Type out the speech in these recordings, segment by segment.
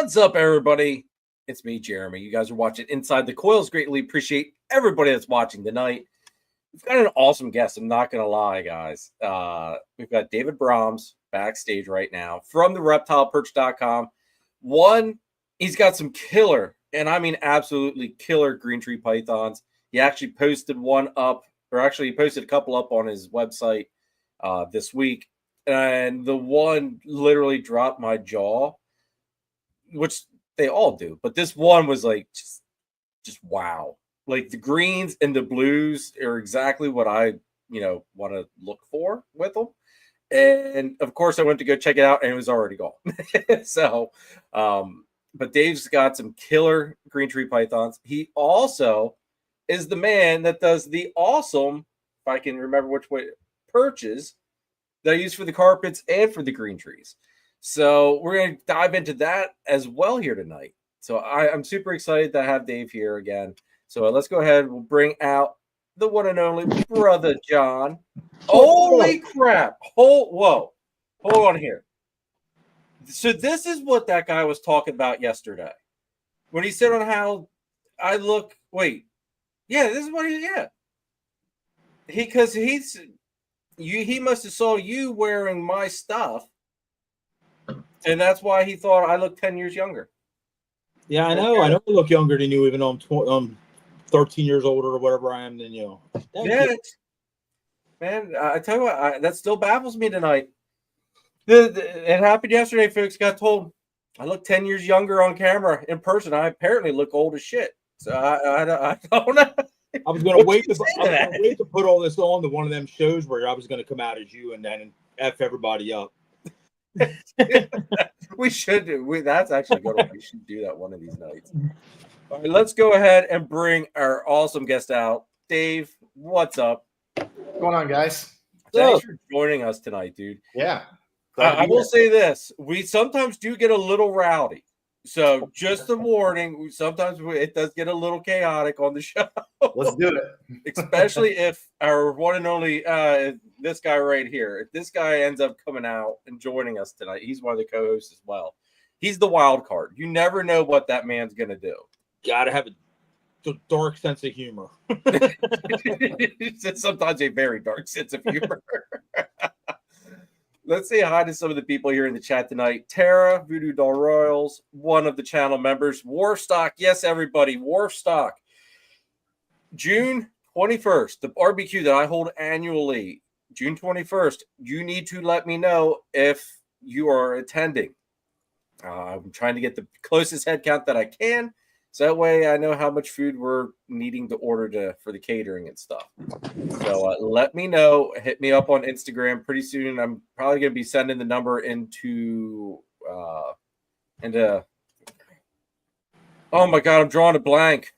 What's up, everybody? It's me, Jeremy. You guys are watching Inside the Coils. Greatly appreciate everybody that's watching tonight. We've got an awesome guest. I'm not going to lie, guys. We've got David Brahms backstage right now from the reptileperch.com. One, he's got some killer, and I mean absolutely killer green tree pythons. He actually posted one up, or actually he posted a couple up on his website this week. And the one literally dropped my jaw, which they all do. But this one was like, just wow. Like the greens and the blues are exactly what I, want to look for with them. And of course I went to go check it out and it was already gone. So, but Dave's got some killer green tree pythons. He also is the man that does the awesome, if I can remember which way, perches that I use for the carpets and for the green trees. So we're going to dive into that as well here tonight. So I'm super excited to have Dave here again. So let's go ahead. We'll bring out the one and only Brother John. Holy crap. Whoa. Hold on here. So this is what that guy was talking about yesterday. When he said on how I look. Wait. Yeah, this is what he must have saw you wearing my stuff, and that's why he thought I looked 10 years younger. Yeah, I know. I know I look younger than you, even though I'm 13 years older or whatever I am than you. Man, I tell you what, that still baffles me tonight. It happened yesterday, folks. Got told I look 10 years younger on camera. In person, I apparently look old as shit. So I don't know. I was going to wait to put all this on to one of them shows where I was going to come out as you and then F everybody up. We should do. That's actually good. We should do that one of these nights. All right, let's go ahead and bring our awesome guest out. Dave, what's up? What's going on, guys? Thanks for joining us tonight, dude. Yeah. I will say this. We sometimes do get a little rowdy. So just a warning, sometimes it does get a little chaotic on the show. Let's do it. Especially if our one and only, this guy right here, if this guy ends up coming out and joining us tonight, he's one of the co-hosts as well. He's the wild card. You never know what that man's going to do. Got to have a dark sense of humor. It's sometimes a very dark sense of humor. Let's say hi to some of the people here in the chat tonight. Tara, Voodoo Doll Royals, one of the channel members. Warstock, yes, everybody, Warstock. June 21st, the barbecue that I hold annually, June 21st, you need to let me know if you are attending. I'm trying to get the closest head count that I can, so that way I know how much food we're needing to order for the catering and stuff. So let me know. Hit me up on Instagram pretty soon. I'm probably going to be sending the number into oh my God, I'm drawing a blank.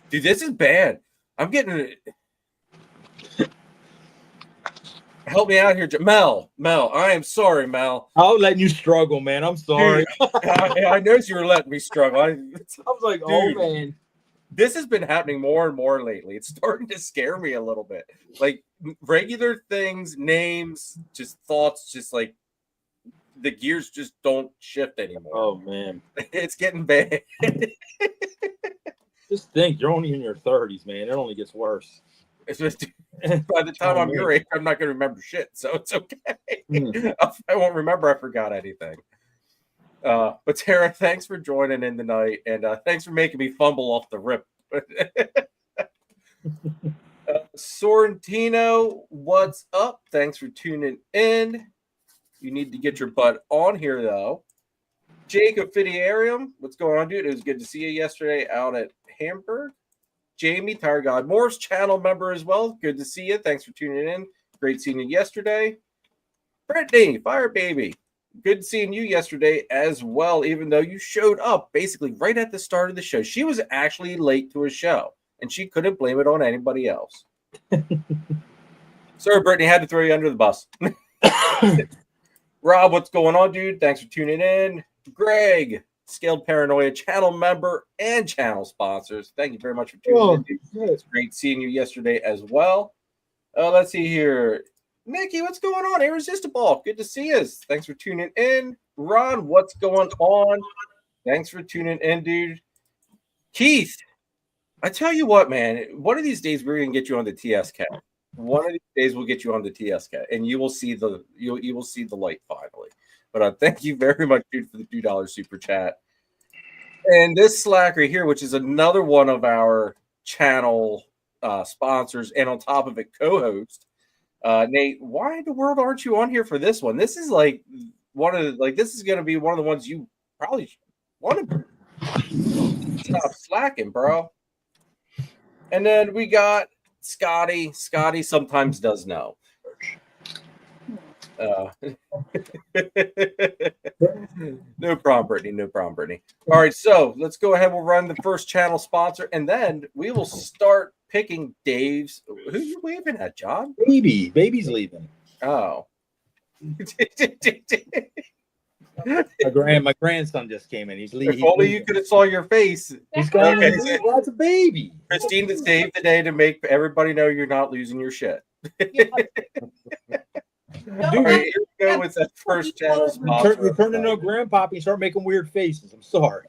Dude, this is bad. I'm getting help me out here, Mel. I am sorry, Mel. I'll let you struggle, man. I'm sorry. Dude, I know you were letting me struggle. I was like, dude, oh man. This has been happening more and more lately. It's starting to scare me a little bit. Like regular things, names, just thoughts, just like the gears just don't shift anymore. Oh man. It's getting bad. Just think, you're only in your 30s, man. It only gets worse. By the time I'm your age, I'm not going to remember shit, so it's okay. I won't remember I forgot anything. But Tara, thanks for joining in tonight, and thanks for making me fumble off the rip. Sorrentino, what's up? Thanks for tuning in. You need to get your butt on here, though. Jacob Fidiarium, what's going on, dude? It was good to see you yesterday out at Hamburg. Jamie, Tire God Morse, channel member as well. Good to see you. Thanks for tuning in. Great seeing you yesterday. Brittany, Fire Baby. Good seeing you yesterday as well, even though you showed up basically right at the start of the show. She was actually late to a show, and she couldn't blame it on anybody else. Sorry, Brittany, had to throw you under the bus. Rob, what's going on, dude? Thanks for tuning in. Greg, Scaled Paranoia channel member and channel sponsors. Thank you very much for tuning in. It's great seeing you yesterday as well. Let's see here. Nikki, what's going on? Irresistible. Good to see you. Thanks for tuning in. Ron, what's going on? Thanks for tuning in, dude. Keith, I tell you what, man, one of these days we're going to get you on the TSK. One of these days we'll get you on the TSK, and you will see the light finally. But thank you very much, dude, for the $2 super chat. And this Slack right here, which is another one of our channel sponsors, and on top of it, co-host. Nate, why in the world aren't you on here for this one? This is like this is going to be one of the ones you probably want to stop slacking, bro. And then we got Scotty. Scotty sometimes does know. No problem, Brittany. No problem, Brittany. All right, so let's go ahead. We'll run the first channel sponsor, and then we will start picking Dave's. Who are you waving at, John? Baby's leaving. Oh. My grandson just came in. He's leaving. If only you could have saw your face. He's going. Okay, that's a baby. Christine to save the day to make everybody know you're not losing your shit. All right, here we go with that first channel sponsor. You turn into a grandpappy and start making weird faces. I'm sorry.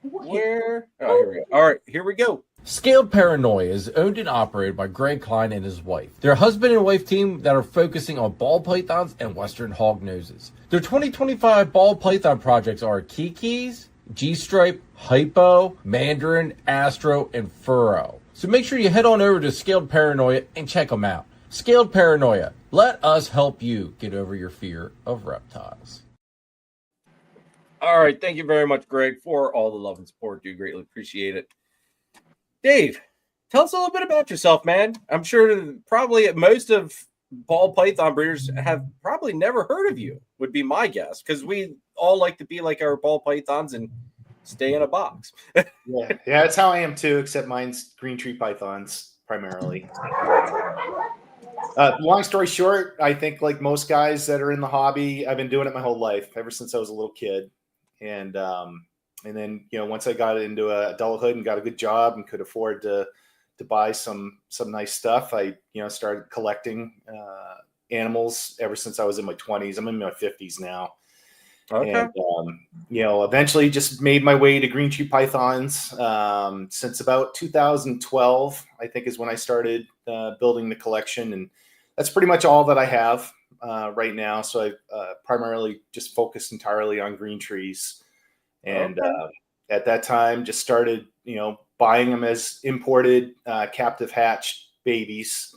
Where? Oh, here we go. All right, here we go. Scaled Paranoia is owned and operated by Greg Klein and his wife. They're a husband and wife team that are focusing on ball pythons and western hog noses. Their 2025 ball python projects are Kiki's, G-Stripe, Hypo, Mandarin, Astro, and Furrow. So make sure you head on over to Scaled Paranoia and check them out. Scaled Paranoia. Let us help you get over your fear of reptiles. All right. Thank you very much, Greg, for all the love and support. Do greatly appreciate it. Dave, tell us a little bit about yourself, man. I'm sure probably most of ball python breeders have probably never heard of you, would be my guess, because we all like to be like our ball pythons and stay in a box. Yeah, that's how I am too, except mine's green tree pythons primarily. Long story short, I think like most guys that are in the hobby, I've been doing it my whole life, ever since I was a little kid. And then, once I got into adulthood and got a good job and could afford to buy some nice stuff, I, started collecting animals ever since I was in my 20s. I'm in my 50s now. Okay. And, eventually just made my way to green tree pythons since about 2012, I think is when I started building the collection. And that's pretty much all that I have right now. So I've primarily just focused entirely on green trees. And at that time, just started, buying them as imported captive hatched babies,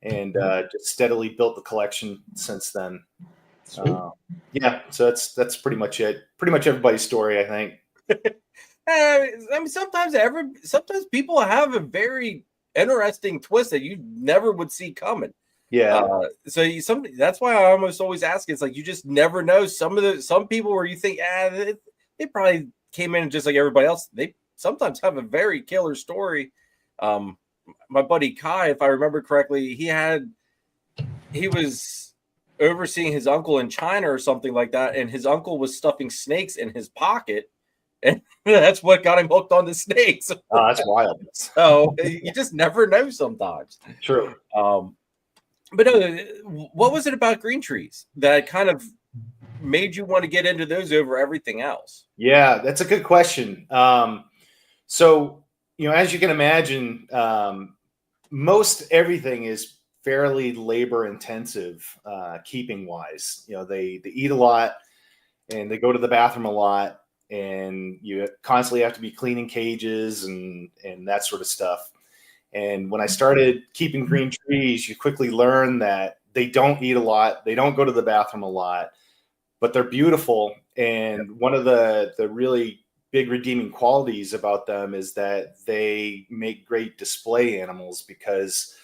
and just steadily built the collection since then. So that's pretty much it. Pretty much everybody's story, I think. I mean, sometimes people have a very interesting twist that you never would see coming. Yeah. That's why I almost always ask. It's like you just never know. Some people where you think, they probably came in just like everybody else. They sometimes have a very killer story. My buddy Kai, if I remember correctly, he was overseeing his uncle in China or something like that, and his uncle was stuffing snakes in his pocket, and that's what got him hooked on the snakes. Oh, that's wild. So you just never know sometimes. True. But what was it about green trees that kind of made you want to get into those over everything else? Yeah, that's a good question. So, as you can imagine, most everything is fairly labor intensive, keeping wise. They eat a lot and they go to the bathroom a lot, and you constantly have to be cleaning cages and that sort of stuff. And when I started keeping green trees, you quickly learn that they don't eat a lot. They don't go to the bathroom a lot, but they're beautiful. And one of the really big redeeming qualities about them is that they make great display animals, because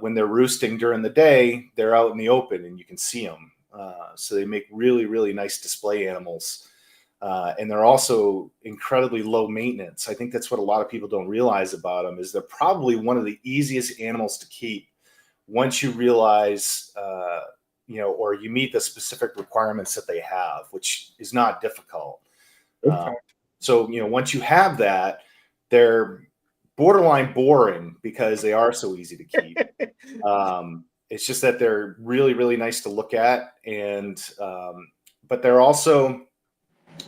when they're roosting during the day, they're out in the open and you can see them. So they make really, really nice display animals. And they're also incredibly low maintenance. I think that's what a lot of people don't realize about them, is they're probably one of the easiest animals to keep once you realize, or you meet the specific requirements that they have, which is not difficult. So once you have that, they're borderline boring because they are so easy to keep. It's just that they're really, really nice to look at, and but they're also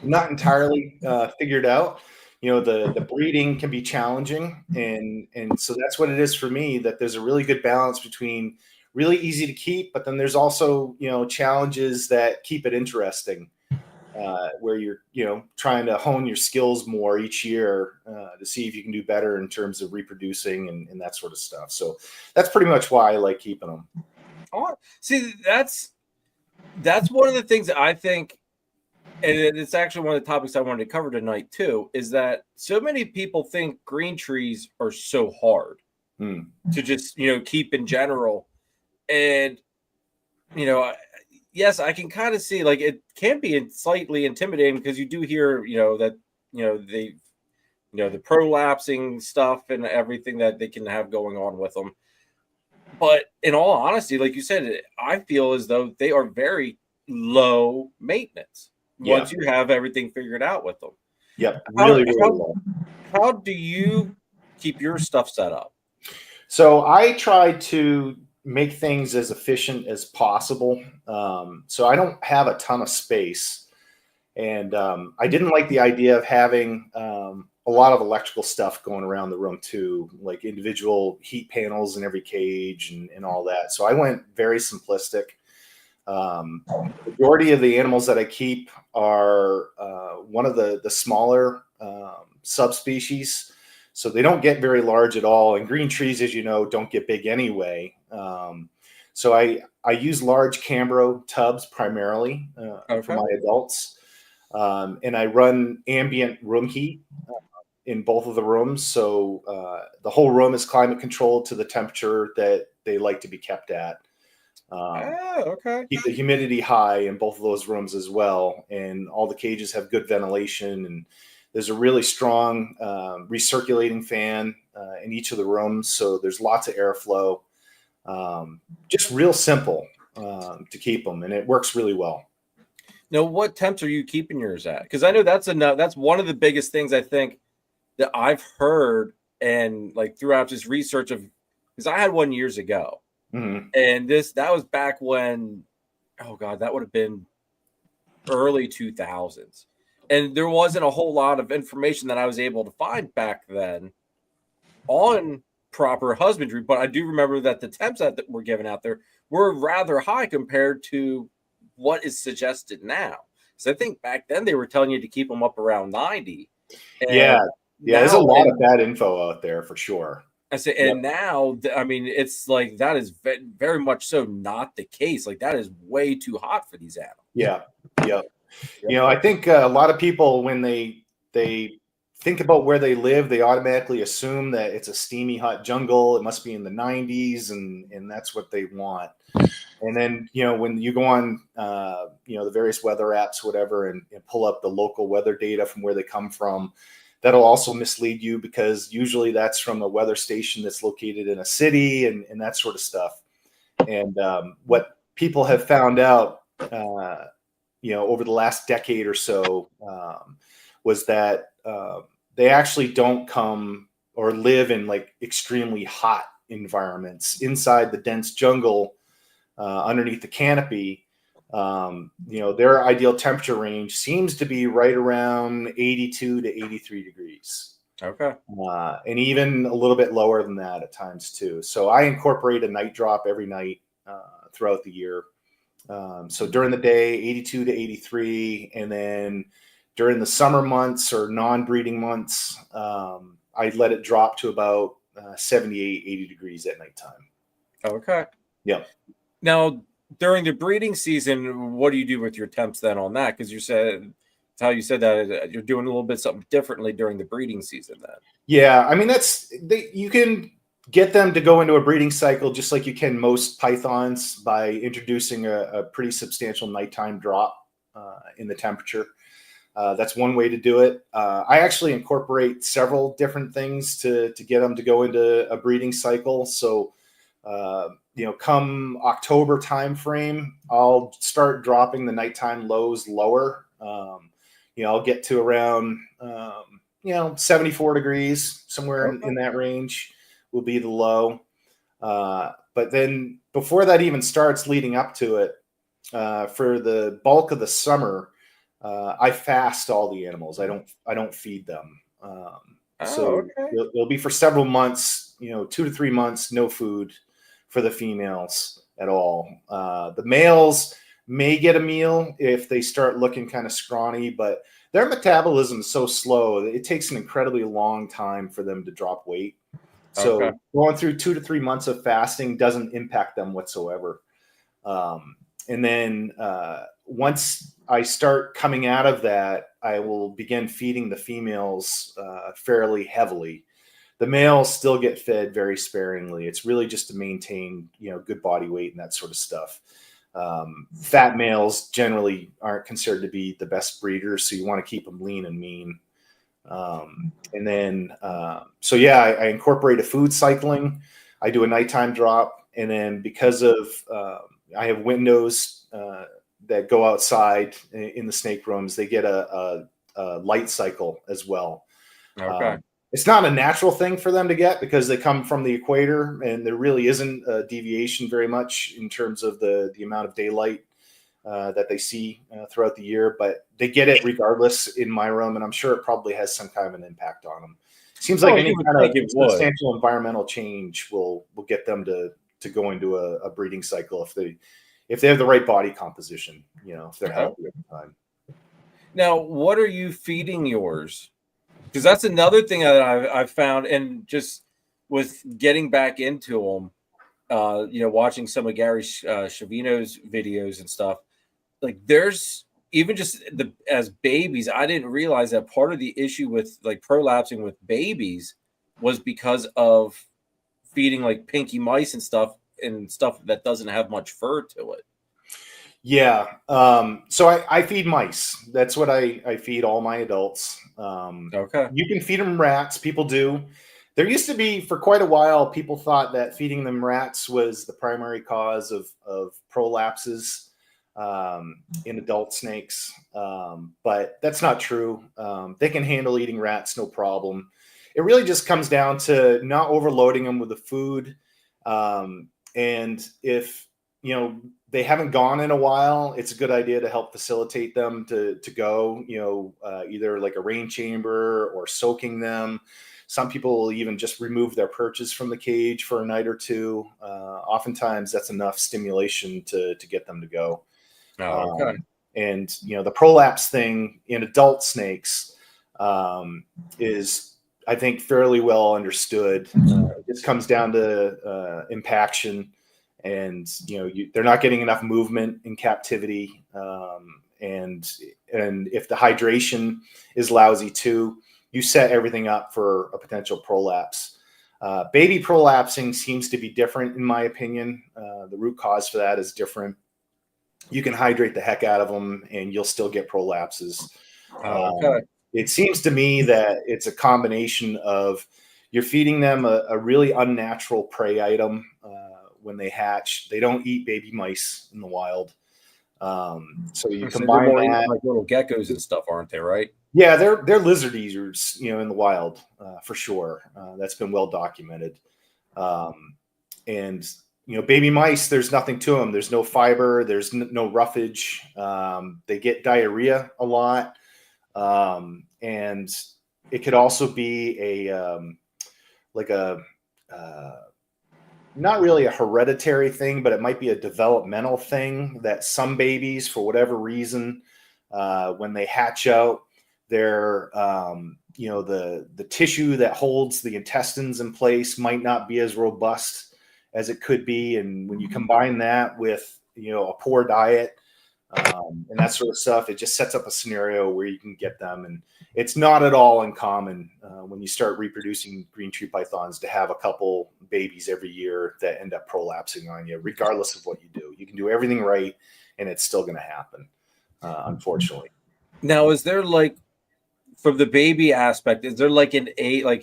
not entirely figured out. The breeding can be challenging, and so that's what it is for me. That there's a really good balance between really easy to keep, but then there's also challenges that keep it interesting. Where you're trying to hone your skills more each year to see if you can do better in terms of reproducing and that sort of stuff. So that's pretty much why I like keeping them. Oh, see, that's one of the things that I think, and it's actually one of the topics I wanted to cover tonight too, is that so many people think green trees are so hard to just keep in general, and yes, I can kind of see like it can be slightly intimidating because you do hear that they the prolapsing stuff and everything that they can have going on with them. But in all honesty, like you said, I feel as though they are very low maintenance once you have everything figured out with them. Yep, really low. How do you keep your stuff set up? So I try to make things as efficient as possible. So I don't have a ton of space, and I didn't like the idea of having a lot of electrical stuff going around the room too, like individual heat panels in every cage and all that. So I went very simplistic. The majority of the animals that I keep are one of the smaller subspecies. So they don't get very large at all. And green trees, as you know, don't get big anyway. So I use large Cambro tubs primarily for my adults. And I run ambient room heat in both of the rooms. So the whole room is climate controlled to the temperature that they like to be kept at. Keep the humidity high in both of those rooms as well. And all the cages have good ventilation, and there's a really strong recirculating fan in each of the rooms. So there's lots of airflow. Just real simple to keep them, and it works really well. Now, what temps are you keeping yours at? Because I know that's one of the biggest things I think that I've heard, and like throughout this research of, because I had one years ago, and that was back when, oh God, that would have been early 2000s. And there wasn't a whole lot of information that I was able to find back then on proper husbandry. But I do remember that the temps that were given out there were rather high compared to what is suggested now. So I think back then they were telling you to keep them up around 90. Yeah, there's a lot of bad info out there for sure. I say, and now, I mean, it's like that is very much so not the case. Like that is way too hot for these animals. Yeah. I think a lot of people, when they think about where they live, they automatically assume that it's a steamy, hot jungle. It must be in the 90s, and that's what they want. And then, when you go on, the various weather apps, whatever, and pull up the local weather data from where they come from, that'll also mislead you because usually that's from a weather station that's located in a city and that sort of stuff. And what people have found out, over the last decade or so, was that they actually don't come or live in like extremely hot environments inside the dense jungle underneath the canopy. Their ideal temperature range seems to be right around 82 to 83 degrees. Okay. And even a little bit lower than that at times too. So I incorporate a night drop every night throughout the year. So during the day, 82 to 83. And then during the summer months or non-breeding months, I let it drop to about 78, 80 degrees at nighttime. Okay. Yeah. Now, during the breeding season, what do you do with your temps then on that? Because you said, it's how you said that you're doing a little bit something differently during the breeding season then. Yeah. I mean, you can get them to go into a breeding cycle just like you can most pythons by introducing a pretty substantial nighttime drop in the temperature. That's one way to do it. I actually incorporate several different things to get them to go into a breeding cycle. So, come October timeframe, I'll start dropping the nighttime lows lower. I'll get to around, 74 degrees, somewhere in that range will be the low. But then before that even starts, leading up to it, for the bulk of the summer, I fast all the animals. I don't feed them. So okay. it'll be for several months, 2 to 3 months, no food for the females at all. The males may get a meal if they start looking kind of scrawny, but their metabolism is so slow, it takes an incredibly long time for them to drop weight. So Okay. going through 2 to 3 months of fasting doesn't impact them whatsoever. And then once I start coming out of that, I will begin feeding the females fairly heavily. The males still get fed very sparingly. It's really just to maintain, good body weight and that sort of stuff. Fat males generally aren't considered to be the best breeders, so you want to keep them lean and mean. And then, I incorporate a food cycling. I do a nighttime drop, and then because of I have windows that go outside in the snake rooms, they get a light cycle as well. Okay. It's not a natural thing for them to get because they come from the equator, and there really isn't a deviation very much in terms of the amount of daylight that they see throughout the year, but they get it regardless in my room, and I'm sure it probably has some kind of an impact on them. Seems like any kind of substantial environmental change will get them to go into a breeding cycle if they have the right body composition, if they're healthy at the time. Now, what are you feeding yours? Because that's another thing that I've found, and just with getting back into them, watching some of Gary Schiavino's videos and stuff, like there's even just as babies, I didn't realize that part of the issue with like prolapsing with babies was because of feeding like pinky mice and stuff that doesn't have much fur to it. Yeah. So I feed mice. That's what I feed all my adults. Okay. You can feed them rats. People do. There used to be, for quite a while, people thought that feeding them rats was the primary cause of prolapses in adult snakes. But that's not true. They can handle eating rats, no problem. It really just comes down to not overloading them with the food. And if, they haven't gone in a while, it's a good idea to help facilitate them to go, either like a rain chamber or soaking them. Some people will even just remove their perches from the cage for a night or two. Oftentimes that's enough stimulation to get them to go. Okay. And, the prolapse thing in adult snakes is, I think, fairly well understood. It just comes down to impaction. And they're not getting enough movement in captivity, and if the hydration is lousy too, you set everything up for a potential prolapse. Baby prolapsing seems to be different, in my opinion. The root cause for that is different. You can hydrate the heck out of them, and you'll still get prolapses. Okay. It seems to me that it's a combination of you're feeding them a really unnatural prey item. When they hatch, they don't eat baby mice in the wild. So you combine that, like little geckos and stuff, aren't they? Right? Yeah, they're lizard eaters, in the wild, for sure. That's been well documented. And baby mice, there's nothing to them. There's no fiber. There's no roughage. They get diarrhea a lot, and it could also be not really a hereditary thing, but it might be a developmental thing that some babies, for whatever reason, when they hatch out, their the tissue that holds the intestines in place might not be as robust as it could be. And when you combine that with, a poor diet and that sort of stuff, it just sets up a scenario where you can get them. And it's not at all uncommon when you start reproducing green tree pythons to have a couple babies every year that end up prolapsing on you, regardless of what you do. You can do everything right, and it's still going to happen, unfortunately. Now, is there from the baby aspect, is there like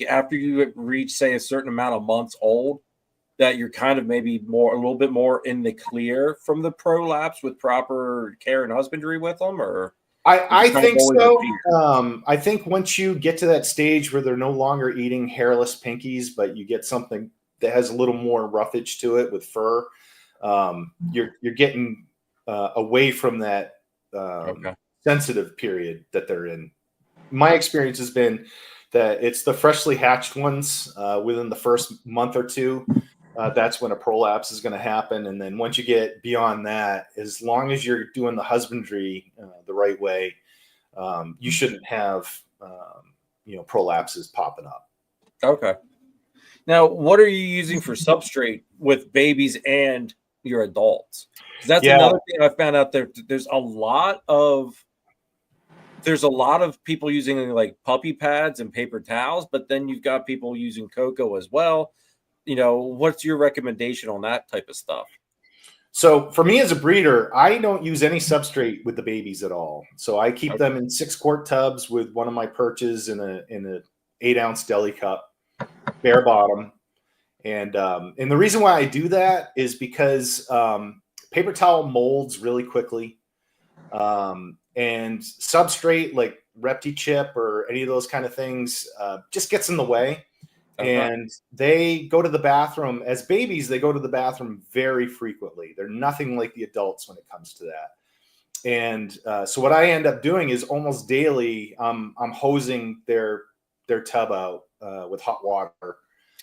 after you reach, say, a certain amount of months old, that you're kind of maybe a little bit more in the clear from the prolapse with proper care and husbandry with them, or? I think so. I think once you get to that stage where they're no longer eating hairless pinkies, but you get something that has a little more roughage to it with fur, you're getting away from that sensitive period that they're in. My experience has been that it's the freshly hatched ones within the first month or two. That's when a prolapse is going to happen. And then once you get beyond that, as long as you're doing the husbandry the right way, you shouldn't have, prolapses popping up. Okay. Now, what are you using for substrate with babies and your adults? That's another thing I found out there. There's a lot of people using like puppy pads and paper towels, but then you've got people using cocoa as well. What's your recommendation on that type of stuff? So for me as a breeder, I don't use any substrate with the babies at all. So I keep them in 6-quart tubs with one of my perches in a 8-ounce deli cup, bare bottom. And the reason why I do that is because paper towel molds really quickly. And substrate like Repti chip or any of those kind of things just gets in the way. And they go to the bathroom as babies. They go to the bathroom very frequently. They're nothing like the adults when it comes to that. And so what I end up doing is almost daily, I'm hosing their tub out with hot water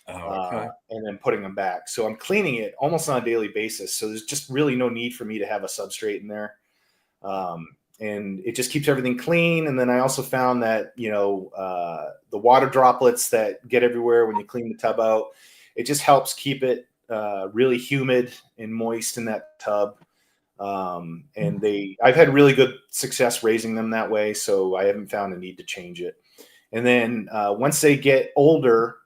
and then putting them back. So I'm cleaning it almost on a daily basis. So there's just really no need for me to have a substrate in there. And it just keeps everything clean. And then I also found that, the water droplets that get everywhere when you clean the tub out, it just helps keep it really humid and moist in that tub. And I've had really good success raising them that way. So I haven't found a need to change it. And then once they get older,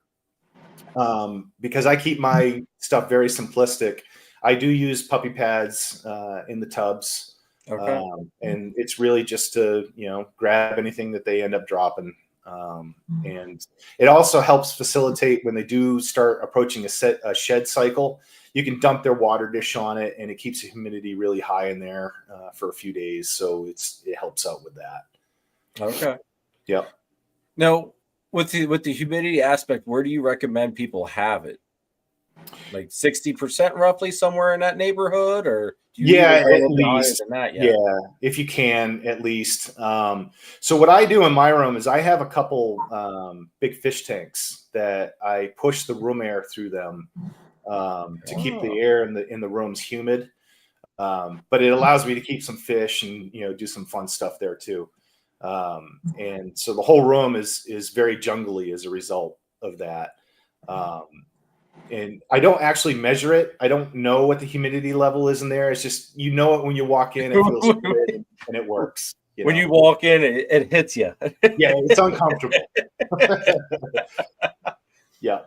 because I keep my stuff very simplistic, I do use puppy pads in the tubs. And it's really just to, grab anything that they end up dropping. And it also helps facilitate when they do start approaching a shed cycle. You can dump their water dish on it, and it keeps the humidity really high in there for a few days. So it helps out with that. Okay. Yep. Now, with the humidity aspect, where do you recommend people have it? Like 60% roughly, somewhere in that neighborhood, or do you at least than that yet? Yeah, if you can, at least. So what I do in my room is I have a couple big fish tanks that I push the room air through them to keep the air in the rooms humid. But it allows me to keep some fish and do some fun stuff there too. And so the whole room is very jungly as a result of that. And I don't actually measure it. I don't know what the humidity level is in there. It's just, it when you walk in, it feels good and it works. When you walk in, it hits you. Yeah, it's uncomfortable. Yeah.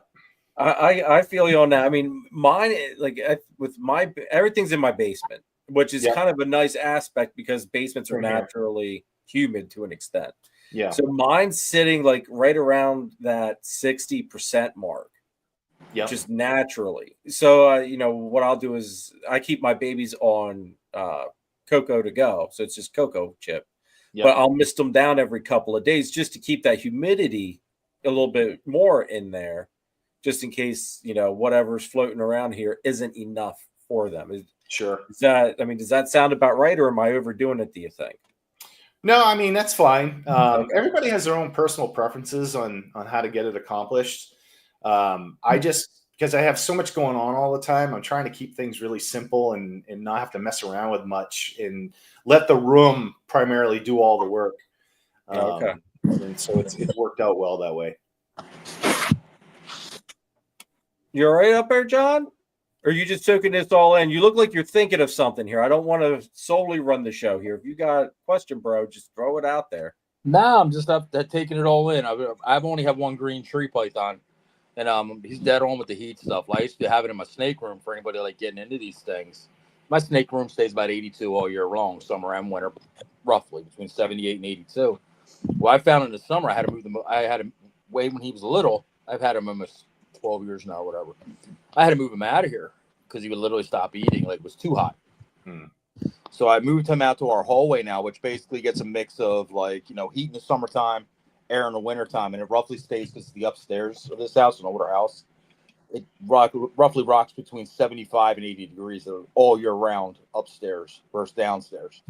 I feel you on that. I mean, mine, everything's in my basement, which is kind of a nice aspect because basements are naturally humid to an extent. Yeah. So mine's sitting like right around that 60% mark. Yeah. Just naturally. So, what I'll do is I keep my babies on cocoa to go. So it's just cocoa chip. Yep. But I'll mist them down every couple of days just to keep that humidity a little bit more in there, just in case, whatever's floating around here isn't enough for them. Sure. Does that sound about right, or am I overdoing it, do you think? No, I mean, that's fine. Everybody has their own personal preferences on how to get it accomplished. Because I have so much going on all the time, I'm trying to keep things really simple and not have to mess around with much and let the room primarily do all the work. And so it's worked out well that way. You all right up there, John? Or are you just soaking this all in? You look like you're thinking of something here. I don't want to solely run the show here. If you got a question, bro, just throw it out there. No, I'm just up there taking it all in. I've only have one green tree python. And he's dead on with the heat stuff. I used to have it in my snake room for anybody like getting into these things. My snake room stays about 82 all year long, summer and winter, roughly between 78 and 82. Well, I found in the summer I had to move them. I had him way when he was little. I've had him almost 12 years now, or whatever. I had to move him out of here because he would literally stop eating, like it was too hot. So I moved him out to our hallway now, which basically gets a mix of heat in the summertime, air in the wintertime, and it roughly stays because it's the upstairs of this house, an older house. it roughly rocks between 75 and 80 degrees all year round upstairs versus downstairs.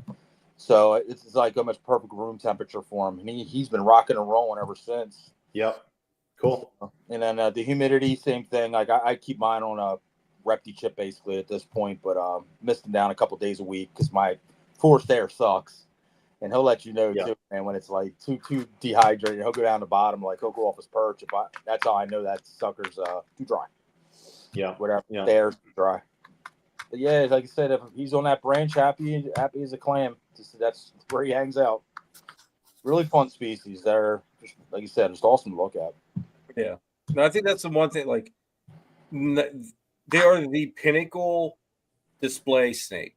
So it's like almost perfect room temperature for him. And he's been rocking and rolling ever since. Yep. Cool. And then the humidity, same thing. Like I keep mine on a Repti chip basically at this point, but mist him down a couple days a week because my forced air sucks. And he'll let you know too, man, when it's like too dehydrated. He'll go down the bottom, like he'll go off his perch. That's how I know that sucker's too dry. Yeah. Whatever. The air's too dry. But yeah, like I said, if he's on that branch, happy as a clam. That's where he hangs out. Really fun species. They're just, like you said, just awesome to look at. Yeah, no, I think that's the one thing. Like, they are the pinnacle display snake,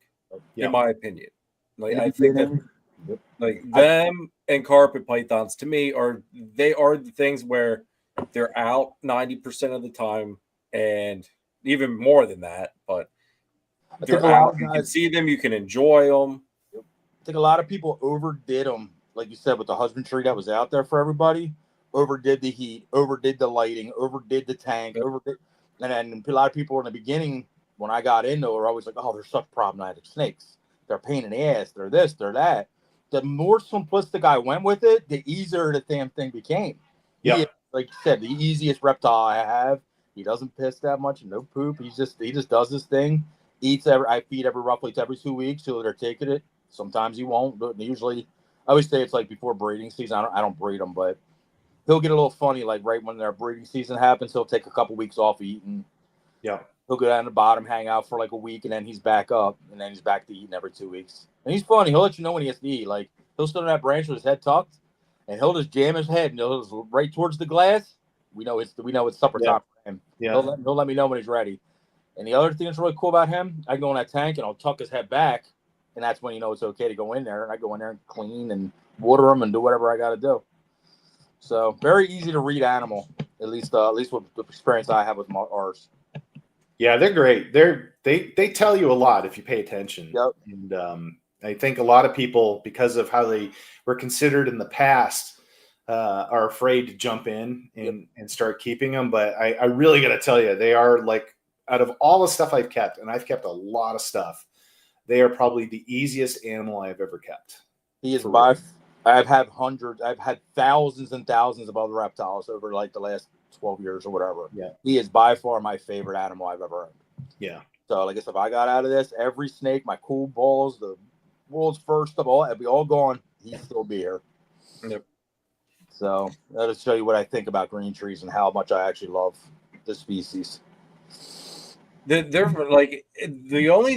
in my opinion. Like, I think that, like, them and carpet pythons to me are the things where they're out 90% of the time, and even more than that. But they're out. You can see them. You can enjoy them. I think a lot of people overdid them, like you said, with the husbandry that was out there for everybody. Overdid the heat, overdid the lighting, overdid the tank, and then a lot of people in the beginning, when I got into it, were always like, "Oh, they're such problematic snakes. They're a pain in the ass. They're this, they're that." The more simplistic I went with it, the easier the damn thing became. Yeah, like you said, the easiest reptile I have. He doesn't piss that much, no poop. He just does his thing. Eats I feed roughly every 2 weeks till they're taking it. Sometimes he won't, but usually, I always say it's like before breeding season. I don't breed them, but he'll get a little funny, like right when their breeding season happens. He'll take a couple weeks off eating. Yeah, he'll go down the bottom, hang out for like a week, and then he's back up, and then he's back to eating every 2 weeks. And he's funny. He'll let you know when he has to eat. Like he'll sit on that branch with his head tucked, and he'll just jam his head, and he'll just right towards the glass. We know it's supper time for him. Yeah, he'll let me know when he's ready. And the other thing that's really cool about him, I go in that tank and I'll tuck his head back. And that's when you know it's okay to go in there. And I go in there and clean and water them and do whatever I got to do. So very easy to read animal, at least with the experience I have with ours. Yeah, they're great. They tell you a lot if you pay attention. Yep. And I think a lot of people, because of how they were considered in the past, are afraid to jump in and start keeping them. But I really got to tell you, they are like, out of all the stuff I've kept, and I've kept a lot of stuff, they are probably the easiest animal I've ever kept. He is I've had thousands and thousands of other reptiles over like the last 12 years or whatever. Yeah. He is by far my favorite animal I've ever owned. Yeah. So like I said, if I got out of this, every snake, my cool balls, the world's first of all, it'd be all gone. He'd still be here. Yep. So that'll show you what I think about green trees and how much I actually love the species. They're like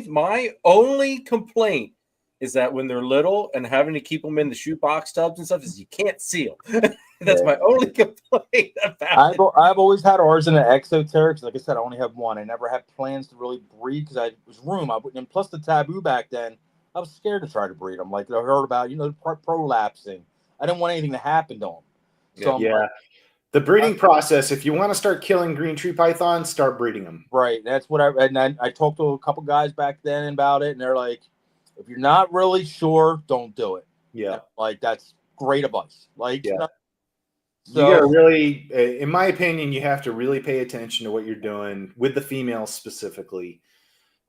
my only complaint is that when they're little and having to keep them in the shoebox tubs and stuff is you can't see them. That's my only complaint about it. I've always had ours in an exoteric. Like I said, I only have one. I never had plans to really breed because it was room. And plus the taboo back then, I was scared to try to breed them. Like I heard about, prolapsing. I didn't want anything to happen to them. So yeah. The breeding process, if you want to start killing green tree pythons, start breeding them. Right. That's what I talked to a couple guys back then about it, and they're like, if you're not really sure, don't do it. Yeah. Like, that's great advice. Like, yeah. So, you gotta really, in my opinion, you have to really pay attention to what you're doing with the females specifically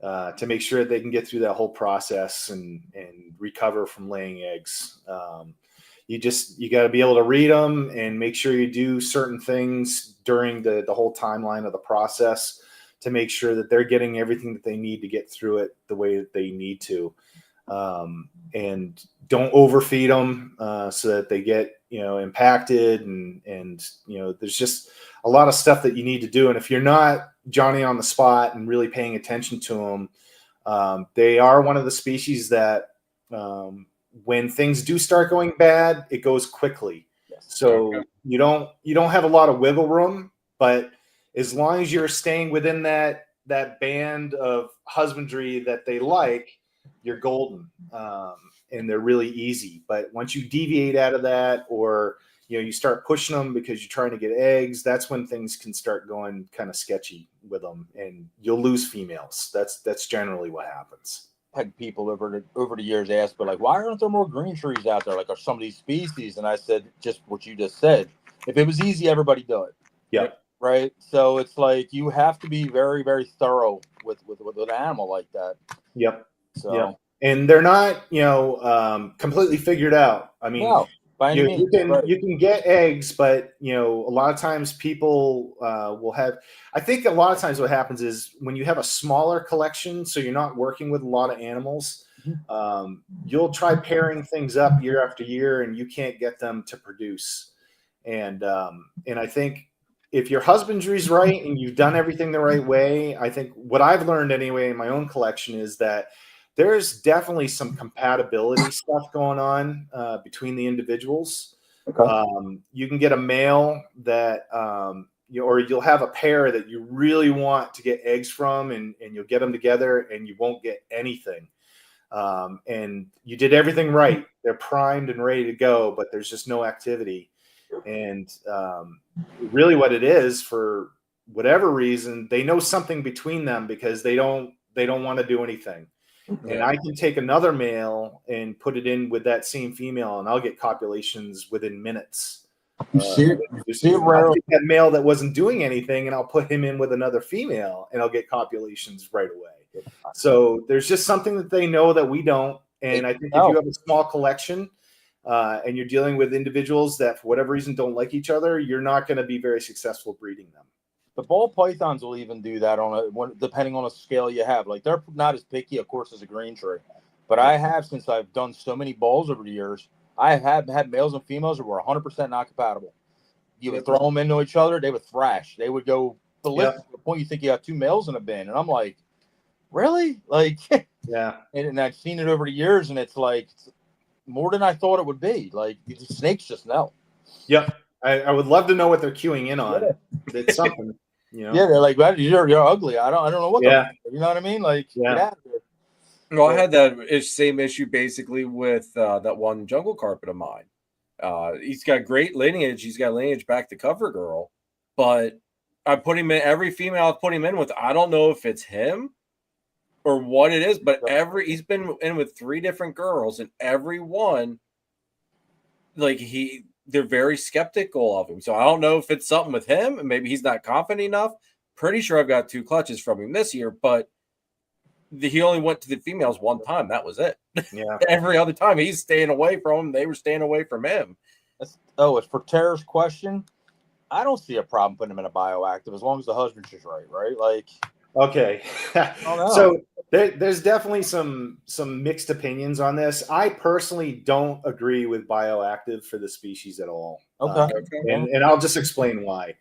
to make sure they can get through that whole process and recover from laying eggs. You got to be able to read them and make sure you do certain things during the whole timeline of the process to make sure that they're getting everything that they need to get through it the way that they need to. And don't overfeed them so that they get, impacted and there's just a lot of stuff that you need to do. And if you're not Johnny on the spot and really paying attention to them, they are one of the species that, when things do start going bad, it goes quickly. yes. So you don't have a lot of wiggle room, but as long as you're staying within that band of husbandry that they like, you're golden. And they're really easy. But once you deviate out of that, or you start pushing them because you're trying to get eggs, that's when things can start going kind of sketchy with them, and you'll lose females. That's generally what happens. Had people over the years ask, but like, why aren't there more green trees out there? Like, are some of these species? And I said, just what you just said. If it was easy, everybody do it. Yeah. right? So it's like you have to be very, very thorough with an animal like that. Yep. So Yep. And they're not, completely figured out. I mean, no, by any you means, can right. you can get eggs, but a lot of times people will have. I think a lot of times what happens is when you have a smaller collection, so you're not working with a lot of animals, you'll try pairing things up year after year, and you can't get them to produce. And I think if your husbandry's right and you've done everything the right way, I think what I've learned anyway in my own collection is that there's definitely some compatibility stuff going on between the individuals. Okay. You can get a male that, or you'll have a pair that you really want to get eggs from, and you'll get them together and you won't get anything. And you did everything right. They're primed and ready to go, but there's just no activity. And really what it is, for whatever reason, they know something between them because they don't want to do anything. And I can take another male and put it in with that same female, and I'll get copulations within minutes. You see it I'll rarely. take that male that wasn't doing anything, and I'll put him in with another female, and I'll get copulations right away. So there's just something that they know that we don't. And I think if you have a small collection and you're dealing with individuals that for whatever reason don't like each other, you're not going to be very successful breeding them. The ball pythons will even do that depending on a scale you have. Like they're not as picky, of course, as a green tree. But I have, since I've done so many balls over the years, I have had males and females that were 100% not compatible. You would throw them into each other, they would thrash. They would go ballistic to the point you think you have two males in a bin. And I'm like, really? Like, yeah. And I've seen it over the years, and it's like more than I thought it would be. Like the snakes just know. Yep. I would love to know what they're queuing in on. Yeah. It's something. Yeah, they're like, well, you're ugly. I don't know what. Yeah. You know what I mean? Like, get out of here. Well, I had that same issue basically with that one jungle carpet of mine. He's got great lineage. He's got lineage back to cover girl, but I put him in every female I put him in with. I don't know if it's him or what it is, but he's been in with 3 different girls, and every one, like they're very skeptical of him. So I don't know if it's something with him, and maybe he's not confident enough. Pretty sure I've got 2 clutches from him this year, but he only went to the females one time. That was it. Yeah. Every other time he's staying away from them. They were staying away from him. It's for Tara's question. I don't see a problem putting him in a bioactive as long as the husband's just right? Like, okay. So there's definitely some mixed opinions on this. I personally don't agree with bioactive for the species at all. Okay. And I'll just explain why.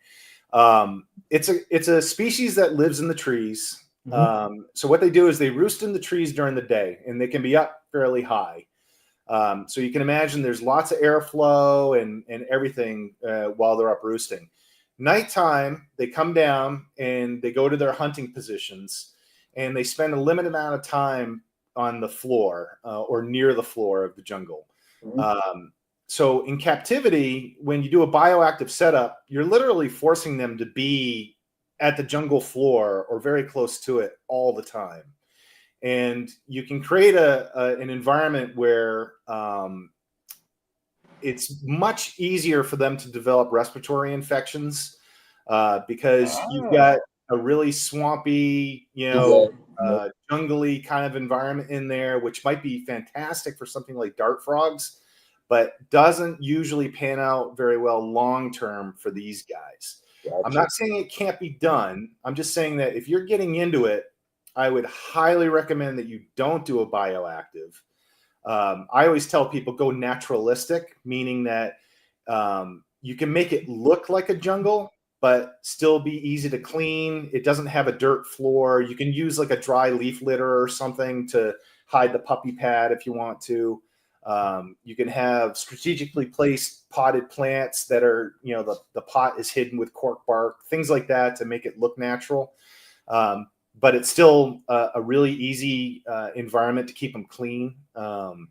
It's a species that lives in the trees. So what they do is they roost in the trees during the day, and they can be up fairly high. So you can imagine there's lots of airflow and everything while they're up roosting. Nighttime, they come down and they go to their hunting positions, and they spend a limited amount of time on the floor or near the floor of the jungle. So in captivity, when you do a bioactive setup, you're literally forcing them to be at the jungle floor or very close to it all the time. And you can create an environment where it's much easier for them to develop respiratory infections because you've got a really swampy, jungly kind of environment in there, which might be fantastic for something like dart frogs, but doesn't usually pan out very well long-term for these guys. Gotcha. I'm not saying it can't be done. I'm just saying that if you're getting into it, I would highly recommend that you don't do a bioactive. I always tell people go naturalistic, meaning that you can make it look like a jungle, but still be easy to clean. It doesn't have a dirt floor. You can use like a dry leaf litter or something to hide the puppy pad if you want to. You can have strategically placed potted plants that are, the pot is hidden with cork bark, things like that to make it look natural. But it's still a really easy environment to keep them clean. And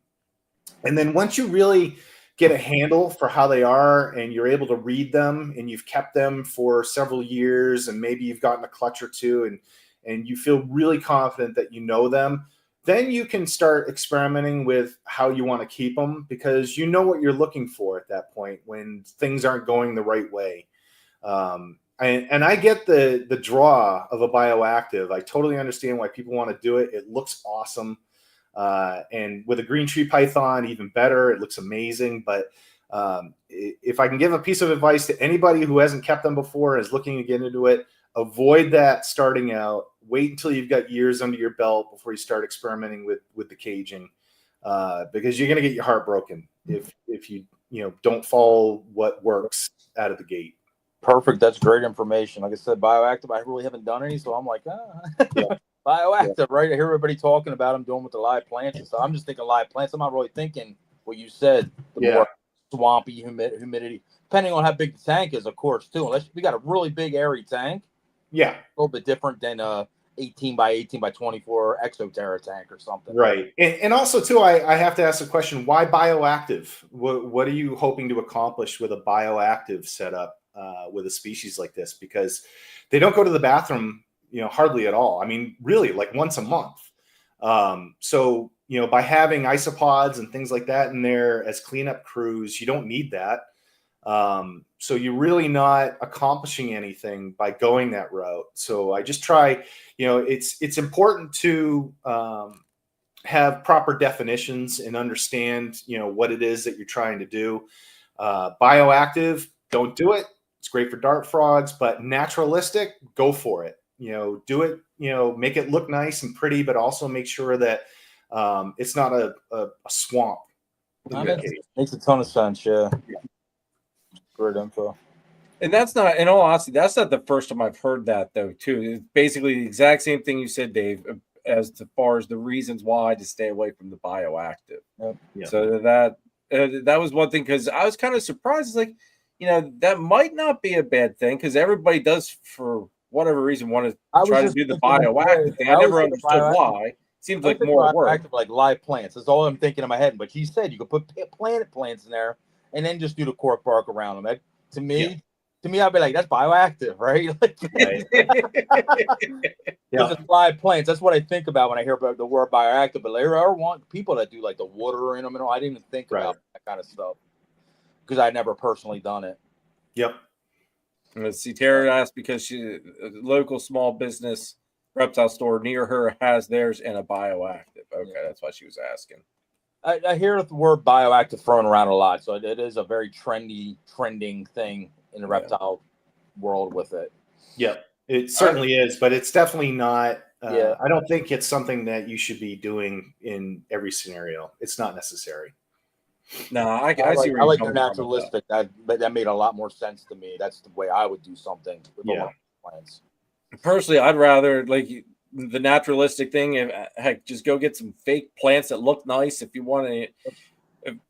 then once you really get a handle for how they are and you're able to read them and you've kept them for several years and maybe you've gotten a clutch or two and you feel really confident that you know them, then you can start experimenting with how you want to keep them because you know what you're looking for at that point when things aren't going the right way. and I get the draw of a bioactive. I totally understand why people want to do it. It looks awesome. And with a green tree python, even better. It looks amazing. But if I can give a piece of advice to anybody who hasn't kept them before and is looking to get into it, avoid that starting out. Wait until you've got years under your belt before you start experimenting with the caging, because you're going to get your heart broken if you don't follow what works out of the gate. Perfect. That's great information. Like I said, bioactive, I really haven't done any, so I'm like, bioactive, right? I hear everybody talking about them doing with the live plants and stuff. I'm just thinking live plants. I'm not really thinking what you said, the more swampy humidity, depending on how big the tank is, of course, too. Unless we got a really big airy tank. Yeah. A little bit different than 18 by 18 by 24 Exoterra tank or something. Right. And also, too, I have to ask the question, why bioactive? What are you hoping to accomplish with a bioactive setup with a species like this? Because they don't go to the bathroom, hardly at all. I mean, really, like once a month. So, by having isopods and things like that in there as cleanup crews, you don't need that. So you're really not accomplishing anything by going that route. So I just try, it's important to have proper definitions and understand, what it is that you're trying to do. Bioactive, don't do it. It's great for dart frogs, but naturalistic, go for it. Do it, make it look nice and pretty, but also make sure that it's not a swamp. Makes a ton of sense. Yeah. Great info. And that's not, in all honesty, that's not the first time I've heard that, though, too. It's basically the exact same thing you said, Dave, as far as the reasons why to stay away from the bioactive. Yeah. So that was one thing, because I was kind of surprised. It's like, that might not be a bad thing, because everybody does, for whatever reason, want to try to do the bioactive thing. I never understood why. Seems like more work. Like live plants. That's all I'm thinking in my head. But you said you could put planet plants in there and then just do the cork bark around them. That, to me, I'd be like, that's bioactive, right? It's live plants. That's what I think about when I hear about the word bioactive. But there are people that do like the water in them and all. I didn't even think about that kind of stuff because I never personally done it. Yep. Let's see, Tara asked because she a local small business reptile store near her has theirs in a bioactive. Okay, that's why she was asking. I hear the word bioactive thrown around a lot, so it is a very trending thing in the reptile world with it. Yeah, it certainly is, but it's definitely not. I don't think it's something that you should be doing in every scenario. It's not necessary. No, I see. I like the naturalistic. That made a lot more sense to me. That's the way I would do something with plants. Personally, I'd rather like the naturalistic thing. Heck, just go get some fake plants that look nice. If you want to,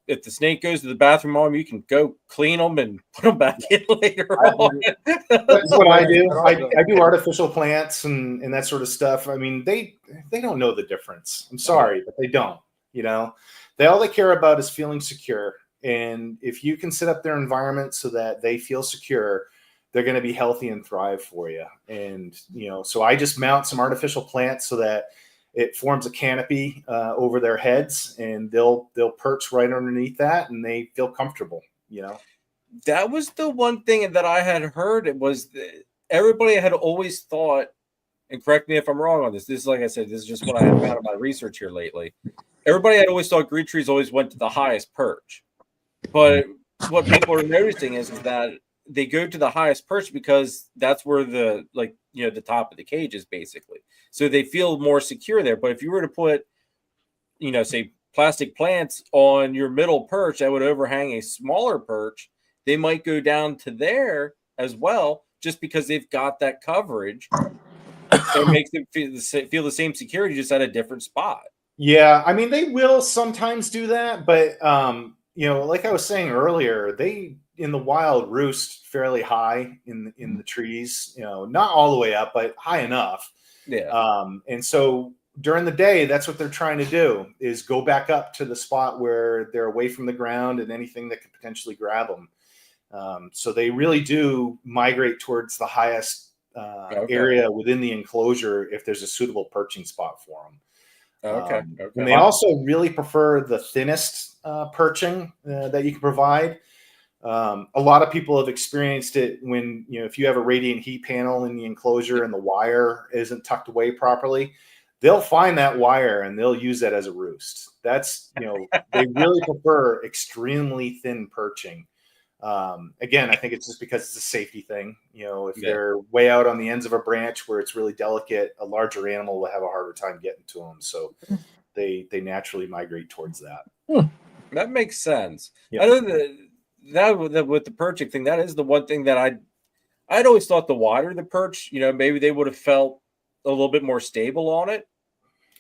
if the snake goes to the bathroom on you can go clean them and put them back in later on. That's what I do. I do artificial plants and that sort of stuff. I mean, they don't know the difference. I'm sorry, but they don't. All they care about is feeling secure. And if you can set up their environment so that they feel secure, they're going to be healthy and thrive for you. And, so I just mount some artificial plants so that it forms a canopy over their heads, and they'll perch right underneath that, and they feel comfortable, That was the one thing that I had heard. It was everybody had always thought, and correct me if I'm wrong on this. This is, like I said, this is just what I have found in my research here lately. Everybody had always thought green trees always went to the highest perch. But what people are noticing is that they go to the highest perch because that's where the top of the cage is, basically. So they feel more secure there. But if you were to put, say plastic plants on your middle perch that would overhang a smaller perch, they might go down to there as well, just because they've got that coverage. So it makes them feel the same security, just at a different spot. Yeah, I mean, they will sometimes do that, but like I was saying earlier, they in the wild roost fairly high in the trees. Not all the way up, but high enough. Yeah. And so during the day, that's what they're trying to do, is go back up to the spot where they're away from the ground and anything that could potentially grab them. So they really do migrate towards the highest area within the enclosure if there's a suitable perching spot for them. Okay. And they also really prefer the thinnest perching that you can provide. A lot of people have experienced it when, if you have a radiant heat panel in the enclosure and the wire isn't tucked away properly, they'll find that wire and they'll use that as a roost. That's, they really prefer extremely thin perching. Again, I think it's just because it's a safety thing. If they're way out on the ends of a branch where it's really delicate, a larger animal will have a harder time getting to them. So they naturally migrate towards that. That makes sense. Yeah. I know that with the perching thing, that is the one thing that I'd always thought the wider the perch, maybe they would have felt a little bit more stable on it.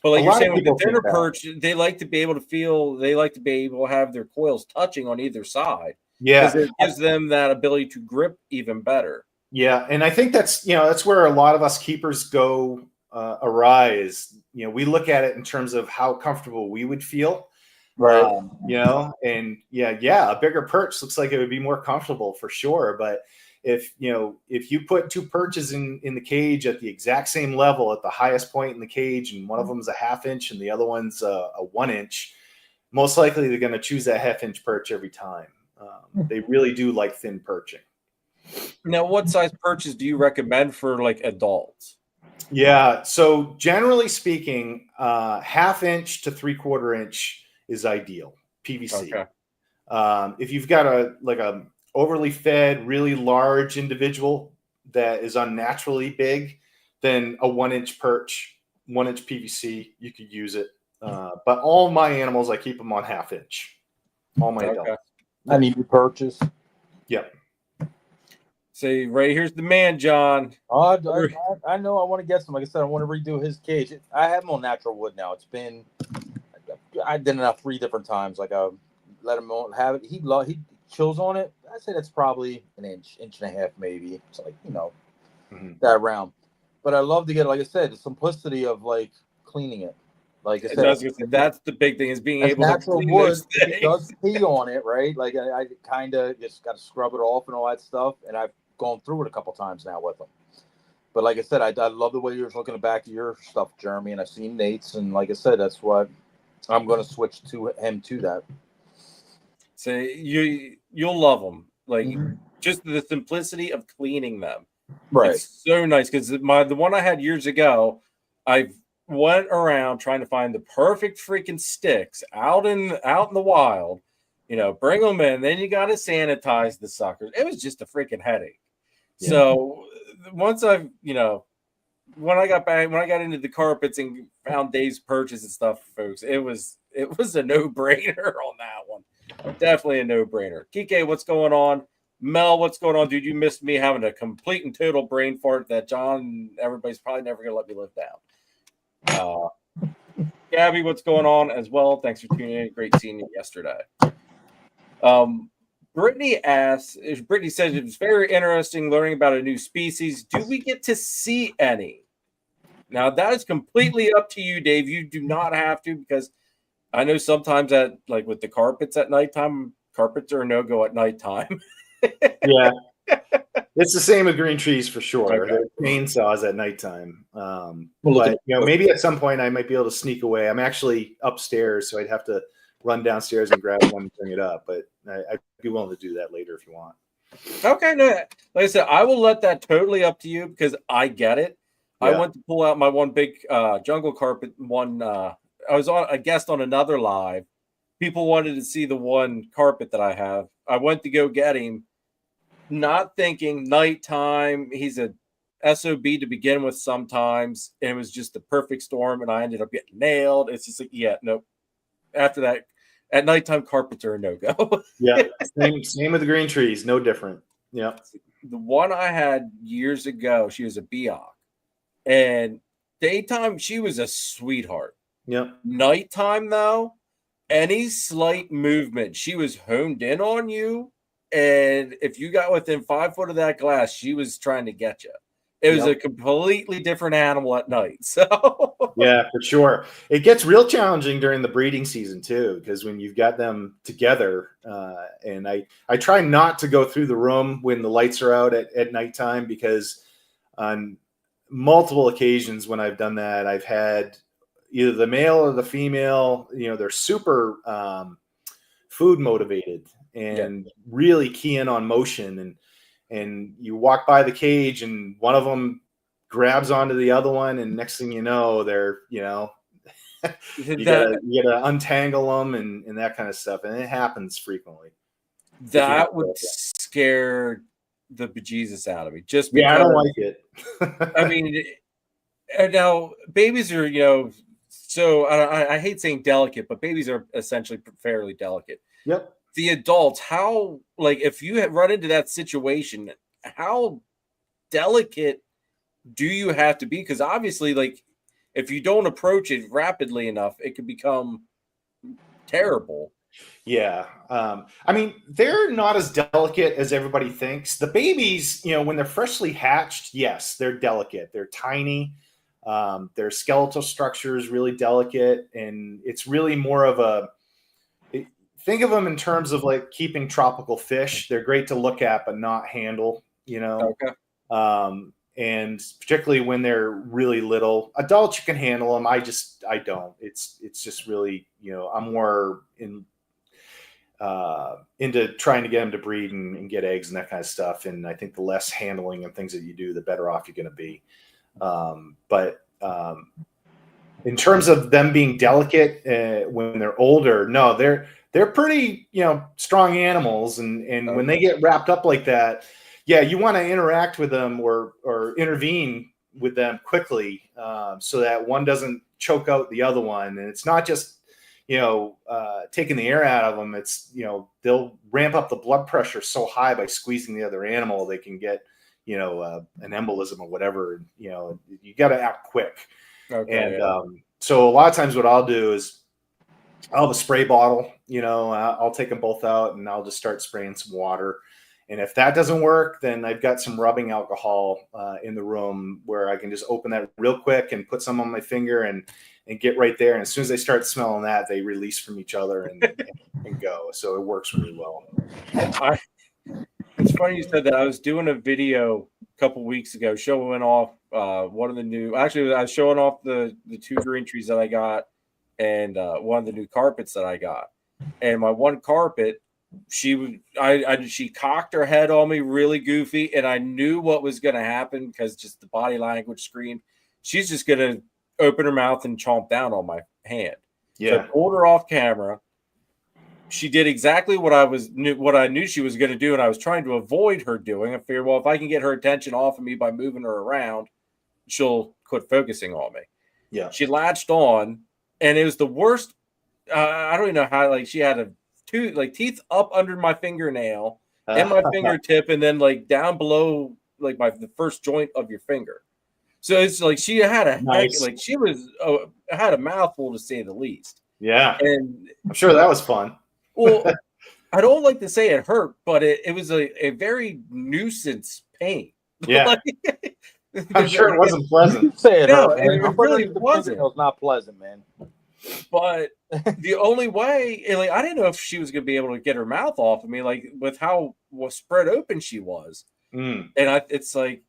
But like you're saying, with the thinner perch, they like to be able to have their coils touching on either side. Yeah. Because it gives them that ability to grip even better. Yeah. And I think that's where a lot of us keepers go awry is, we look at it in terms of how comfortable we would feel. Right. And a bigger perch looks like it would be more comfortable for sure. But if you put two perches in the cage at the exact same level at the highest point in the cage, and one of them is a 1/2 inch and the other one's a 1 inch, most likely they're going to choose that 1/2 inch perch every time. They really do like thin perching. Now, what size perches do you recommend for like adults? Yeah. So generally speaking, 1/2 inch to 3/4 inch is ideal PVC. Okay. If you've got a overly fed, really large individual that is unnaturally big, then a 1 inch perch, 1 inch PVC, you could use it. But all my animals, I keep them on 1/2 inch. All my adults. I need new perches. Yep. So right here's the man, John. I know I want to get some. Like I said, I want to redo his cage. I have him on natural wood now. I did it now 3 different times. Like I let him have it. He chills on it. I say that's probably an inch and a half, maybe. It's like that round. But I love to get, like I said, the simplicity of like cleaning it. Like I said, that's the big thing is being able to clean wood. those things. It does pee on it, right? Like I kind of just got to scrub it off and all that stuff. And I've gone through it a couple times now with them. But like I said, I love the way you're looking back at your stuff, Jeremy. And I've seen Nate's, and like I said, that's what I'm going to switch to him to that. So you'll love them, like just the simplicity of cleaning them. Right. It's so nice because the one I had years ago, I went around trying to find the perfect freaking sticks out in the wild, bring them in. Then you got to sanitize the suckers. It was just a freaking headache. Yeah. So once when I got into the carpets and found Dave's perches and stuff, folks, it was a no-brainer on that one. Definitely a no-brainer. Kike, what's going on? Mel, what's going on? Dude, you missed me having a complete and total brain fart that John and everybody's probably never going to let me live down. Gabby, what's going on as well? Thanks for tuning in. Great seeing you yesterday. Brittany says it was very interesting learning about a new species. Do we get to see any? Now, that is completely up to you, Dave. You do not have to, because I know sometimes with the carpets at nighttime, carpets are a no-go at nighttime. Yeah. It's the same with green trees for sure. Okay. They're chainsaws at nighttime. But maybe at some point I might be able to sneak away. I'm actually upstairs, so I'd have to run downstairs and grab one and bring it up. But I'd be willing to do that later if you want. Okay, no, like I said, I will let that totally up to you because I get it. Yeah. I went to pull out my one big jungle carpet one. I was a guest on another live. People wanted to see the one carpet that I have. I went to go get him, not thinking nighttime. He's a SOB to begin with sometimes, and it was just the perfect storm, and I ended up getting nailed. It's just like, nope. After that, at nighttime, carpets are a no-go. Yeah, same with the green trees, no different. Yeah. The one I had years ago, she was a Beoc, and daytime, she was a sweetheart. Yeah. Nighttime, though, any slight movement, she was honed in on you. And if you got within 5 foot of that glass, she was trying to get you. It was a completely different animal at night. So yeah, for sure. It gets real challenging during the breeding season too, because when you've got them together, and I try not to go through the room when the lights are out at nighttime, because on multiple occasions when I've done that, I've had either the male or the female, they're super food motivated. and really key in on motion. And you walk by the cage and one of them grabs onto the other one, and next thing you know, they're, you know, you gotta untangle them and that kind of stuff. And it happens frequently. That would scare the bejesus out of me. Just because, I don't like it. I mean, now babies are, you know, so I hate saying delicate, but babies are essentially fairly delicate. Yep. The adults, how, like, if you run into that situation, how delicate do you have to be? Because obviously, like, if you don't approach it rapidly enough, it can become terrible. Yeah. I mean, they're not as delicate as everybody thinks. The babies, you know, when they're freshly hatched, yes, they're delicate. They're tiny. Their skeletal structure is really delicate. And it's really more of a, think of them in terms of like keeping tropical fish. They're great to look at, but not handle, you know. Okay. And particularly when they're really little. Adults, you can handle them. I don't. It's just really, you know, I'm more into trying to get them to breed and get eggs and that kind of stuff. And I think the less handling and things that you do, the better off you're going to be. But in terms of them being delicate when they're older, no, they're pretty, you know, strong animals. And when they get wrapped up like that, yeah, you want to interact with them or intervene with them quickly so that one doesn't choke out the other one. And it's not just, you know, taking the air out of them. It's, you know, they'll ramp up the blood pressure so high by squeezing the other animal, they can get, you know, an embolism or whatever. You know, you got to act quick. Okay, and so a lot of times what I'll do is I'll have a spray bottle, you know, I'll take them both out and I'll just start spraying some water. And if that doesn't work, then I've got some rubbing alcohol in the room where I can just open that real quick and put some on my finger and get right there. And as soon as they start smelling that, they release from each other and go. So it works really well. It's funny you said that. I was doing a video a couple weeks ago showing off one of the new, actually I was showing off the 2 green trees that I got and one of the new carpets that I got. And my one carpet, she cocked her head on me really goofy, and I knew what was going to happen because just the body language screamed. She's just going to open her mouth and chomp down on my hand. Yeah. So I pulled her off camera. She did exactly what I knew she was going to do, and I was trying to avoid her doing. I figured, well, if I can get her attention off of me by moving her around, she'll quit focusing on me. Yeah. She latched on, and it was the worst. I don't even know how. Like, she had teeth up under my fingernail and my fingertip, and then like down below, like the first joint of your finger. So it's like she had had a mouthful to say the least. Yeah, and I'm sure that was fun. Well, I don't like to say it hurt, but it was a very nuisance pain. Yeah, I'm sure it wasn't pleasant. Say it hurt, man. It really wasn't. It was not pleasant, man. But the only way, like, I didn't know if she was going to be able to get her mouth off of me, like with how spread open she was. And it's like,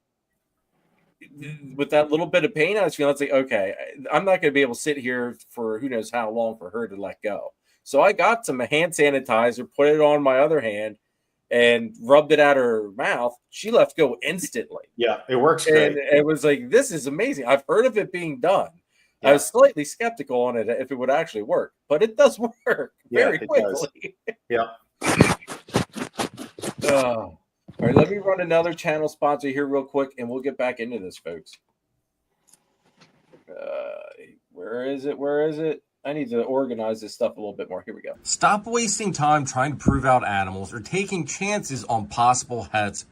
with that little bit of pain I was feeling, it's like, okay, I'm not going to be able to sit here for who knows how long for her to let go. So I got some hand sanitizer, put it on my other hand, and rubbed it at her mouth. She let go instantly. Yeah, it works great. And it was like, this is amazing. I've heard of it being done. Yeah. I was slightly skeptical on it if it would actually work, but it does work very quickly. Yeah. All right, let me run another channel sponsor here real quick, and we'll get back into this, folks. Where is it? I need to organize this stuff a little bit more. Here we go. Stop wasting time trying to prove out animals or taking chances on possible heads.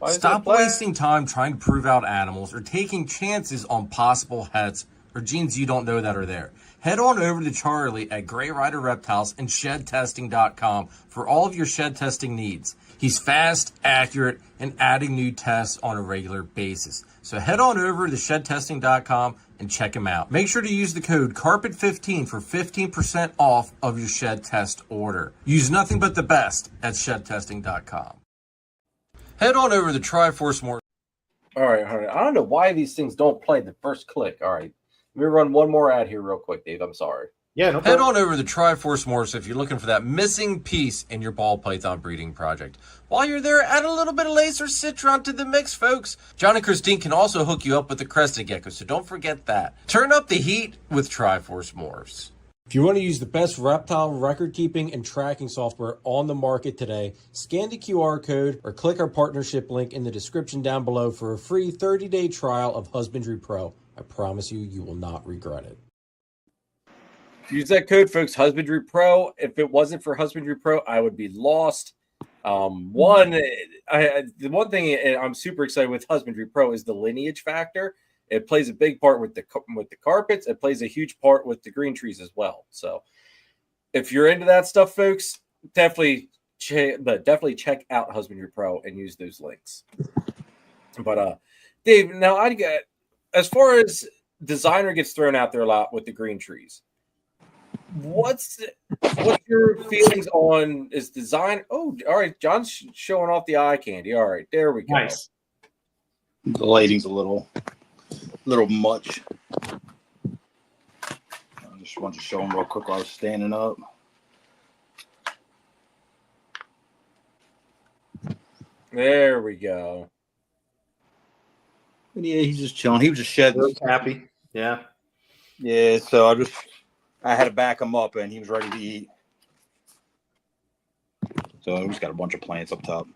Stop wasting time trying to prove out animals or taking chances on possible heads or genes you don't know that are there. Head on over to Charlie at Gray Rider Reptiles and ShedTesting.com for all of your shed testing needs. He's fast, accurate, and adding new tests on a regular basis. So head on over to ShedTesting.com and check him out. Make sure to use the code CARPET15 for 15% off of your shed test order. Use nothing but the best at ShedTesting.com. Head on over to Triforce More. All right. I don't know why these things don't play the first click. All right. Let me run one more ad here real quick, Dave. I'm sorry. Yeah, no Head problem. on over to Triforce Morphs if you're looking for that missing piece in your ball python breeding project. While you're there, add a little bit of laser citron to the mix, folks. John and Christine can also hook you up with the crested gecko, so don't forget that. Turn up the heat with Triforce Morphs. If you want to use the best reptile record keeping and tracking software on the market today, scan the QR code or click our partnership link in the description down below for a free 30-day trial of Husbandry Pro. I promise you, you will not regret it. Use that code, folks. Husbandry Pro. If it wasn't for Husbandry Pro, I would be lost. The one thing I'm super excited with Husbandry Pro is the lineage factor. It plays a big part with the carpets. It plays a huge part with the green trees as well. So, if you're into that stuff, folks, definitely check out Husbandry Pro and use those links. But Dave, now I get as far as designer gets thrown out there a lot with the green trees. What's your feelings on is design? Oh, all right. John's showing off the eye candy. All right, there we go. Nice. The lighting's a little much. I just wanted to show them real quick while I was standing up. There we go. And yeah, he's just chilling. He was just shedding. Really happy. Yeah. Yeah, so I had to back him up, and he was ready to eat. So we just got a bunch of plants up top.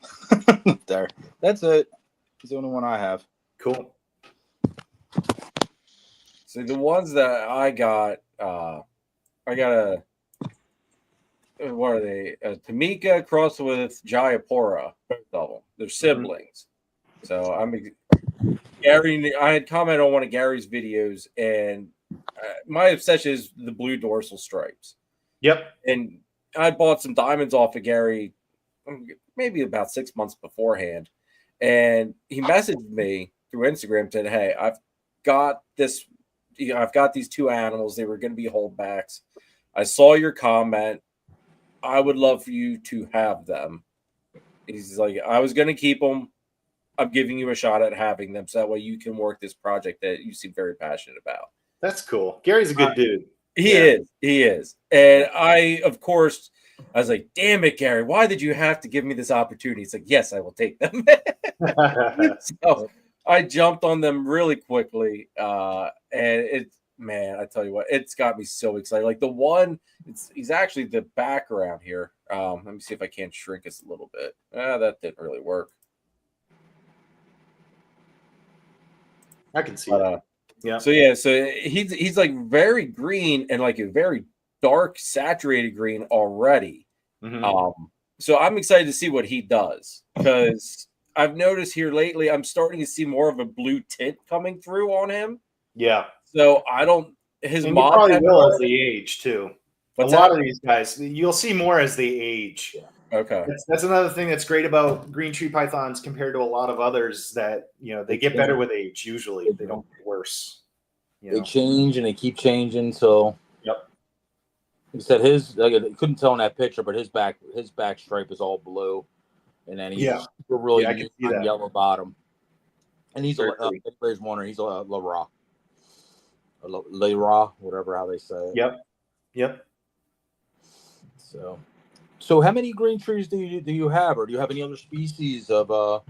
There. That's it. It's the only one I have. Cool. So the ones that I got what are they? Tamika crossed with Jayapura. Both of them. They're siblings. So Gary. I had commented on one of Gary's videos, and my obsession is the blue dorsal stripes. Yep. And I bought some diamonds off of Gary maybe about 6 months beforehand. And he messaged me through Instagram, said, "Hey, I've got these two animals. They were going to be holdbacks. I saw your comment. I would love for you to have them." He's like, "I was going to keep them. I'm giving you a shot at having them so that way you can work this project that you seem very passionate about." That's cool. Gary's a good dude. He is. And I was like, "Damn it, Gary, why did you have to give me this opportunity?" He's like, "Yes, I will take them." So I jumped on them really quickly. And I tell you what, it's got me so excited. Like the one, he's actually the background here. Let me see if I can shrink this a little bit. That didn't really work. I can see that. Yeah. So he's like very green and like a very dark saturated green already. Mm-hmm. So I'm excited to see what he does because I've noticed here lately I'm starting to see more of a blue tint coming through on him. Yeah. So his and mom you probably will as they age too. What's a lot of these guys, you'll see more as they age. Okay. That's another thing that's great about green tree pythons compared to a lot of others that, they get better with age. Usually they don't get worse. They change and they keep changing. So, yep. He said I couldn't tell in that picture, but his back stripe is all blue. And then he's really on yellow bottom. And he's everybody's wondering, he's a Lara, whatever how they say it. Yep. So how many green trees do you have, or do you have any other species of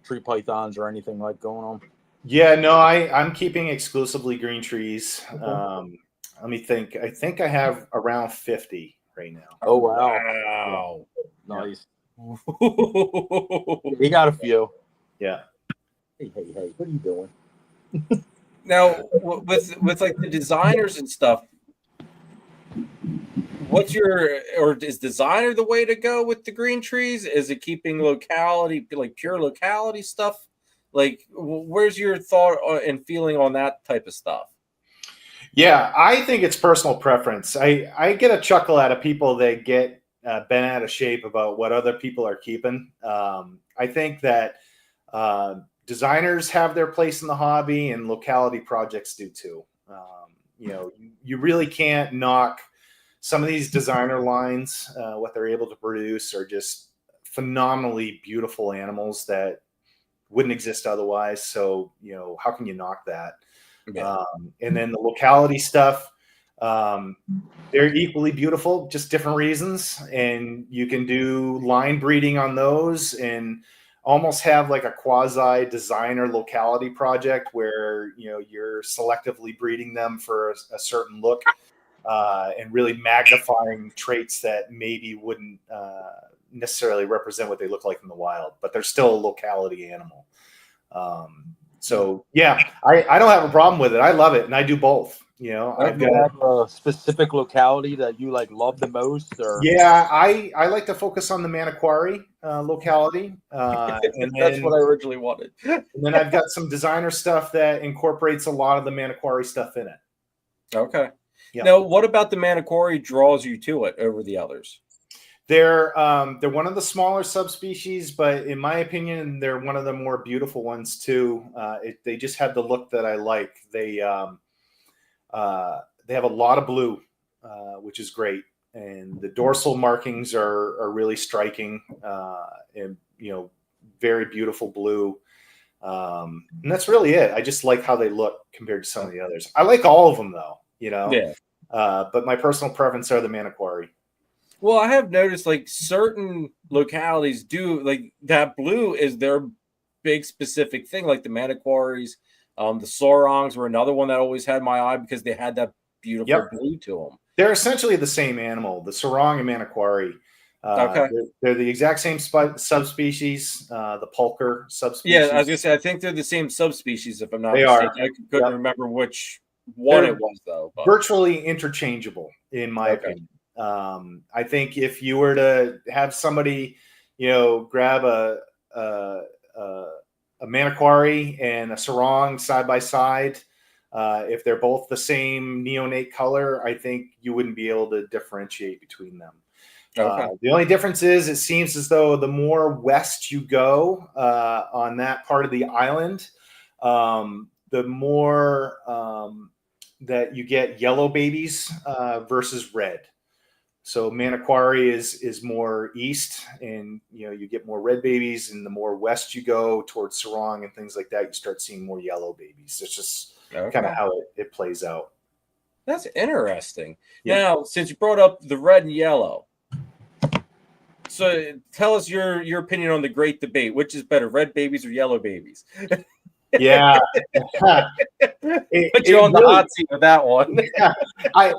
tree pythons or anything like going on? Yeah, no, I'm keeping exclusively green trees. Let me think. I think I have around 50 right now. Oh wow. Nice. He got a few. Yeah. Hey, what are you doing? Now with like the designers and stuff, is designer the way to go with the green trees? Is it keeping locality, like pure locality stuff? Like, where's your thought and feeling on that type of stuff? Yeah, I think it's personal preference. I get a chuckle out of people that get bent out of shape about what other people are keeping. I think that designers have their place in the hobby and locality projects do too. You really can't knock some of these designer lines. What they're able to produce are just phenomenally beautiful animals that wouldn't exist otherwise. So, how can you knock that? Yeah. And then the locality stuff, They're equally beautiful, just different reasons. And you can do line breeding on those and almost have like a quasi designer locality project where, you know, you're selectively breeding them for a certain look and really magnifying traits that maybe wouldn't necessarily represent what they look like in the wild, but they're still a locality animal. So yeah, I don't have a problem with it. I love it, and I do both. You know, I've Do you got have a specific locality that you like love the most, or yeah, I like to focus on the Manokwari locality, and That's what I originally wanted. then I've got some designer stuff that incorporates a lot of the Manokwari stuff in it. Okay. Yeah. Now, what about the Manokwari draws you to it over the others? They're one of the smaller subspecies, but in my opinion, they're one of the more beautiful ones too. They just have the look that I like. They have a lot of blue, which is great, and the dorsal markings are really striking, and you know, very beautiful blue. And that's really it. I just like how they look compared to some of the others. I like all of them though, you know. Yeah. But my personal preference are the Manokwari. Well, I have noticed like certain localities do like that blue is their big specific thing, like the Manakwaris. The Sorongs were another one that always had my eye because they had that beautiful blue to them. They're essentially the same animal, the Sorong and Manokwari. Okay. They're the exact same subspecies, the pulcher subspecies. Yeah, I was gonna say I think they're the same subspecies if I'm not They mistaken. are. I couldn't remember which one it was though. But. Virtually interchangeable, in my opinion. I think if you were to have somebody, you know, grab a Manokwari and a Sorong side by side, if they're both the same neonate color, I think you wouldn't be able to differentiate between them. Okay. The only difference is it seems as though the more west you go on that part of the island, the more that you get yellow babies versus red. So Manokwari is more east, and you know, you get more red babies, and the more west you go towards Sorong and things like that, you start seeing more yellow babies. It's just kind of how it plays out. That's interesting. Yeah. Now, since you brought up the red and yellow, so tell us your opinion on the great debate. Which is better, red babies or yellow babies? Yeah. Put you on the hot seat with that one. Yeah. I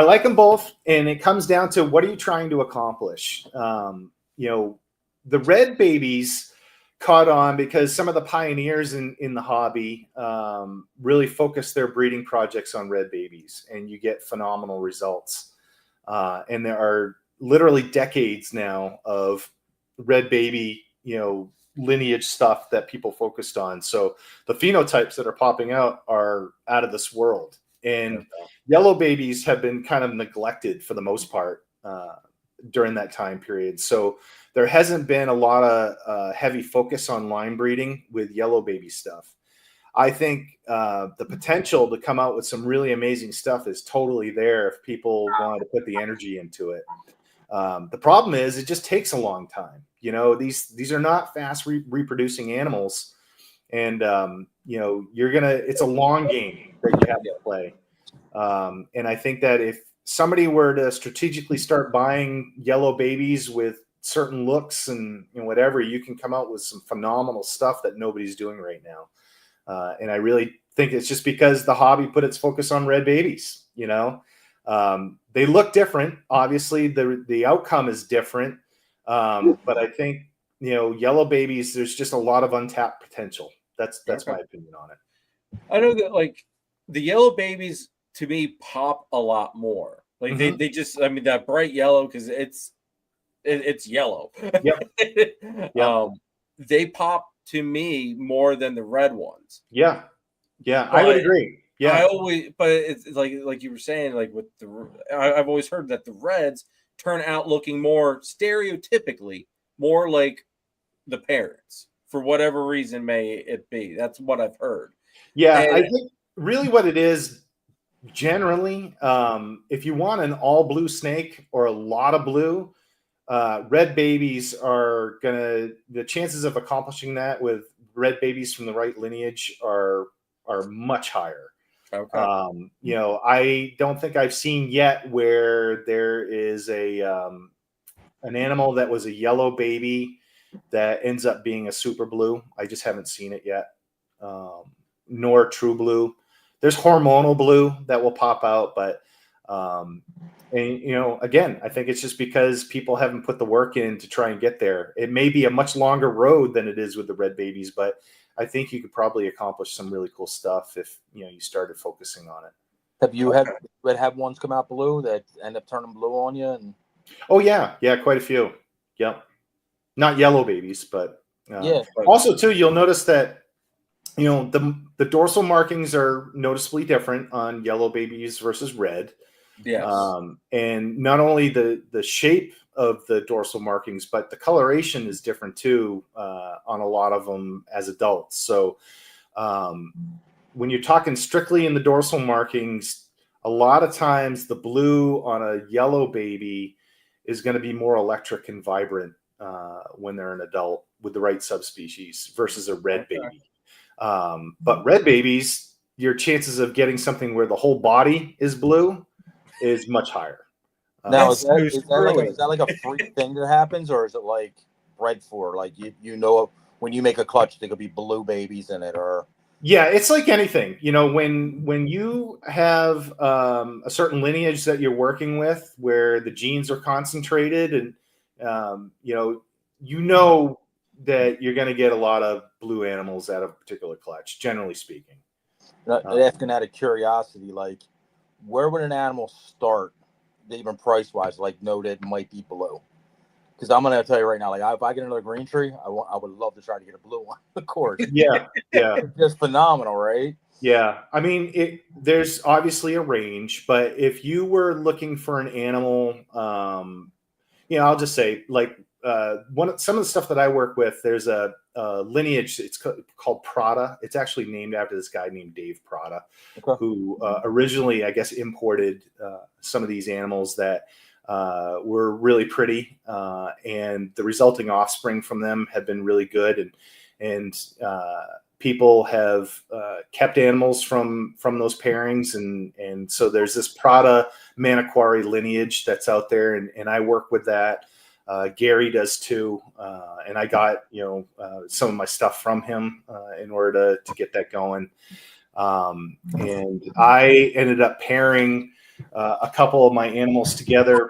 like them both, and it comes down to what are you trying to accomplish? You know, the red babies caught on because some of the pioneers in the hobby really focus their breeding projects on red babies, and you get phenomenal results. And there are literally decades now of red baby, you know, lineage stuff that people focused on. So the phenotypes that are popping out are out of this world, and yellow babies have been kind of neglected for the most part during that time period. So there hasn't been a lot of heavy focus on line breeding with yellow baby stuff. I think the potential to come out with some really amazing stuff is totally there if people wanted to put the energy into it. The problem is it just takes a long time. You know, these are not fast reproducing animals, and you know, it's a long game that you have to play. And I think that if somebody were to strategically start buying yellow babies with certain looks and whatever, you can come out with some phenomenal stuff that nobody's doing right now. And I really think it's just because the hobby put its focus on red babies. You know, they look different. Obviously, the outcome is different. But I think, you know, yellow babies, there's just a lot of untapped potential. That's my opinion on it. I know that like the yellow babies to me pop a lot more. Like they just, I mean, that bright yellow, because it's yellow. Yep. They pop to me more than the red ones. Yeah, I would agree. Yeah, but it's like you were saying, like with I've always heard that the reds turn out looking more stereotypically more like the parents for whatever reason may it be. That's what I've heard. Yeah, and I think really what it is generally, if you want an all blue snake or a lot of blue, red babies are the chances of accomplishing that with red babies from the right lineage are much higher. Okay. I don't think I've seen yet where there is an animal that was a yellow baby that ends up being a super blue. I just haven't seen it yet. Nor true blue. There's hormonal blue that will pop out, but again, I think it's just because people haven't put the work in to try and get there. It may be a much longer road than it is with the red babies, but I think you could probably accomplish some really cool stuff if you started focusing on it. Have you had ones come out blue that end up turning blue on you? And oh yeah, quite a few. Yep, not yellow babies, but yeah. Also too, you'll notice that the dorsal markings are noticeably different on yellow babies versus red. Yes. And not only the shape of the dorsal markings, but the coloration is different too on a lot of them as adults. So when you're talking strictly in the dorsal markings, a lot of times the blue on a yellow baby is going to be more electric and vibrant when they're an adult with the right subspecies versus a red baby. But red babies, your chances of getting something where the whole body is blue is much higher. Now, is that like a freak thing that happens, or is it like bred for? Like when you make a clutch, there could be blue babies in it, or yeah, it's like anything. When you have a certain lineage that you're working with, where the genes are concentrated, and that you're going to get a lot of blue animals out of a particular clutch, generally speaking. Asking out of curiosity, like where would an animal start, even price wise, like know that might be blue? Because I'm going to tell you right now, like if I get another green tree, I would love to try to get a blue one, of course. Yeah. It's just phenomenal, right? Yeah. I mean, there's obviously a range, but if you were looking for an animal, I'll just say like some of the stuff that I work with, there's a lineage. It's called Prada. It's actually named after this guy named Dave Prada, who originally, I guess, imported some of these animals that were really pretty, and the resulting offspring from them have been really good, and people have kept animals from those pairings, and so there's this Prada Maniquari lineage that's out there, and I work with that. Gary does too, and I got some of my stuff from him in order to get that going. And I ended up pairing a couple of my animals together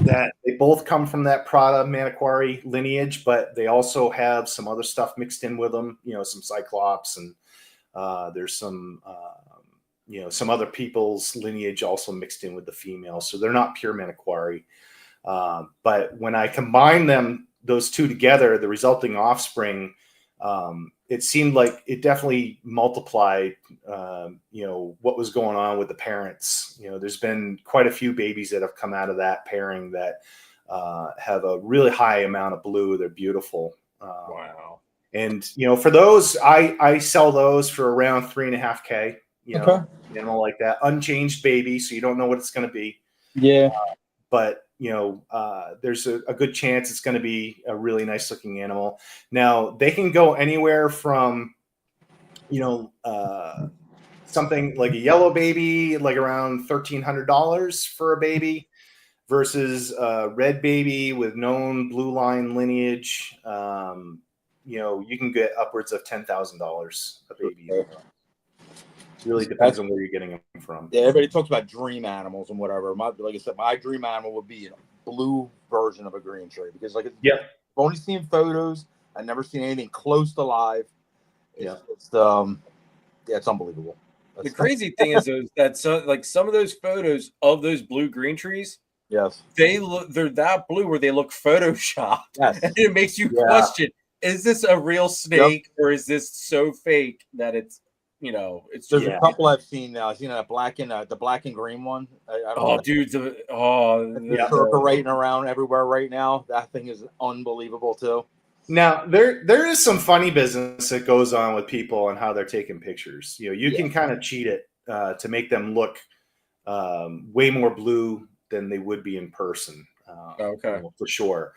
that they both come from that Prada Maniquari lineage, but they also have some other stuff mixed in with them, some Cyclops, and there's some some other people's lineage also mixed in with the female. So they're not pure Maniquari. But when I combine those two together, the resulting offspring, it seemed like it definitely multiplied, what was going on with the parents. There's been quite a few babies that have come out of that pairing that have a really high amount of blue. They're beautiful. Wow. And, for those, I sell those for around $3.5K, animal like that, unchanged baby. So you don't know what it's going to be. Yeah. But there's a good chance it's going to be a really nice looking animal. Now they can go anywhere from, something like a yellow baby, like around $1,300 for a baby, versus a red baby with known blue line lineage. You can get upwards of $10,000 a baby. It really depends on where you're getting them from. Yeah, everybody talks about dream animals and whatever. Like I said, my dream animal would be a blue version of a green tree, because I've only seen photos. I've never seen anything close to live. It's unbelievable. The crazy thing is that some of those photos of those blue green trees, yes, they're that blue where they look photoshopped. Yes. And it makes you question: is this a real snake or is this so fake that it's it's there's a couple I've seen now. I've seen the black and green one. I don't know. Dude, circulating around everywhere right now. That thing is unbelievable too. Now there is some funny business that goes on with people and how they're taking pictures. You can kind of cheat it to make them look way more blue than they would be in person. For sure.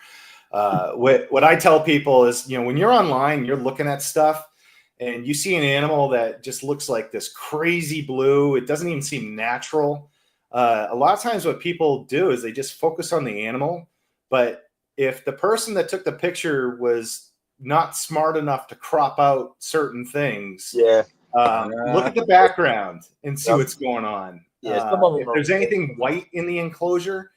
What I tell people is, when you're online, you're looking at stuff. and you see an animal that just looks like this crazy blue, it doesn't even seem natural. A lot of times what people do is they just focus on the animal, but if the person that took the picture was not smart enough to crop out certain things, Yeah. look at the background and see Yep. what's going on. Yeah, some of them if are there's anything white in the enclosure,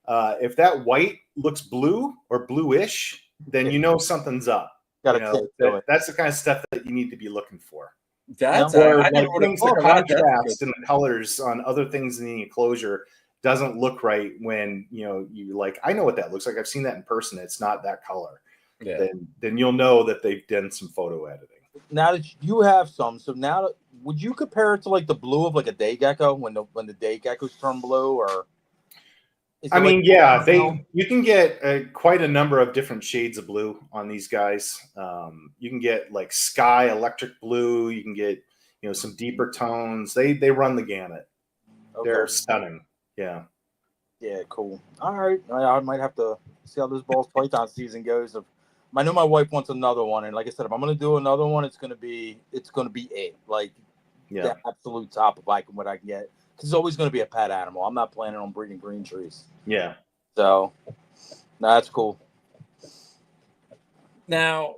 if that white looks blue or bluish, then you know something's up. Gotta You know, kick to it. that's the kind of stuff that you need to be looking for. That's Or I like never would have things, the thought about that. contrast and the colors on other things in the enclosure doesn't look right when you like, I know what that looks like. I've seen that in person. It's not that color. Yeah. Then you'll know that they've done some photo editing. Now that you have some, so now would you compare it to like the blue of like a day gecko when the day geckos turn blue, or? I mean, yeah, you can get quite a number of different shades of blue on these guys. You can get like sky electric blue. You can get some deeper tones. They run the gamut. Okay. They're stunning. Yeah. Yeah, cool. All right, I might have to see how this ball's python season goes. I know my wife wants another one, and like I said, if I'm gonna do another one, it's gonna be it. Like the absolute top of what I can get. Because it's always gonna be a pet animal. I'm not planning on breeding green trees. Yeah. So, no, that's cool. Now,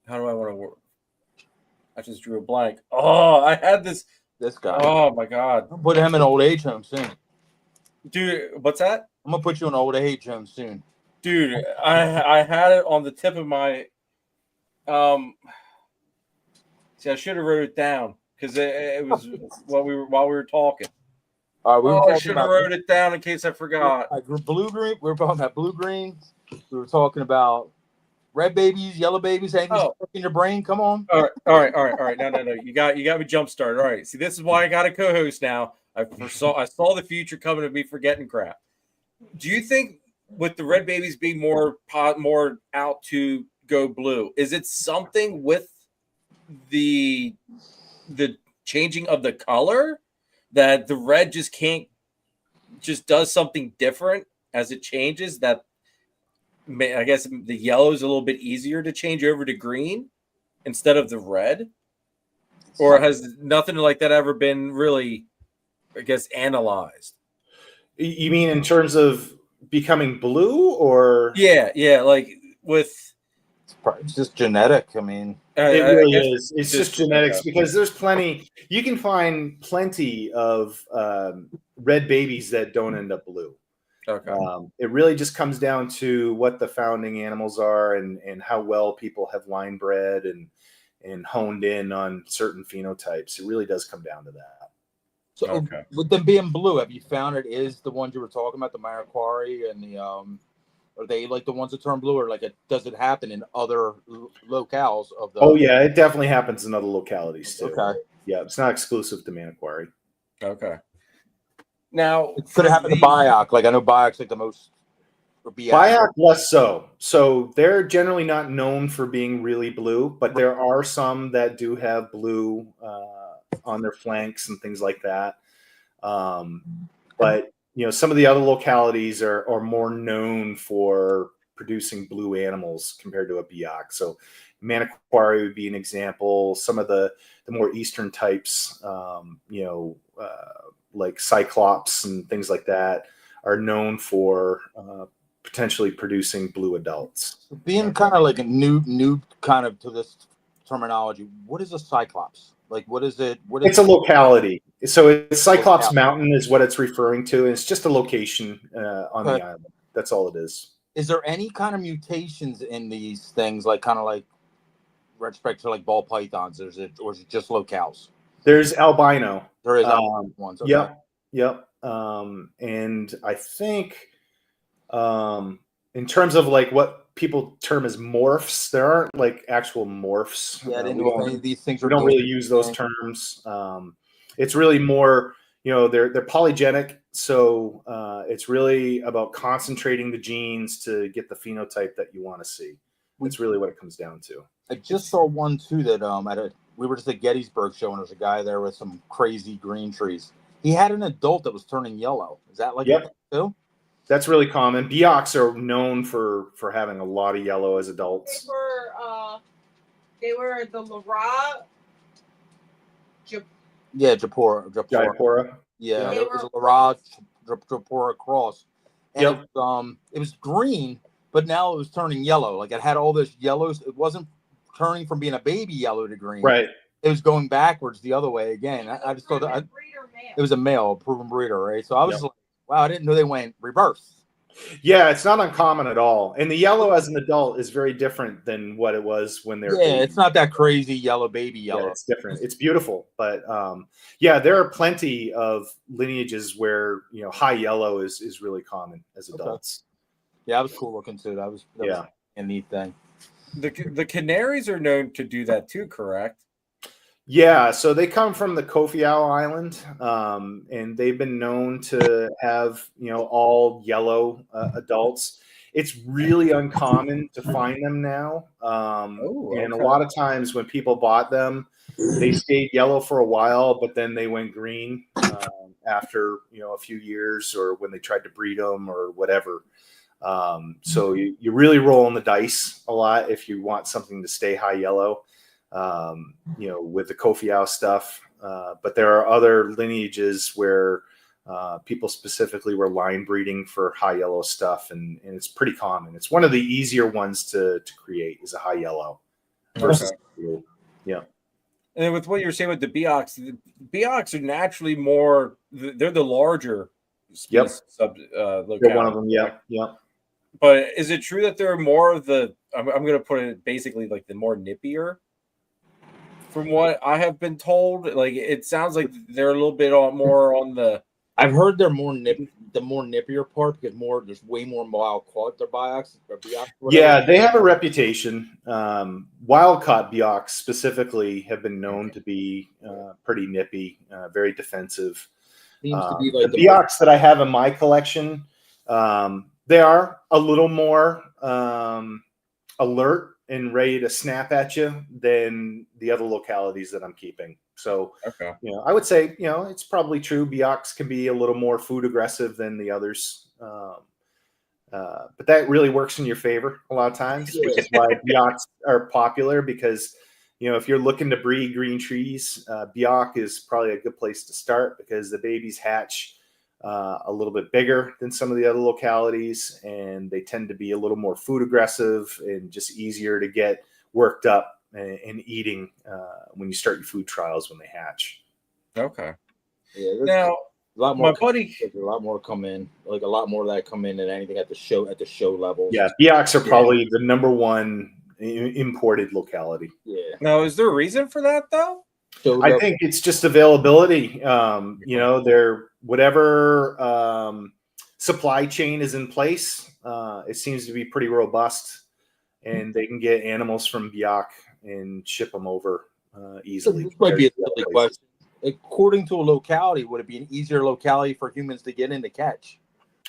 how do I want to work? I just drew a blank. Oh, I had this guy. Oh my god! I'll put him in old age home soon. Dude, what's that? I'm gonna put you in old age home soon. Dude, I had it on the tip of my see, I should have wrote it down because it was while we were talking. I should have wrote it down in case I forgot. Blue green. We were talking about blue greens. We were talking about red babies, yellow babies. Anything stuck in your brain? Come on. All right. No. You got me jump started. All right. See, this is why I got a co-host now. I saw the future coming of me forgetting crap. Do you think with the red babies being more out to go blue, is it something with the changing of the color that the red just does something different as it changes? That I guess the yellow is a little bit easier to change over to green instead of the red, or has nothing like that ever been really, I guess, analyzed? You mean in terms of becoming blue, or? Yeah, like with. It's just genetic. I mean, it really is. It's just genetics, because there's you can find plenty of red babies that don't end up blue. Okay. It really just comes down to what the founding animals are and how well people have line bred and honed in on certain phenotypes. It really does come down to that. So with them being blue, have you found it is the ones you were talking about, the Maraquari and the are they like the ones that turn blue, or does it happen in other locales of the? Oh yeah, it definitely happens in other localities too. Okay. Yeah, it's not exclusive to Manaquari. Okay. Now, it could have happened to Biak. Like I know Biak's like the most. Biak less so. So they're generally not known for being really blue, but there are some that do have blue on their flanks and things like that. But some of the other localities are more known for producing blue animals compared to a Biak. So Manaquari would be an example. Some of the more eastern types, like Cyclops and things like that, are known for potentially producing blue adults. Being kind of like a new kind of to this terminology, what is a Cyclops? Like, what is it? It's a locality. So it's Cyclops Mountain is what it's referring to. It's just a location on the island. That's all it is. Is there any kind of mutations in these things, like kind of like respect to like ball pythons? Or is it just locales? There's albino. There is albino ones. Okay. Yep. And I think in terms of like what people term as morphs, there aren't like actual morphs. Yeah, I didn't know if any of these things. We don't really use those terms. It's really more, they're polygenic, so it's really about concentrating the genes to get the phenotype that you want to see. That's really what it comes down to. I just saw one too that we were just at Gettysburg show, and there's a guy there with some crazy green trees. He had an adult that was turning yellow. Is that like that too? That's really common. Beox are known for having a lot of yellow as adults. They were the Lara. Yeah, Japora. Jaipura. Yeah, They it was were a Lara Japora cross. And Yep. it was green, but now it was turning yellow. Like it had all this yellows. It wasn't turning from being a baby yellow to green. Right. It was going backwards the other way again. I just thought that it was a male, proven breeder, right? So I was like, wow, I didn't know they went reverse. Yeah, it's not uncommon at all. And the yellow as an adult is very different than what it was when they're babies. It's not that crazy yellow baby yellow. Yeah, it's different. It's beautiful, but there are plenty of lineages where high yellow is really common as adults. Yeah, that was cool looking too. That was a neat thing. The canaries are known to do that too, correct? Yeah, so they come from the Kofiau Island, and they've been known to have all yellow adults. It's really uncommon to find them now, and a lot of times when people bought them, they stayed yellow for a while, but then they went green after a few years, or when they tried to breed them or whatever. So you're really rolling the dice a lot if you want something to stay high yellow. With the Kofiau stuff. But there are other lineages where people specifically were line breeding for high yellow stuff, and it's pretty common. It's one of the easier ones to create is a high yellow versus yeah. And then with what you're saying with the Beox are naturally more. They're the larger species locality. They're one of them. Yeah. But is it true that they're more of the? I'm going to put it basically like the more nippier. From what I have been told, like it sounds like they're a little bit more on the. I've heard they're more the more nippier part because there's way more wild caught their Beox. Yeah, they have a reputation. Wild caught Beox specifically have been known to be pretty nippy, very defensive. Seems to be like the Beox that I have in my collection, they are a little more alert and ready to snap at you than the other localities that I'm keeping. So, I would say, it's probably true. Beox can be a little more food aggressive than the others. But that really works in your favor a lot of times, which is why Beox are popular because, if you're looking to breed green trees, Beox is probably a good place to start because the babies hatch a little bit bigger than some of the other localities, and they tend to be a little more food aggressive and just easier to get worked up and eating when you start your food trials when they hatch. Okay. Yeah. Now, a lot more. My buddy, a lot more come in. Like a lot more of that come in than anything at the show level. Yeah, Beox are probably the number one imported locality. Yeah. Now, is there a reason for that though? I think it's just availability. They're whatever supply chain is in place. It seems to be pretty robust, and they can get animals from Beox and ship them over easily. This might be a silly question. According to a locality, would it be an easier locality for humans to get in to catch?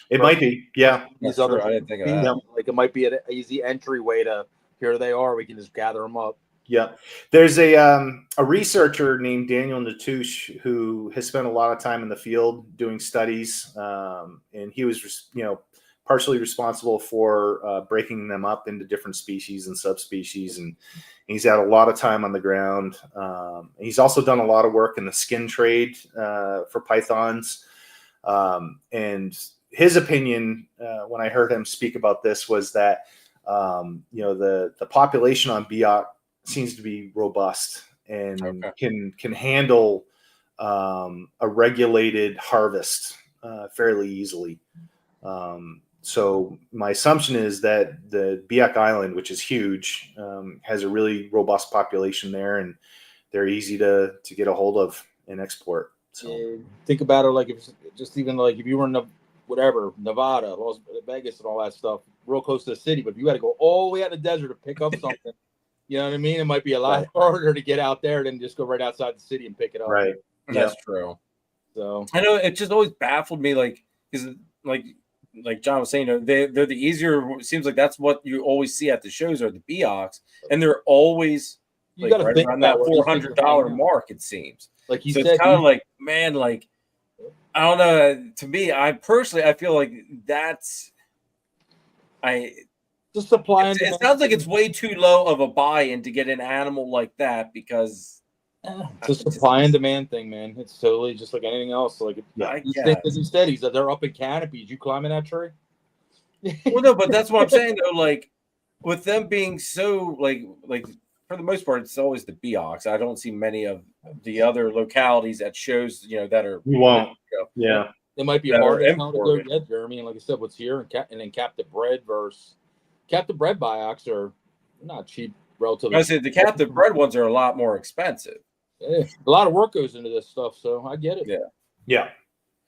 It might be, yeah. I didn't think of that. Like it might be an easy entryway to here they are. We can just gather them up. Yeah, there's a researcher named Daniel Natouche who has spent a lot of time in the field doing studies, and he was, partially responsible for breaking them up into different species and subspecies, and he's had a lot of time on the ground. He's also done a lot of work in the skin trade for pythons, and his opinion when I heard him speak about this was that the population on Beox seems to be robust and can handle a regulated harvest fairly easily. So my assumption is that the Beox Island, which is huge, has a really robust population there, and they're easy to get a hold of and export. So think about it like if you were in Nevada, Las Vegas, and all that stuff, real close to the city, but if you had to go all the way out in the desert to pick up something. You know what I mean? It might be a lot harder to get out there than just go right outside the city and pick it up. Right. That's true. So I know it just always baffled me, because John was saying, they're the easier. It seems like that's what you always see at the shows are the Beox, and they're always right around that $400 mark. It seems like you so said. it's kind of like, man, I don't know. To me, I personally, I feel like that's Just supply and It demand. sounds like it's way too low of a buy-in to get an animal like that because It's a supply and demand thing, man. It's totally just like anything else. Like I these guess. things, as you said, they're up in canopies. You climbing that tree? Well, no, but that's what I'm saying though. Like with them being so like for the most part, it's always the Beox. I don't see many of the other localities at shows, that are You won't. Yeah. It might be That hard are as hell to go imported. get, Jeremy. And like I said, what's here and then captive bred versus captive bred Biox are not cheap, relatively. I said the captive bred ones are a lot more expensive. A lot of work goes into this stuff, so I get it. Yeah.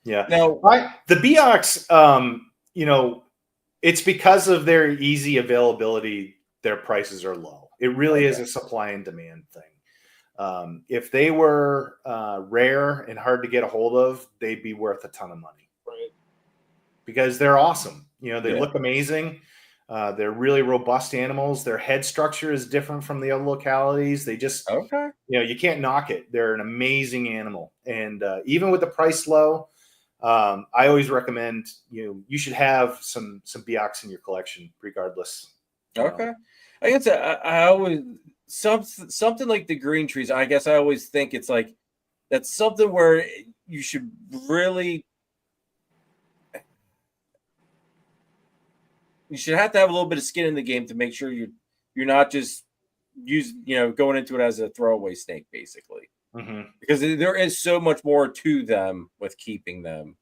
Now, the Beox, it's because of their easy availability, their prices are low. It really is a supply and demand thing. If they were rare and hard to get a hold of, they'd be worth a ton of money. Right. Because they're awesome. They look amazing. They're really robust animals. Their head structure is different from the other localities. They just, you can't knock it. They're an amazing animal. And even with the price low, I always recommend you should have some Beox in your collection, regardless. Okay, I guess I always something like the green trees. I guess I always think it's like that's something where you should really. You should have to have a little bit of skin in the game to make sure you're not just going into it as a throwaway snake, basically. Mm-hmm. Because there is so much more to them with keeping them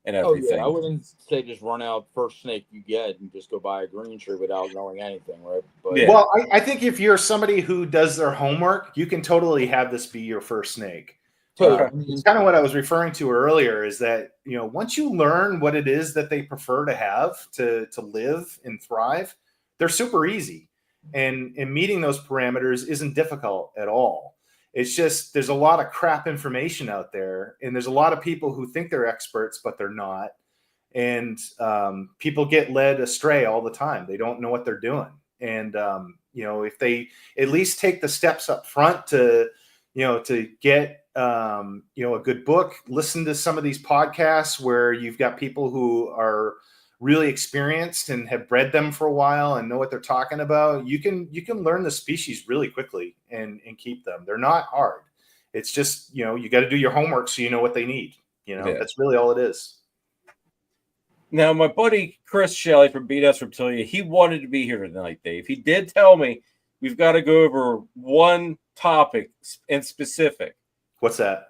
and everything. I wouldn't say just run out first snake you get and just go buy a green tree without knowing anything, right? But well, I think if you're somebody who does their homework, you can totally have this be your first snake. It's kind of what I was referring to earlier, is that once you learn what it is that they prefer to have to live and thrive, they're super easy, and meeting those parameters isn't difficult at all. It's just there's a lot of crap information out there, and there's a lot of people who think they're experts but they're not, and people get led astray all the time. They don't know what they're doing, and if they at least take the steps up front to get a good book, listen to some of these podcasts where you've got people who are really experienced and have bred them for a while and know what they're talking about. You can learn the species really quickly and keep them. They're not hard. It's just, you got to do your homework so you know what they need. That's really all it is. Now, my buddy Chris Shelley from S Reptilia, he wanted to be here tonight, Dave. He did tell me we've got to go over one topic in specific. What's that?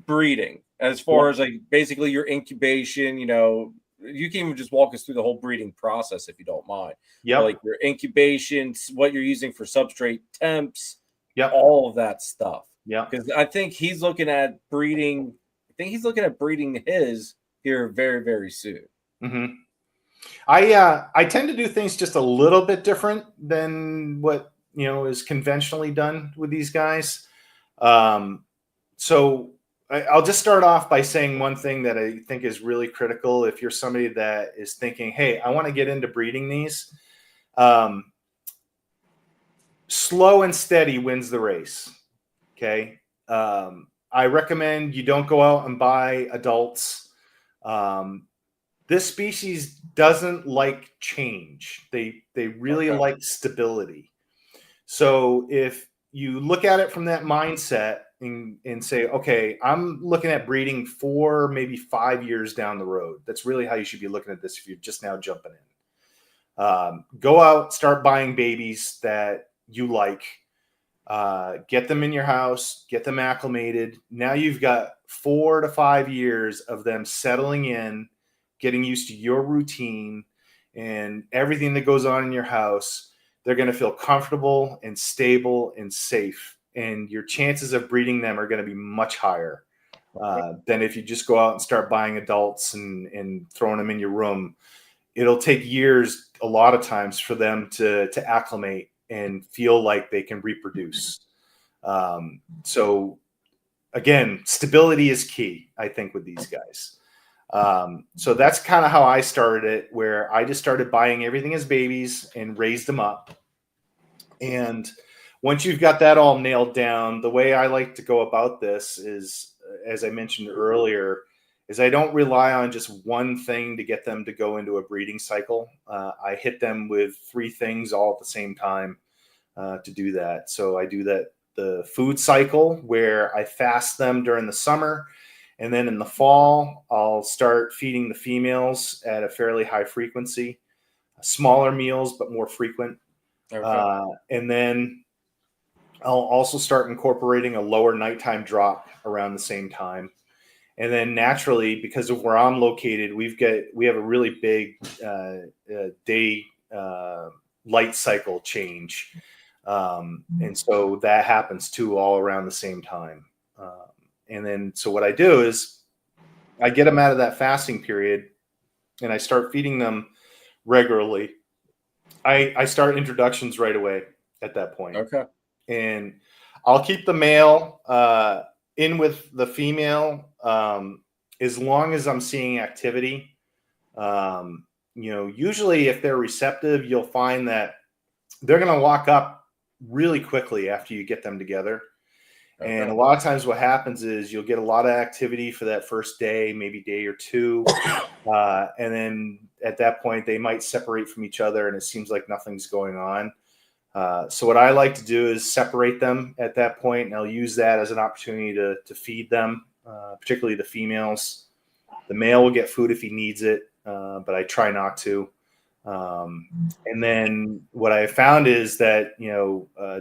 Breeding. As far as like basically your incubation, you can even just walk us through the whole breeding process if you don't mind. Yeah. Like your incubation, what you're using for substrate temps, all of that stuff. Yeah. Because I think he's looking at breeding. I think he's looking at breeding his here very, very soon. Mm-hmm. I tend to do things just a little bit different than what is conventionally done with these guys. So I'll just start off by saying one thing that I think is really critical. If you're somebody that is thinking, hey, I want to get into breeding these, slow and steady wins the race. Okay. I recommend you don't go out and buy adults. This species doesn't like change. They really like stability. So if you look at it from that mindset and say, okay, I'm looking at breeding 4, maybe 5 years down the road. That's really how you should be looking at this if you're just now jumping in. Go out, start buying babies that you like. Get them in your house, get them acclimated. Now you've got 4 to 5 years of them settling in, getting used to your routine and everything that goes on in your house. They're going to feel comfortable and stable and safe. And your chances of breeding them are going to be much higher than if you just go out and start buying adults and throwing them in your room. It'll take years, a lot of times, for them to acclimate and feel like they can reproduce. So again, stability is key, I think, with these guys. So that's kind of how I started it, where I just started buying everything as babies and raised them up. And once you've got that all nailed down, the way I like to go about this is, as I mentioned earlier, is I don't rely on just one thing to get them to go into a breeding cycle. I hit them with 3 things all at the same time to do that. So I do the food cycle where I fast them during the summer. And then in the fall, I'll start feeding the females at a fairly high frequency, smaller meals, but more frequent. Okay. And then I'll also start incorporating a lower nighttime drop around the same time. And then naturally, because of where I'm located, we have a really big day light cycle change. And so that happens too, all around the same time. And then, so what I do is I get them out of that fasting period and I start feeding them regularly. I start introductions right away at that point. Okay. And I'll keep the male in with the female as long as I'm seeing activity. Usually if they're receptive, you'll find that they're going to walk up really quickly after you get them together. Okay. And a lot of times what happens is you'll get a lot of activity for that first day, maybe day or two. And then at that point, they might separate from each other and it seems like nothing's going on. So what I like to do is separate them at that point, and I'll use that as an opportunity to feed them, particularly the females. The male will get food if he needs it, but I try not to. And then what I found is that,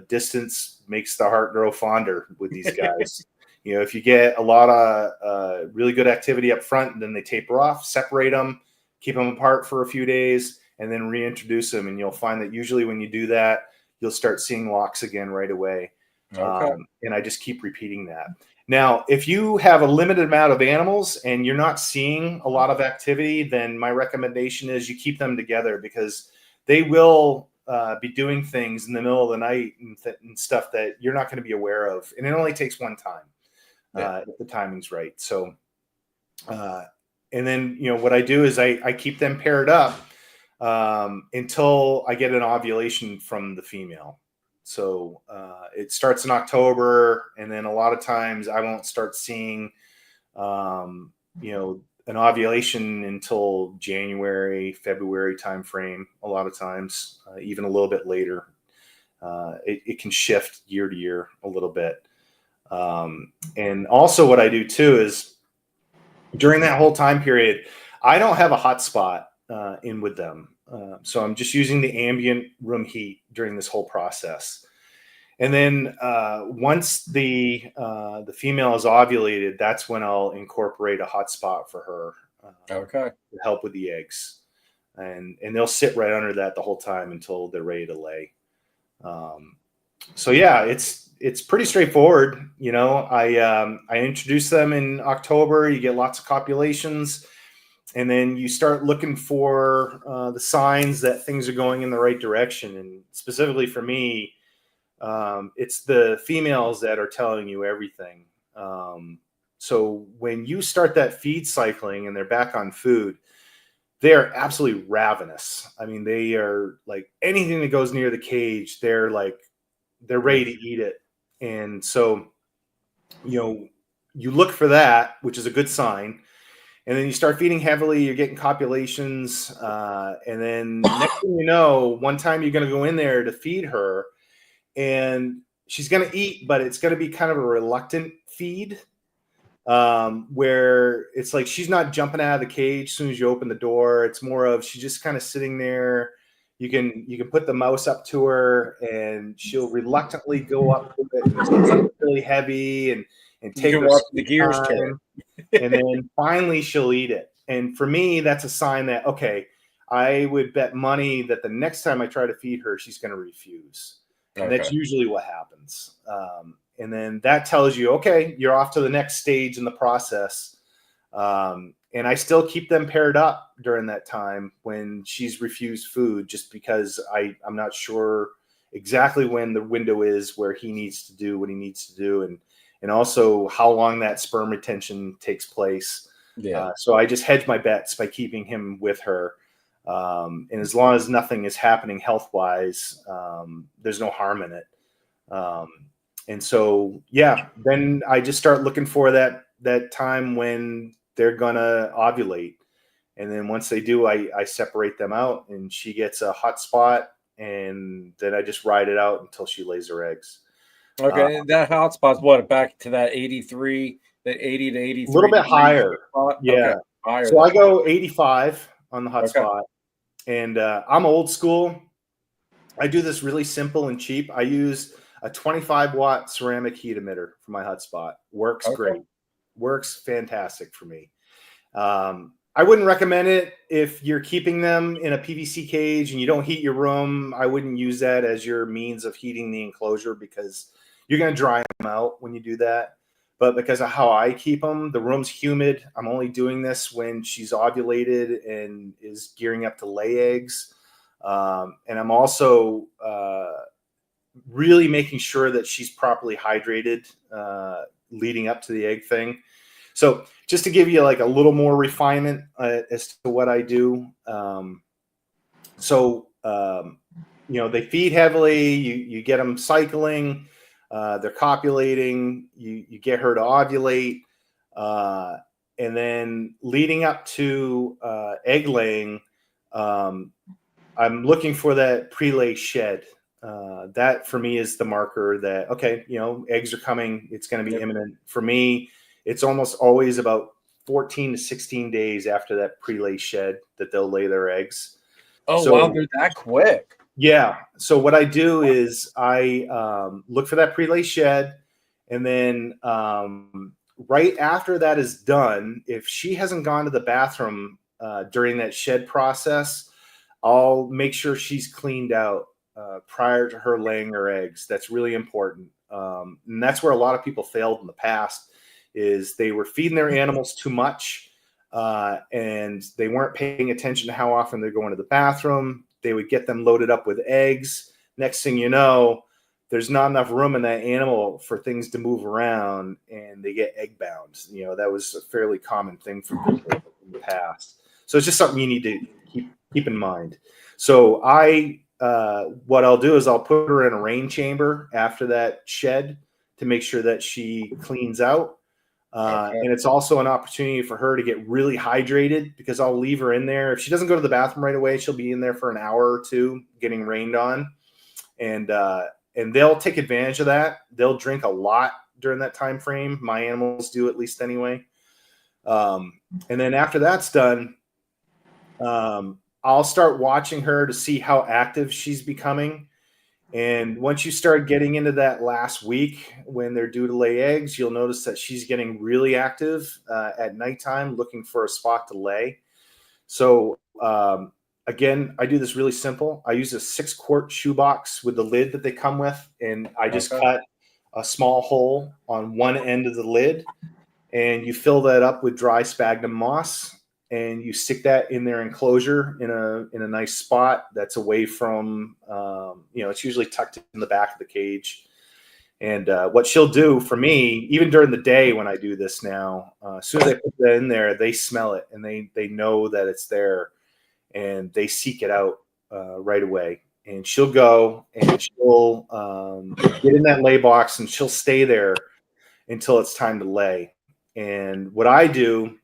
distance makes the heart grow fonder with these guys. If you get a lot of really good activity up front and then they taper off, separate them, keep them apart for a few days, and then reintroduce them. And you'll find that usually when you do that, you'll start seeing locks again right away. Okay. And I just keep repeating that. Now, if you have a limited amount of animals and you're not seeing a lot of activity, then my recommendation is you keep them together, because they will be doing things in the middle of the night and stuff that you're not going to be aware of. And it only takes one time if the timing's right. So, and then, what I do is I keep them paired up until I get an ovulation from the female. So it starts in October, and then a lot of times I won't start seeing, an ovulation until January, February timeframe. A lot of times, even a little bit later. It can shift year to year a little bit. And also what I do too is during that whole time period, I don't have a hot spot in with them. So I'm just using the ambient room heat during this whole process. And then once the female is ovulated, that's when I'll incorporate a hot spot for her Okay. to help with the eggs. And they'll sit right under that the whole time until they're ready to lay. So yeah, it's pretty straightforward. I introduce them in October. You get lots of copulations. And then you start looking for the signs that things are going in the right direction. And specifically for me, it's the females that are telling you everything. So when you start that feed cycling and they're back on food, they are absolutely ravenous. I mean, they are like anything that goes near the cage, they're ready to eat it. And so, you look for that, which is a good sign. And then you start feeding heavily, you're getting copulations. And then next thing you know, one time you're going to go in there to feed her and she's going to eat, but it's going to be kind of a reluctant feed where it's like she's not jumping out of the cage as soon as you open the door. It's more of she's just kind of sitting there. You can put the mouse up to her and she'll reluctantly go up to it. It's really heavy and take You her watch the sweet gears time. turn. And then finally she'll eat it. And for me, that's a sign that, okay, I would bet money that the next time I try to feed her, she's going to refuse. And that's usually what happens. And then that tells you, okay, you're off to the next stage in the process. And I still keep them paired up during that time when she's refused food, just because I'm not sure exactly when the window is where he needs to do what he needs to do. And also how long that sperm retention takes place. Yeah. So I just hedge my bets by keeping him with her. And as long as nothing is happening health-wise, there's no harm in it. And so, yeah, then I just start looking for that time when they're gonna ovulate. And then once they do, I separate them out, and she gets a hot spot, and then I just ride it out until she lays her eggs. Okay, that hot spot's what, back to that 83, that 80 to 83? A little bit higher. Spot? Yeah. Okay, higher. So I go 85 on the hot Okay. spot, and I'm old school. I do this really simple and cheap. I use a 25-watt ceramic heat emitter for my hot spot. Works great. Works fantastic for me. I wouldn't recommend it if you're keeping them in a PVC cage and you don't heat your room. I wouldn't use that as your means of heating the enclosure because you're going to dry them out when you do that. But because of how I keep them, the room's humid. I'm only doing this when she's ovulated and is gearing up to lay eggs. And I'm also really making sure that she's properly hydrated leading up to the egg thing. So just to give you like a little more refinement as to what I do. They feed heavily, you get them cycling, they're copulating, you get her to ovulate. And then leading up to egg laying, I'm looking for that pre-lay shed. That for me is the marker that, okay, eggs are coming. It's going to be imminent. For me, it's almost always about 14 to 16 days after that pre-lay shed that they'll lay their eggs. Oh, wow, they're that quick. Yeah. So what I do is I look for that pre-lay shed, and then right after that is done, if she hasn't gone to the bathroom during that shed process, I'll make sure she's cleaned out prior to her laying her eggs. That's really important. And that's where a lot of people failed in the past, is they were feeding their animals too much and they weren't paying attention to how often they're going to the bathroom. They would get them loaded up with eggs. Next thing you know, there's not enough room in that animal for things to move around, and they get egg bound. That was a fairly common thing for people in the past. So it's just something you need to keep in mind. So what I'll do is I'll put her in a rain chamber after that shed to make sure that she cleans out. And it's also an opportunity for her to get really hydrated, because I'll leave her in there. If she doesn't go to the bathroom right away, she'll be in there for an hour or two getting rained on. And they'll take advantage of that. They'll drink a lot during that time frame. My animals do, at least anyway. And then after that's done, I'll start watching her to see how active she's becoming. And once you start getting into that last week when they're due to lay eggs, you'll notice that she's getting really active at nighttime, looking for a spot to lay. So again, I do this really simple. I use a 6-quart shoebox with the lid that they come with, and I just cut a small hole on one end of the lid, and you fill that up with dry sphagnum moss, and you stick that in their enclosure in a nice spot that's away from, it's usually tucked in the back of the cage. And what she'll do for me, even during the day when I do this now, as soon as I put that in there, they smell it, and they know that it's there, and they seek it out right away. And she'll go and she'll get in that lay box, and she'll stay there until it's time to lay. And what I do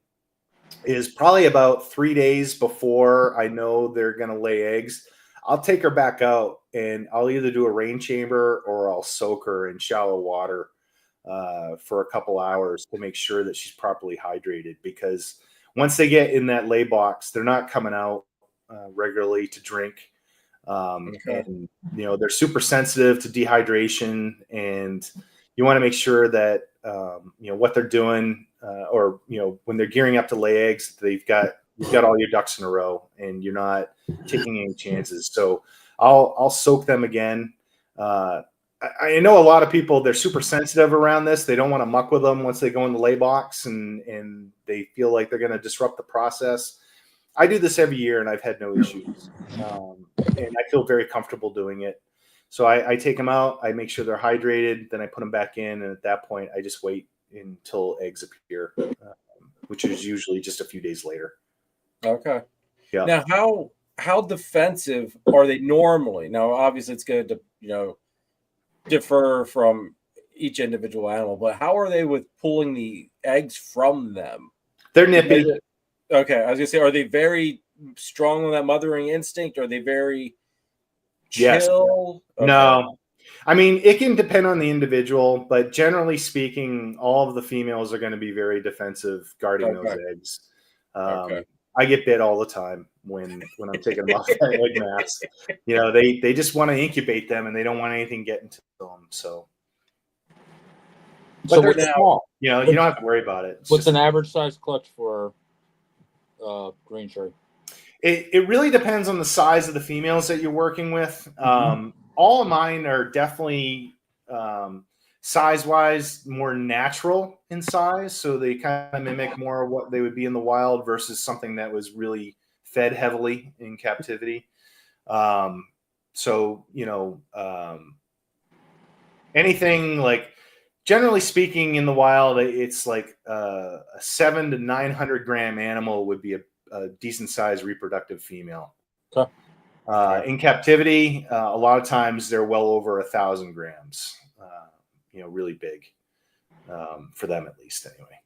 is probably about 3 days before I know they're going to lay eggs, I'll take her back out, and I'll either do a rain chamber or I'll soak her in shallow water for a couple hours to make sure that she's properly hydrated. Because once they get in that lay box, they're not coming out regularly to drink. And, they're super sensitive to dehydration, and you want to make sure that, what they're doing, or when they're gearing up to lay eggs, you've got all your ducks in a row, and you're not taking any chances. So I'll soak them again. I know a lot of people, they're super sensitive around this. They don't want to muck with them once they go in the lay box, and they feel like they're going to disrupt the process. I do this every year, and I've had no issues. And I feel very comfortable doing it. So I take them out, I make sure they're hydrated, then I put them back in, and at that point, I just wait until eggs appear, which is usually just a few days later. Okay. Yeah. Now, how defensive are they normally? Now, obviously, it's going to differ from each individual animal, but how are they with pulling the eggs from them? They're nippy. Okay, I was gonna say, are they very strong on that mothering instinct? Are they very Yes. chill? Okay. No, I mean, it can depend on the individual, but generally speaking, all of the females are going to be very defensive, guarding those Okay. eggs. Okay. I get bit all the time when I'm taking them off that egg mass. You know, they just want to incubate them and they don't want anything getting to them. So, but So they're what's, small. You know, you don't have to worry about it. It's what's just- an average size clutch for green cherry? It really depends on the size of the females that you're working with. All of mine are definitely size-wise more natural in size, so they kind of mimic more of what they would be in the wild versus something that was really fed heavily in captivity. So anything like, generally speaking, in the wild, it's like a 700 to 900 gram animal would be a decent sized reproductive female. Okay. In captivity, a lot of times they're well over 1,000 grams. Really big for them, at least, anyway.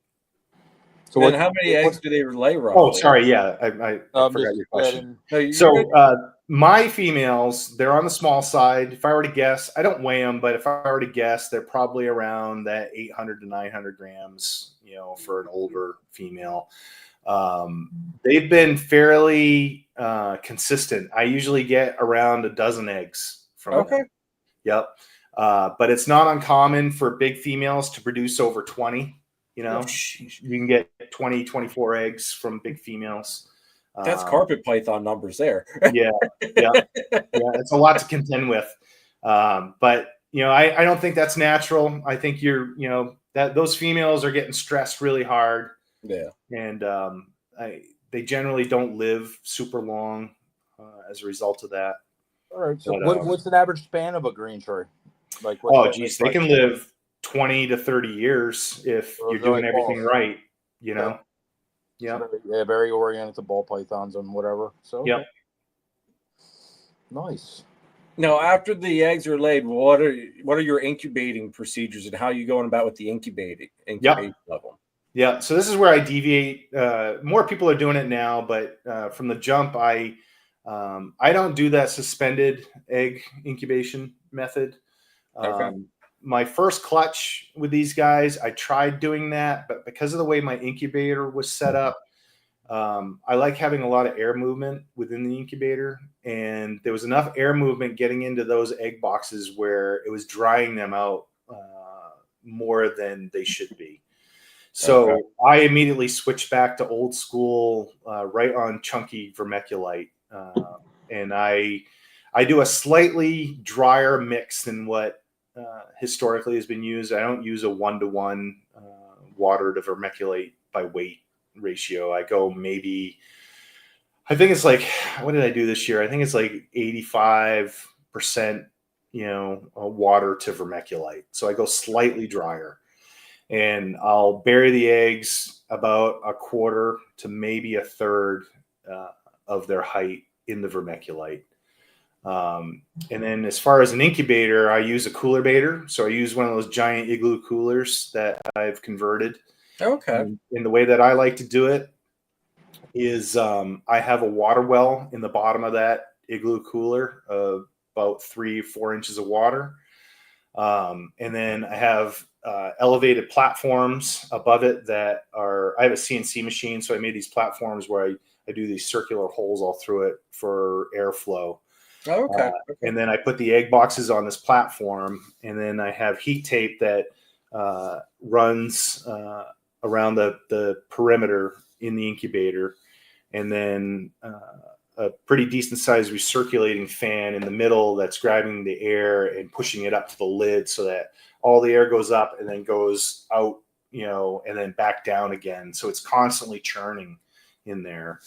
So then, how many eggs do they lay roughly? Oh, sorry. Yeah, I forgot your question. My females, they're on the small side. If I were to guess, I don't weigh them, but if I were to guess, they're probably around that 800 to 900 grams, for an older female. They've been fairly consistent. I usually get around a dozen eggs from them. Yep. But it's not uncommon for big females to produce over 20. You can get 20, 24 eggs from big females. That's carpet python numbers there. Yeah. It's a lot to contend with. But I don't think that's natural. I think that those females are getting stressed really hard. Yeah. And they generally don't live super long as a result of that. All right. So what's an average span of a green cherry? They can live 20 to 30 years if you're doing everything right. Yeah. Yeah, very oriented to ball pythons and whatever. So yep. Nice. Now, after the eggs are laid, what are your incubating procedures and how are you going about with the incubation level? Yeah, so this is where I deviate. More people are doing it now, but from the jump, I don't do that suspended egg incubation method. My first clutch with these guys, I tried doing that, but because of the way my incubator was set up, I like having a lot of air movement within the incubator, and there was enough air movement getting into those egg boxes where it was drying them out more than they should be. So I immediately switched back to old school, right on chunky vermiculite, and I do a slightly drier mix than what historically has been used. I don't use a 1-to-1 water to vermiculite by weight ratio. I go I think it's like, what did I do this year? I think it's like 85%, water to vermiculite. So I go slightly drier, and I'll bury the eggs about a quarter to maybe a third of their height in the vermiculite. And then as far as an incubator, I use a cooler baiter. So I use one of those giant igloo coolers that I've converted. And the way that I like to do it is I have a water well in the bottom of that igloo cooler of about 3-4 inches of water. And then I have elevated platforms above it that I have a CNC machine. So I made these platforms where I do these circular holes all through it for airflow. And then I put the egg boxes on this platform, and then I have heat tape that runs around the perimeter in the incubator, and then a pretty decent sized recirculating fan in the middle that's grabbing the air and pushing it up to the lid so that all the air goes up and then goes out, and then back down again. So it's constantly churning in there.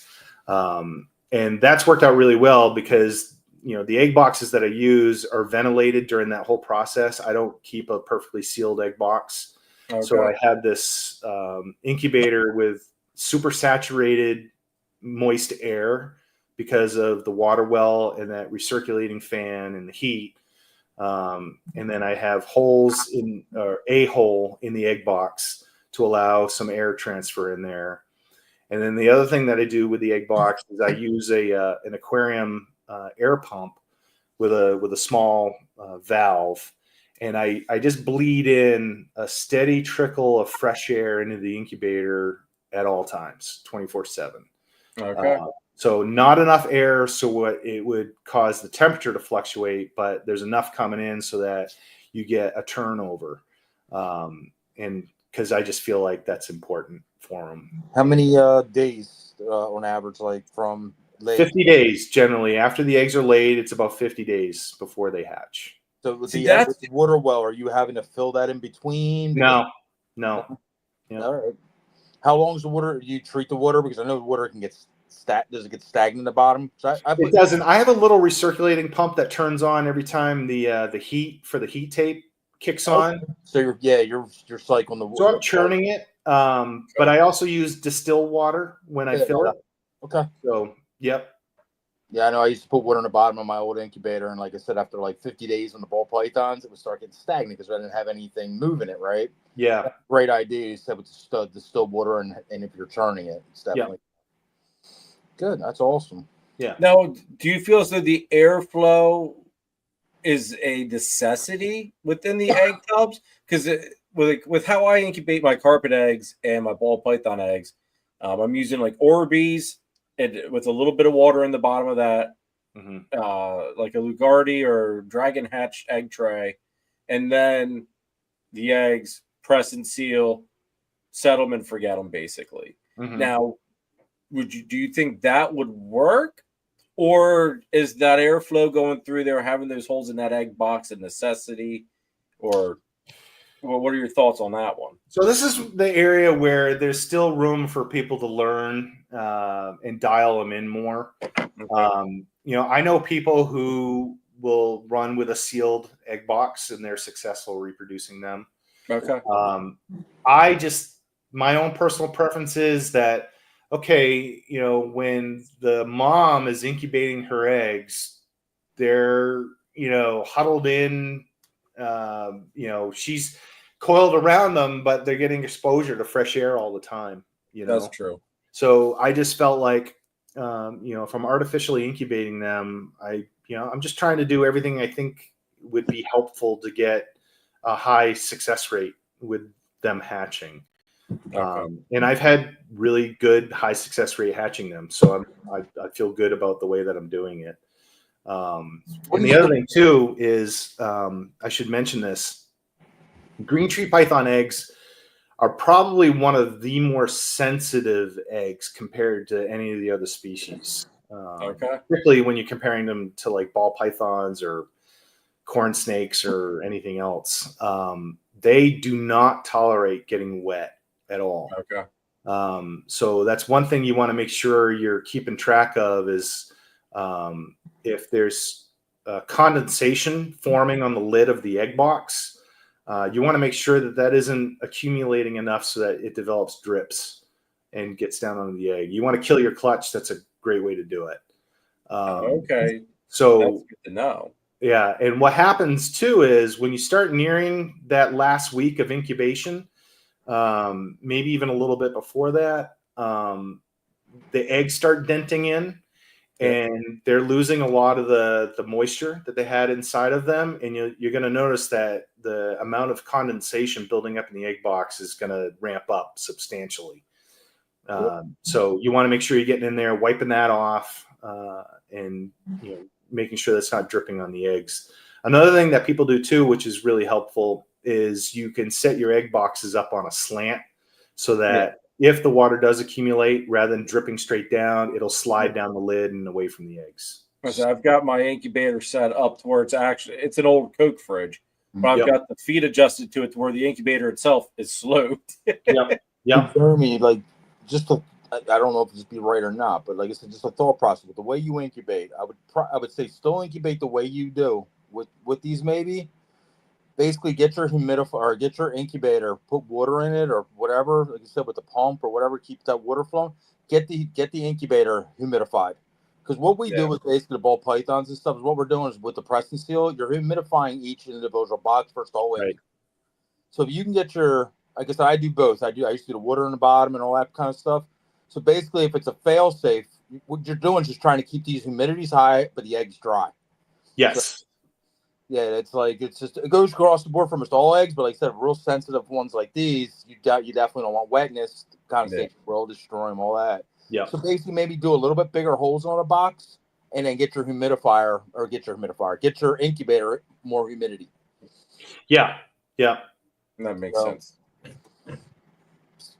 And that's worked out really well because the egg boxes that I use are ventilated during that whole process. I don't keep a perfectly sealed egg box. So I have this incubator with super saturated moist air because of the water well and that recirculating fan and the heat. And then I have a hole in the egg box to allow some air transfer in there. And then the other thing that I do with the egg box is I use an aquarium air pump with a small valve, and I just bleed in a steady trickle of fresh air into the incubator at all times, 24/7. Okay. So not enough air, so what it would cause the temperature to fluctuate, but there's enough coming in so that you get a turnover. And because I just feel like that's important for them. How many days on average, like from late? 50 days generally. After the eggs are laid, it's about 50 days before they hatch. So with See, the water well, are you having to fill that in between? No. Yeah. All right. How long is the water? Do you treat the water? Because I know the water can get does it get stagnant at the bottom? So It doesn't. I have a little recirculating pump that turns on every time the heat for the heat tape kicks on. So you're cycling the water. So I'm churning it. But I also use distilled water when I fill it. Okay. So yep. Yeah, I know. I used to put water in the bottom of my old incubator, and like I said, after like 50 days on the ball pythons, it would start getting stagnant because I didn't have anything moving it. Right. Yeah. Great idea. You said with distilled water, and if you're churning it, it's definitely good. That's awesome. Yeah. Now, do you feel as though the airflow is a necessity within the egg tubs? Because with how I incubate my carpet eggs and my ball python eggs, I'm using like Orbeez and with a little bit of water in the bottom of that, like a Lugardi or Dragon Hatch egg tray, and then the eggs press and seal, settle them and forget them basically. Now, do you think that would work? Or is that airflow going through there, having those holes in that egg box a necessity? Or what are your thoughts on that one? So this is the area where there's still room for people to learn and dial them in more. Okay. I know people who will run with a sealed egg box and they're successful reproducing them. Okay. My own personal preference is that, okay, when the mom is incubating her eggs, they're, huddled in, she's coiled around them, but they're getting exposure to fresh air all the time. That's true. So I just felt like, if I'm artificially incubating them, I'm just trying to do everything I think would be helpful to get a high success rate with them hatching. Okay. And I've had really good high success rate hatching them. So I feel good about the way that I'm doing it. And the other thing too is, I should mention this, green tree python eggs are probably one of the more sensitive eggs compared to any of the other species. Particularly when you're comparing them to like ball pythons or corn snakes or anything else. They do not tolerate getting wet at all. Okay. So that's one thing you want to make sure you're keeping track of is if there's condensation forming on the lid of the egg box, you want to make sure that isn't accumulating enough so that it develops drips and gets down on the egg. You want to kill your clutch. That's a great way to do it. Okay. So that's good to know. Yeah. And what happens too is when you start nearing that last week of incubation, maybe even a little bit before that, the eggs start denting in and they're losing a lot of the moisture that they had inside of them. And you're going to notice that the amount of condensation building up in the egg box is going to ramp up substantially. So you want to make sure you're getting in there, wiping that off, and making sure that's not dripping on the eggs. Another thing that people do too, which is really helpful, is you can set your egg boxes up on a slant so that if the water does accumulate, rather than dripping straight down, it'll slide down the lid and away from the eggs. So I've got my incubator set up to where it's an old Coke fridge, but I've got the feet adjusted to it to where the incubator itself is sloped. Yep. Jeremy, like I don't know if this be right or not, but like I said, just a thought process with the way you incubate. I would say still incubate the way you do with these. Maybe basically get your humidifier or get your incubator, put water in it or whatever, like you said, with the pump or whatever, keep that water flowing. Get the incubator humidified, because what we do with basically the ball pythons and stuff is what we're doing is with the press and seal, you're humidifying each individual box first always. Right. So if you can get your, like I said, I do both. I used to do the water in the bottom and all that kind of stuff. So basically, if it's a fail safe, what you're doing is just trying to keep these humidities high, but the eggs dry. Yes. Yeah, it's like it goes across the board for almost all eggs, but like I said, real sensitive ones like these, you definitely don't want wetness to kind of Yeah. save the world, destroy them, all that. Yeah. So basically, maybe do a little bit bigger holes on a box, and then get your incubator more humidity. Yeah. Yeah. That makes sense.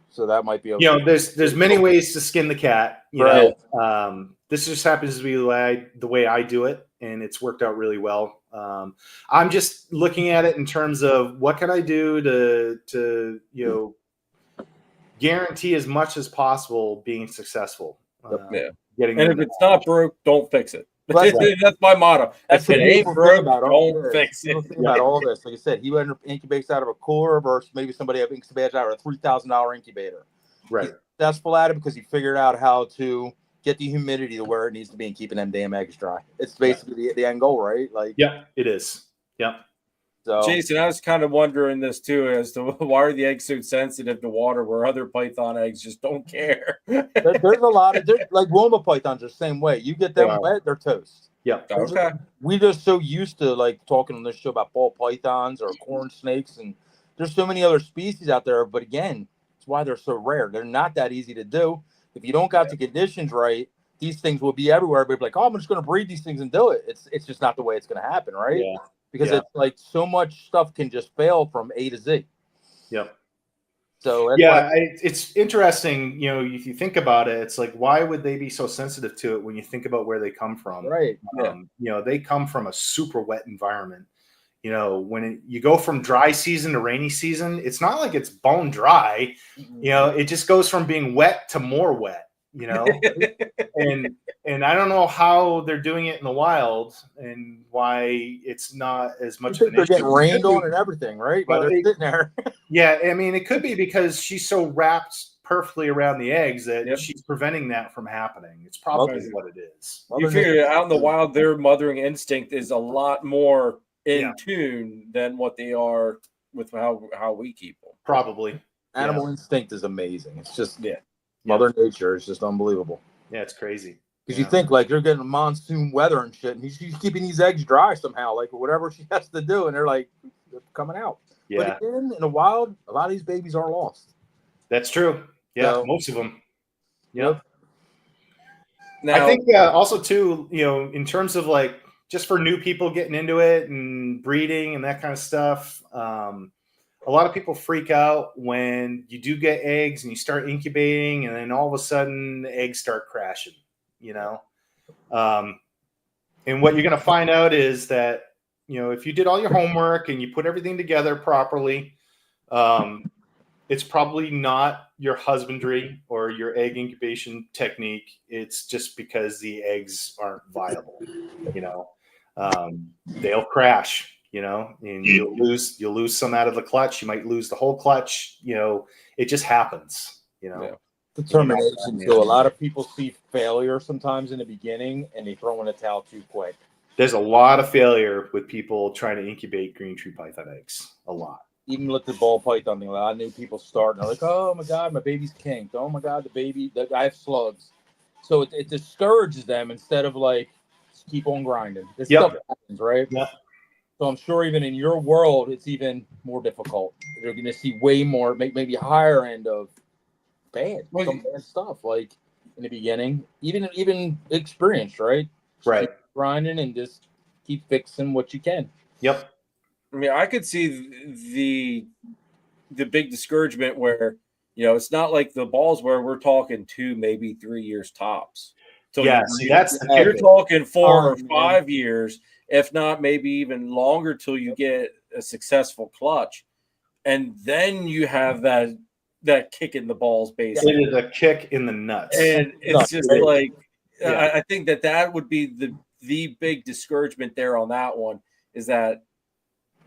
So that might be okay. You know, there's many ways to skin the cat. You Right. know, this just happens to be the way I do it, and it's worked out really well. I'm just looking at it in terms of what can I do to guarantee as much as possible being successful. Yeah. Getting And them if it's not broke, don't fix it. Right. That's my motto. That's If it the ain't beautiful broke, thing about don't fix it. About all this, like I said, he incubates out of a cooler versus maybe somebody incubates out of a $3,000 incubator. Right. He's successful at it because he figured out how to get the humidity to where it needs to be and keeping them damn eggs dry. It's basically the end goal, right? Like, yeah, it is. Yeah. So Jason, I was kind of wondering this too, as to why are the eggs so sensitive to water where other python eggs just don't care? there's a lot of like Wilma pythons are the same way. You get them wet, they're toast. Yeah. Okay. We just so used to like talking on this show about ball pythons or corn snakes, and there's so many other species out there. But again, it's why they're so rare. They're not that easy to do. If you don't got the conditions right, these things will be everywhere. But like, oh, I'm just going to breed these things and do it. It's just not the way it's going to happen, right? Yeah. Because it's like so much stuff can just fail from A to Z. Yep. So that's it's interesting. You know, if you think about it, it's like, why would they be so sensitive to it when you think about where they come from? Right. You know, they come from a super wet environment. You know, when you go from dry season to rainy season, it's not like it's bone dry. You know, it just goes from being wet to more wet. You know, and I don't know how they're doing it in the wild and why it's not as much of an issue. They're getting rained on and everything, right? While they're sitting there. Yeah, I mean, it could be because she's so wrapped perfectly around the eggs that she's preventing that from happening. It's probably what it is. You figure out in the wild, their mothering instinct is a lot more in tune than what they are with how we keep them. Probably. Animal instinct is amazing. It's just Mother Nature is just unbelievable. Yeah, it's crazy. Because you think like they're getting monsoon weather and shit, and she's keeping these eggs dry somehow, like whatever she has to do, and they're coming out. Yeah. But again, in the wild, a lot of these babies are lost. That's true. Yeah, So, most of them. Yep. Now, I think also too, you know, in terms of like just for new people getting into it and breeding and that kind of stuff, a lot of people freak out when you do get eggs and you start incubating, and then all of a sudden the eggs start crashing. You know, and what you're going to find out is that, you know, if you did all your homework and you put everything together properly, it's probably not your husbandry or your egg incubation technique. It's just because the eggs aren't viable. You know, they'll crash. You know, and you'll lose some out of the clutch. You might lose the whole clutch. You know, it just happens. You know. Yeah. Determination. So a lot of people see failure sometimes in the beginning, and they throw in a towel too quick. There's a lot of failure with people trying to incubate green tree python eggs. A lot. Even with the ball python thing, I knew people starting. They're like, "Oh my god, my baby's kinked. Oh my god, I have slugs." So it discourages them instead of like just keep on grinding. This stuff happens, right? Yeah. So I'm sure even in your world, it's even more difficult. You're going to see way more, maybe higher end of bad stuff, like in the beginning, even experienced, right? Right. Keep grinding and just keep fixing what you can. Yep. I mean, I could see the big discouragement where, you know, it's not like the balls where we're talking 2, maybe 3 years tops. So you're talking 4 or 5 years, if not maybe even longer, till you get a successful clutch, and then you have that kick in the balls, basically. It is a kick in the nuts. And it's just like, I think that would be the big discouragement there on that one, is that,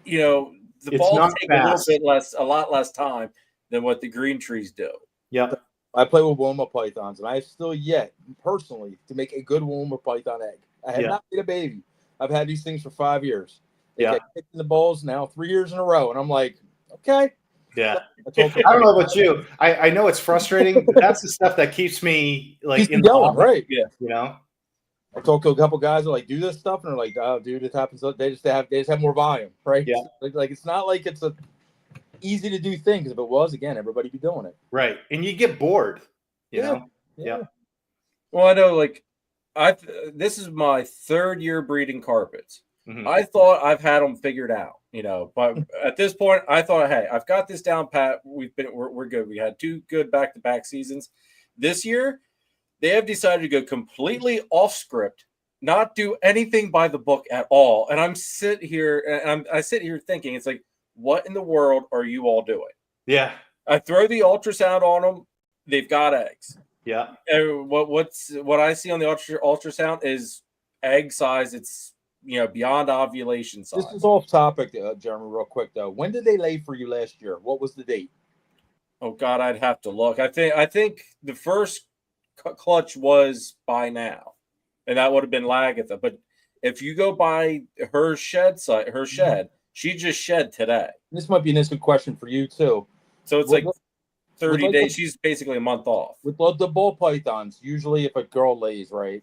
you know, the balls take a lot less time than what the green trees do. Yep. I play with Wilma pythons, and I have still yet, personally, to make a good Wilma python egg. I have not made a baby. I've had these things for 5 years. They get kicked in the balls now 3 years in a row, and I'm like, okay. Yeah. I told I don't know about you. I know it's frustrating, but that's the stuff that keeps me like keeps me in the going, moment, right? you know? I talked to a couple guys that like do this stuff, and they're like, "Oh, dude, it happens." They just have more volume, right? Yeah. Like it's not like it's a easy to do thing, because if it was, again, everybody be doing it. Right. And you get bored, you Yeah. know? Yeah. Well, I know, like, this is my 3rd year breeding carpets. Mhm. I thought I've had them figured out, you know, but at this point, I thought, hey, I've got this down pat. We're good. We had 2 good back-to-back seasons. This year, they have decided to go completely off script, not do anything by the book at all. And I sit here thinking, it's like, what in the world are you all doing? Yeah. I throw the ultrasound on them. They've got eggs. Yeah. And what I see on the ultrasound is egg size. It's, you know, beyond ovulation size. This is off topic, Jeremy, real quick though. When did they lay for you last year? What was the date? Oh God, I'd have to look. I think the first clutch was by now, and that would have been Lagatha. But if you go by her shed, she just shed today. This might be an instant question for you too. So it's With- like 30 like days. She's basically a month off. With the ball pythons, usually if a girl lays, right,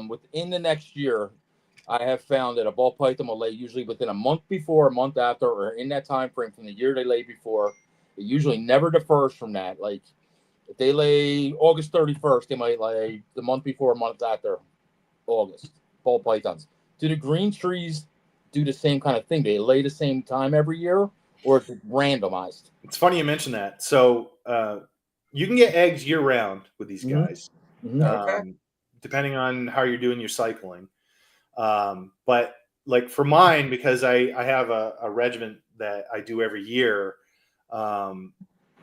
within the next year, I have found that a ball python will lay usually within a month before, a month after, or in that time frame from the year they lay before. It usually never differs from that. Like if they lay August 31st, they might lay the month before, a month after August. Ball pythons. Do the green trees do the same kind of thing? They lay the same time every year, or is it randomized? It's funny you mentioned that. So you can get eggs year round with these Mhm. guys, Okay. depending on how you're doing your cycling. But like for mine, because I have a regiment that I do every year.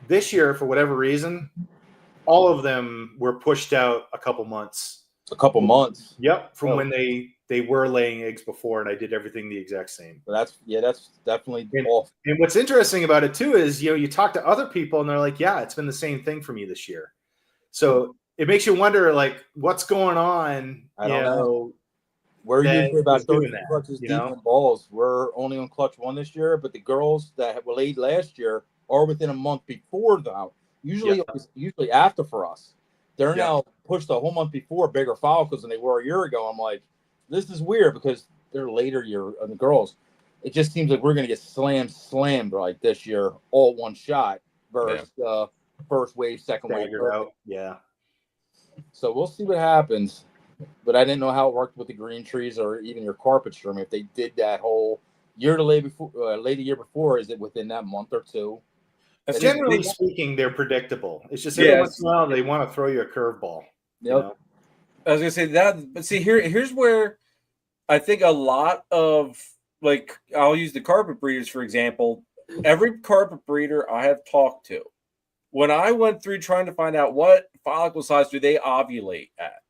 This year, for whatever reason, all of them were pushed out a couple months. A couple months. Yep, from Oh. when they were laying eggs before, and I did everything the exact same. But that's definitely And- off. And what's interesting about it too is, you know, you talk to other people and they're like, yeah, it's been the same thing for me this year. So it makes you wonder, like, what's going on? I don't know. We're that usually about is doing 30 that, clutches you deep know? in balls. We're only on clutch 1 this year, but the girls that were laid last year are within a month before now. Usually after for us. They're now pushed a whole month before bigger follicles than they were a year ago. I'm like, this is weird because they're later year on the girls. It just seems like we're gonna get slammed like this year, all one shot versus first wave, second wave. Staggered out. Yeah. So we'll see what happens. But I didn't know how it worked with the green trees or even your carpet stream. If they did that whole year to lay before, late a year before, is it within that month or two? Generally speaking, they're predictable. It's just every once in a while they want to throw you a curveball. You know? I was gonna say that, but see, here's where I think a lot of, like, I'll use the carpet breeders for example. Every carpet breeder I have talked to, when I went through trying to find out what follicle size do they ovulate at,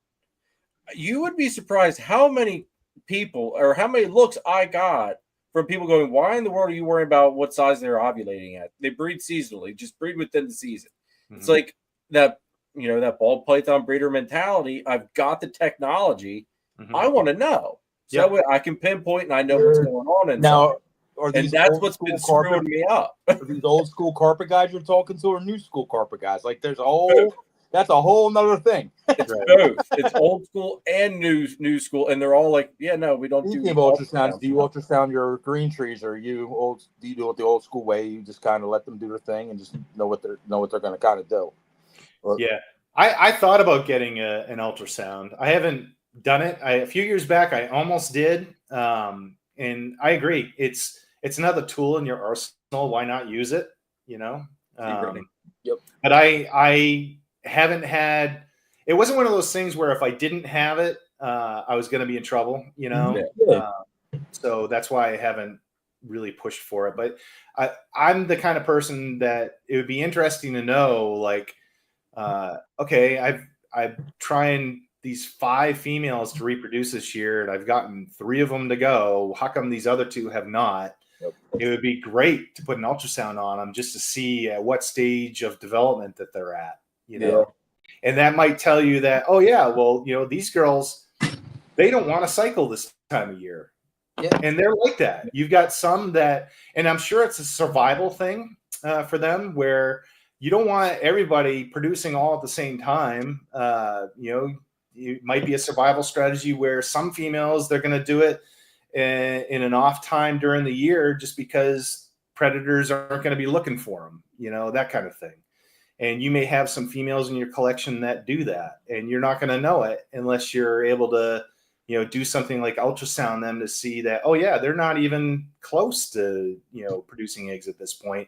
you would be surprised how many people or how many looks I got from people going, why in the world are you worrying about what size they're ovulating at? They breed seasonally, just breed within the season. Mm-hmm. It's like that, you know, that ball python breeder mentality. I've got the technology. Mm-hmm. I want to know. So that way I can pinpoint and I know what's going on inside. Now, and that's what's been screwing me up. Are these old school carpet guys you're talking to, or new school carpet guys? Like there's a whole, that's a whole nother thing. It's both. It's old school and new school, and they're all like, "Yeah, no, we don't do ultrasounds." Do you ultrasound your green trees, or do you do it the old school way? You just kind of let them do their thing and just know what they're going to kind of do. Or, yeah, I thought about getting an ultrasound. I haven't done it. A few years back, I almost did, and I agree. It's another tool in your arsenal. Why not use it? You know. Yep. But I haven't had. It wasn't one of those things where if I didn't have it, I was going to be in trouble, you know? Yeah. So that's why I haven't really pushed for it. But I'm the kind of person that it would be interesting to know, like, okay, I'm trying these 5 females to reproduce this year, and I've gotten 3 of them to go. How come these other 2 have not? Yep. It would be great to put an ultrasound on them just to see at what stage of development that they're at, you know? Yeah. And that might tell you that, oh, yeah, well, you know, these girls, they don't want to cycle this time of year. Yeah. And they're like that. You've got some that, and I'm sure it's a survival thing. for them, where you don't want everybody producing all at the same time. It might be a survival strategy where some females, they're going to do it in an off time during the year just because predators aren't going to be looking for them, that kind of thing. And you may have some females in your collection that do that, and you're not going to know it unless you're able to, do something like ultrasound them to see that, oh yeah, they're not even close to, producing eggs at this point.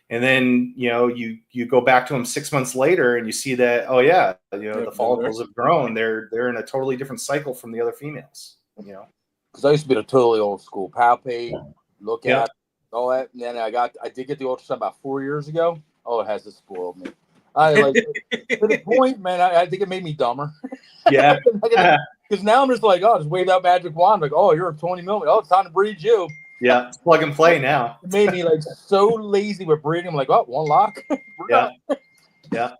And then, you go back to them 6 months later and you see that, oh yeah, the follicles have grown. They're in a totally different cycle from the other females, Because I used to be the totally old school palpate, look at all that. And then I did get the ultrasound about 4 years ago. Oh, it has to spoiled me. I like to the point, man. I think it made me dumber. Yeah. Because now I'm just like, oh, just wave that magic wand, like, oh, you're a 20 millimeter. Oh, it's time to breed you. Yeah, it's plug and play now. It made me like so lazy with breeding. I'm like, oh, one lock. Yeah.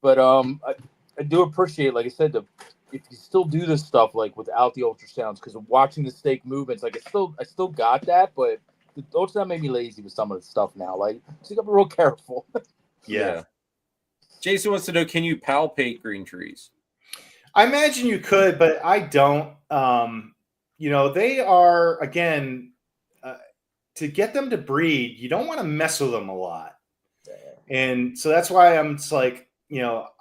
But I do appreciate, like I said, if you still do this stuff like without the ultrasounds, because watching the steak movements, like I still got that, but the ultrasound made me lazy with some of the stuff now. Like, so you got to be real careful. Yeah. Jason wants to know, can you palpate green trees? I imagine you could, but I don't. They are, again, to get them to breed, you don't want to mess with them a lot. And so that's why I'm just like, I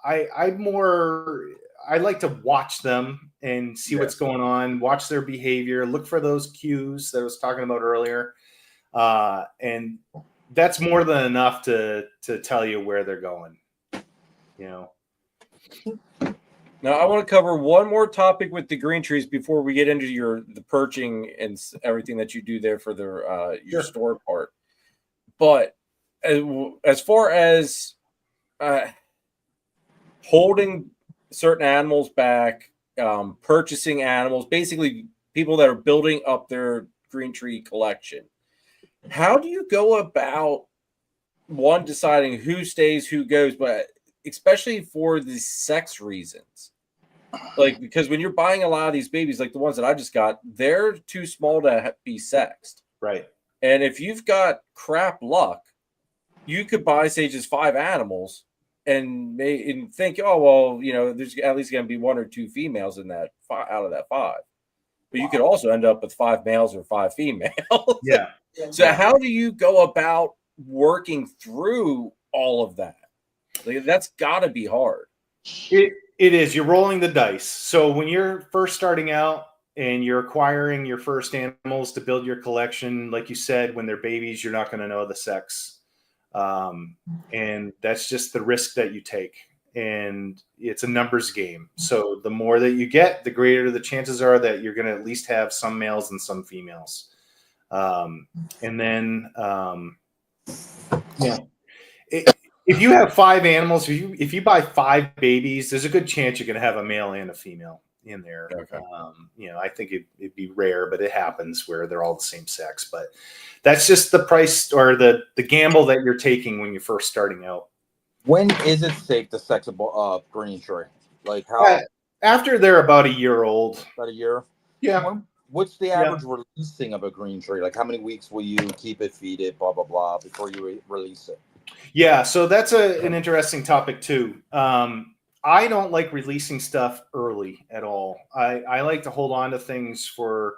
like to watch them and see what's going on, watch their behavior, look for those cues that I was talking about earlier. And that's more than enough to tell you where they're going, Now, I want to cover one more topic with the green trees before we get into the perching and everything that you do there for your store part. But as far as holding certain animals back, purchasing animals, basically people that are building up their green tree collection, how do you go about deciding who stays, who goes, but especially for the sex reasons? Like, because when you're buying a lot of these babies, like the ones that I just got, they're too small to be sexed. Right. And if you've got crap luck, you could buy, say, just 5 animals and think, oh, well, there's at least going to be 1 or 2 females in that out of that 5. But you could also end up with 5 males or 5 females. Yeah. So how do you go about working through all of that? Like, that's got to be hard. It is. You're rolling the dice. So when you're first starting out and you're acquiring your first animals to build your collection, like you said, when they're babies, you're not going to know the sex. And that's just the risk that you take. And it's a numbers game. So the more that you get, the greater the chances are that you're going to at least have some males and some females. And then, if you have 5 animals, if you buy 5 babies, there's a good chance you're going to have a male and a female in there. Okay. I think it'd be rare, but it happens where they're all the same sex. But that's just the price or the gamble that you're taking when you're first starting out. When is it safe to sex a green tree? Like how? After they're about a year old. About a year? Yeah. What's the average releasing of a green tree? Like how many weeks will you keep it, feed it, blah, blah, blah, before you release it? Yeah, so that's an interesting topic too. I don't like releasing stuff early at all. I like to hold on to things for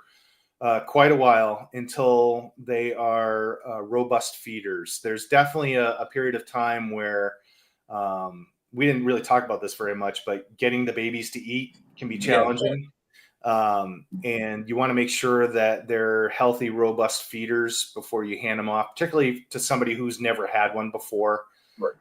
quite a while until they are robust feeders. There's definitely a period of time where we didn't really talk about this very much, but getting the babies to eat can be challenging. And you want to make sure that they're healthy, robust feeders before you hand them off, particularly to somebody who's never had one before. Right.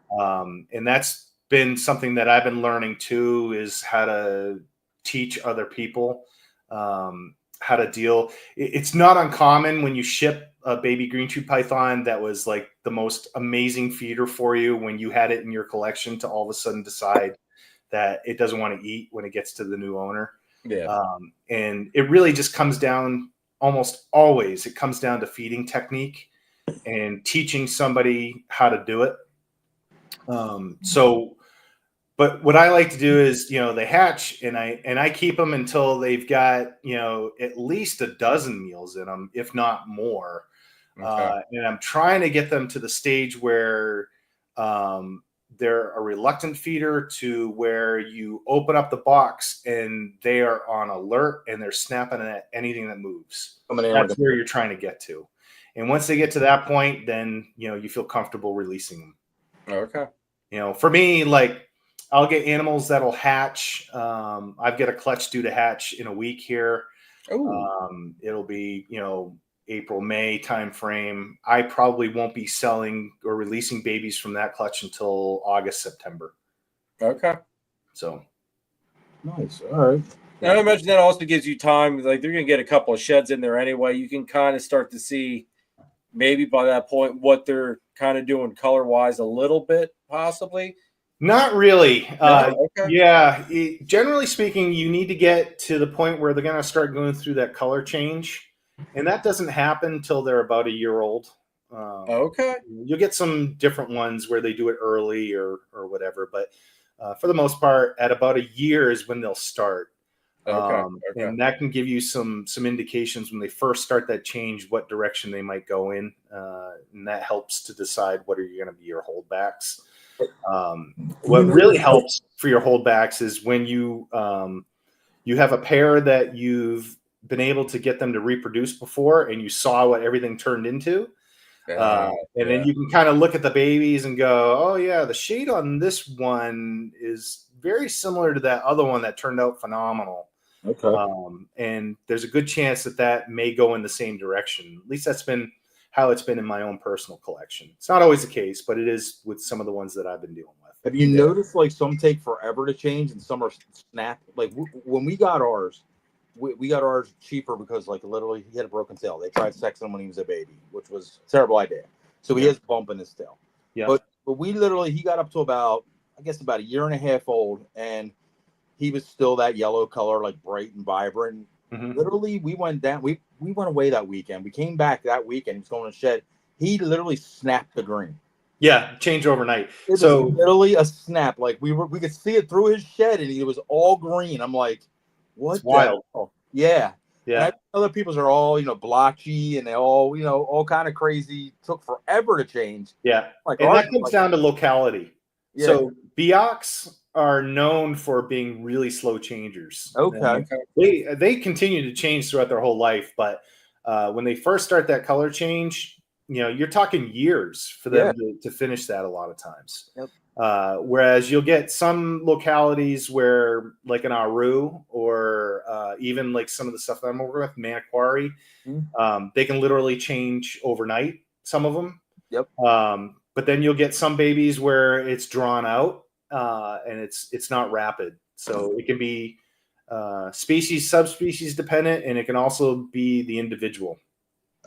And that's been something that I've been learning too, is how to teach other people how to deal. It's not uncommon when you ship a baby green tree python that was like the most amazing feeder for you when you had it in your collection to all of a sudden decide that it doesn't want to eat when it gets to the new owner. Yeah. And it really just comes down, almost always, it comes down to feeding technique and teaching somebody how to do it. But what I like to do is, they hatch and I keep them until they've got, at least a dozen meals in them, if not more. Okay. And I'm trying to get them to the stage where they're a reluctant feeder to where you open up the box and they are on alert and they're snapping at anything that moves. That's where you're trying to get to. And once they get to that point, then, you feel comfortable releasing them. Okay. For me, like, I'll get animals that'll hatch. I've got a clutch due to hatch in a week here. It'll be, April, May timeframe. I probably won't be selling or releasing babies from that clutch until August, September. Okay. So nice. All right. And I imagine that also gives you time. Like, they're going to get a couple of sheds in there anyway. You can kind of start to see maybe by that point what they're kind of doing color wise a little bit, possibly. Not really. No? Okay. Yeah. Generally speaking, you need to get to the point where they're going to start going through that color change. And that doesn't happen until they're about a year old. Okay. You'll get some different ones where they do it early or whatever. But for the most part, at about a year is when they'll start. Okay. And that can give you some indications when they first start that change, what direction they might go in. And that helps to decide what are going to be your holdbacks. What really helps for your holdbacks is when you have a pair that you've been able to get them to reproduce before and you saw what everything turned into. And then you can kind of look at the babies and go, oh yeah, the shade on this one is very similar to that other one that turned out phenomenal. Okay. And there's a good chance that may go in the same direction. At least that's been how it's been in my own personal collection. It's not always the case, but it is with some of the ones that I've been dealing with. Have you noticed like some take forever to change and some are snap? Like when we got ours, we got ours cheaper because like literally he had a broken tail. They tried sexing him when he was a baby, which was a terrible idea. So he has a bump in his tail. Yeah. But he got up to about a year and a half old and he was still that yellow color, like bright and vibrant. Mm-hmm. Literally, we went down. We went away that weekend. We came back that weekend. He was going to the shed. He literally snapped the green. Yeah, change overnight. It was literally a snap. Like we could see it through his shed, and it was all green. I'm like, what? Wild. Yeah. Yeah. And other people's are all blotchy, and they all all kind of crazy. Took forever to change. Yeah. Like, and that comes down to locality. Yeah. So Biocs are known for being really slow changers. Okay. They continue to change throughout their whole life, but when they first start that color change, you're talking years for them to finish that a lot of times. Yep. Whereas you'll get some localities where, like an Aru or even like some of the stuff that I'm working with, Maniquari, they can literally change overnight, some of them. Yep. But then you'll get some babies where it's drawn out and it's not rapid. So it can be species, subspecies dependent, and it can also be the individual.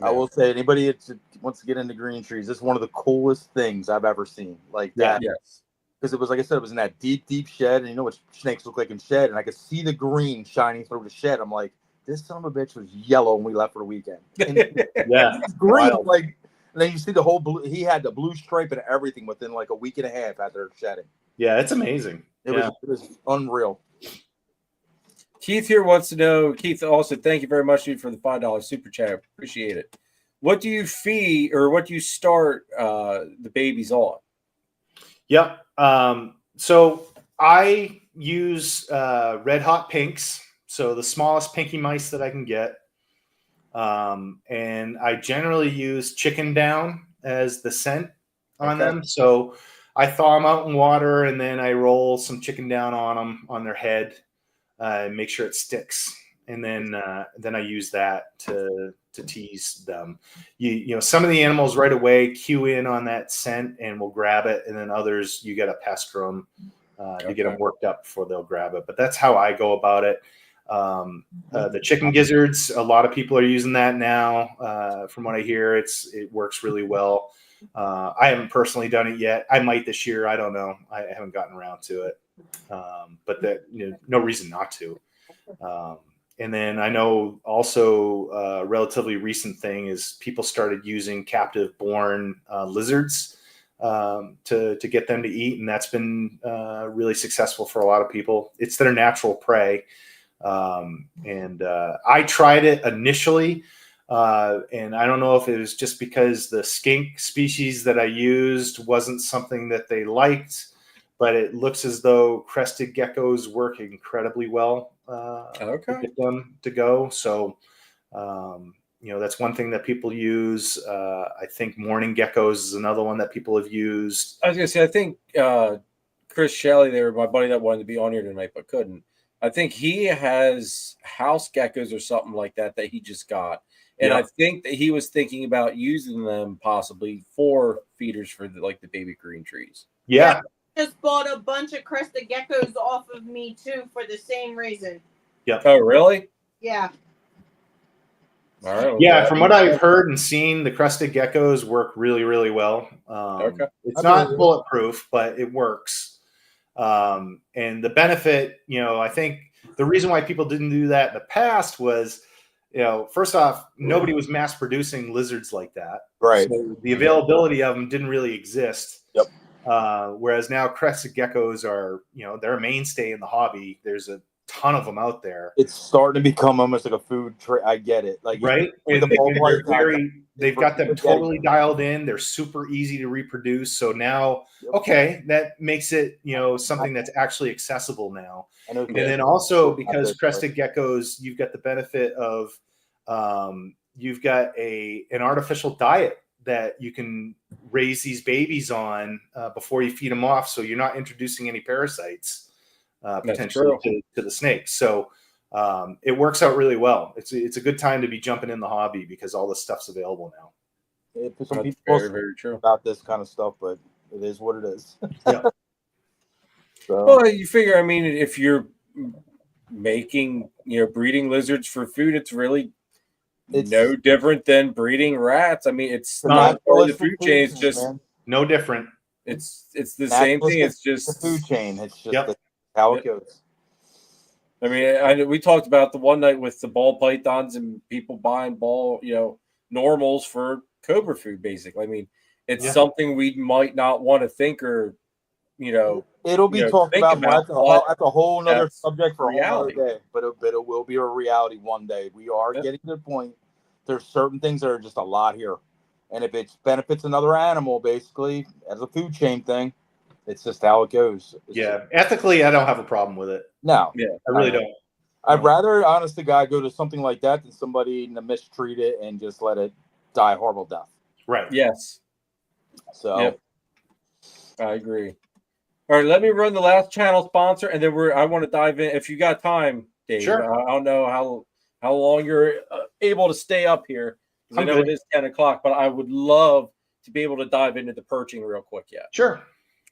I will say, anybody that wants to get into green trees, this is one of the coolest things I've ever seen. Like that. Yes. Because it was, like I said, it was in that deep, deep shed. And you know what snakes look like in shed. And I could see the green shining through the shed. I'm like, this son of a bitch was yellow when we left for the weekend. And Yeah. green. Wild. Like, and then you see the whole blue. He had the blue stripe and everything within like a week and a half after shedding. Yeah, it's amazing. It was unreal. Keith here wants to know, Keith, also, thank you very much, dude, for the $5 super chat. I appreciate it. What do you feed or what do you start the babies on? Yep. So I use red hot pinks. So the smallest pinky mice that I can get. And I generally use chicken down as the scent on them. So I thaw them out in water and then I roll some chicken down on them, on their head. Make sure it sticks, and then I use that to tease them. You know, some of the animals right away cue in on that scent and will grab it, and then others you got to pester them to get them worked up before they'll grab it. But that's how I go about it. The chicken gizzards, a lot of people are using that now. From what I hear, it works really well. I haven't personally done it yet. I might this year. I don't know. I haven't gotten around to it. But that, no reason not to. And then I know also a relatively recent thing is people started using captive born lizards to get them to eat. And that's been really successful for a lot of people. It's their natural prey. And I tried it initially And I don't know if it was just because the skink species that I used wasn't something that they liked, but it looks as though crested geckos work incredibly well to get them to go. So, that's one thing that people use. I think morning geckos is another one that people have used. I was going to say, I think Chris Shelley, they were my buddy that wanted to be on here tonight but couldn't. I think he has house geckos or something like that he just got. And I think that he was thinking about using them possibly for feeders for the baby green trees. Yeah. Just bought a bunch of crested geckos off of me too for the same reason. Yep. Oh, really? Yeah. All right. Yeah, from what I've heard and seen, the crested geckos work really, really well. It's not bulletproof, but it works. And the benefit, I think the reason why people didn't do that in the past was, first off, nobody was mass producing lizards like that. Right. So the availability of them didn't really exist. Yep. Whereas now crested geckos are, they're a mainstay in the hobby. There's a ton of them out there. It's starting to become almost like a food trade. I get it. Right. And they've got them totally dialed in. They're super easy to reproduce. So now, okay, that makes it, something that's actually accessible now. And then also because crested geckos, you've got the benefit of, you've got an artificial diet that you can raise these babies on before you feed them off. So you're not introducing any parasites potentially to the snakes. So it works out really well. It's a good time to be jumping in the hobby because all this stuff's available now. Some people very, very true about this kind of stuff, but it is what it is. Yeah. So. Well, you figure, if you're making, breeding lizards for food, it's no different than breeding rats. It's not part of the food chain. It's just no different. It's the same thing. It's just the food chain. It's just how it goes. We talked about the one night with the ball pythons and people buying normals for cobra food, basically. It's something we might not want to think or, it'll be talked about. That's a whole other subject for a whole other day, but it will be a reality one day. We are getting to the point. There's certain things that are just a lot here. And if it benefits another animal, basically, as a food chain thing, it's just how it goes. Ethically, I don't have a problem with it. No. Yeah, I really don't. I'd rather, honest to God, go to something like that than somebody mistreat it and just let it die a horrible death. Right. Yes. So. I agree. All right, let me run the last channel sponsor, and then I want to dive in. If you got time, Dave. Sure. I don't know how long you're able to stay up here. I know it is 10 o'clock, but I would love to be able to dive into the perching real quick. Yeah. Sure.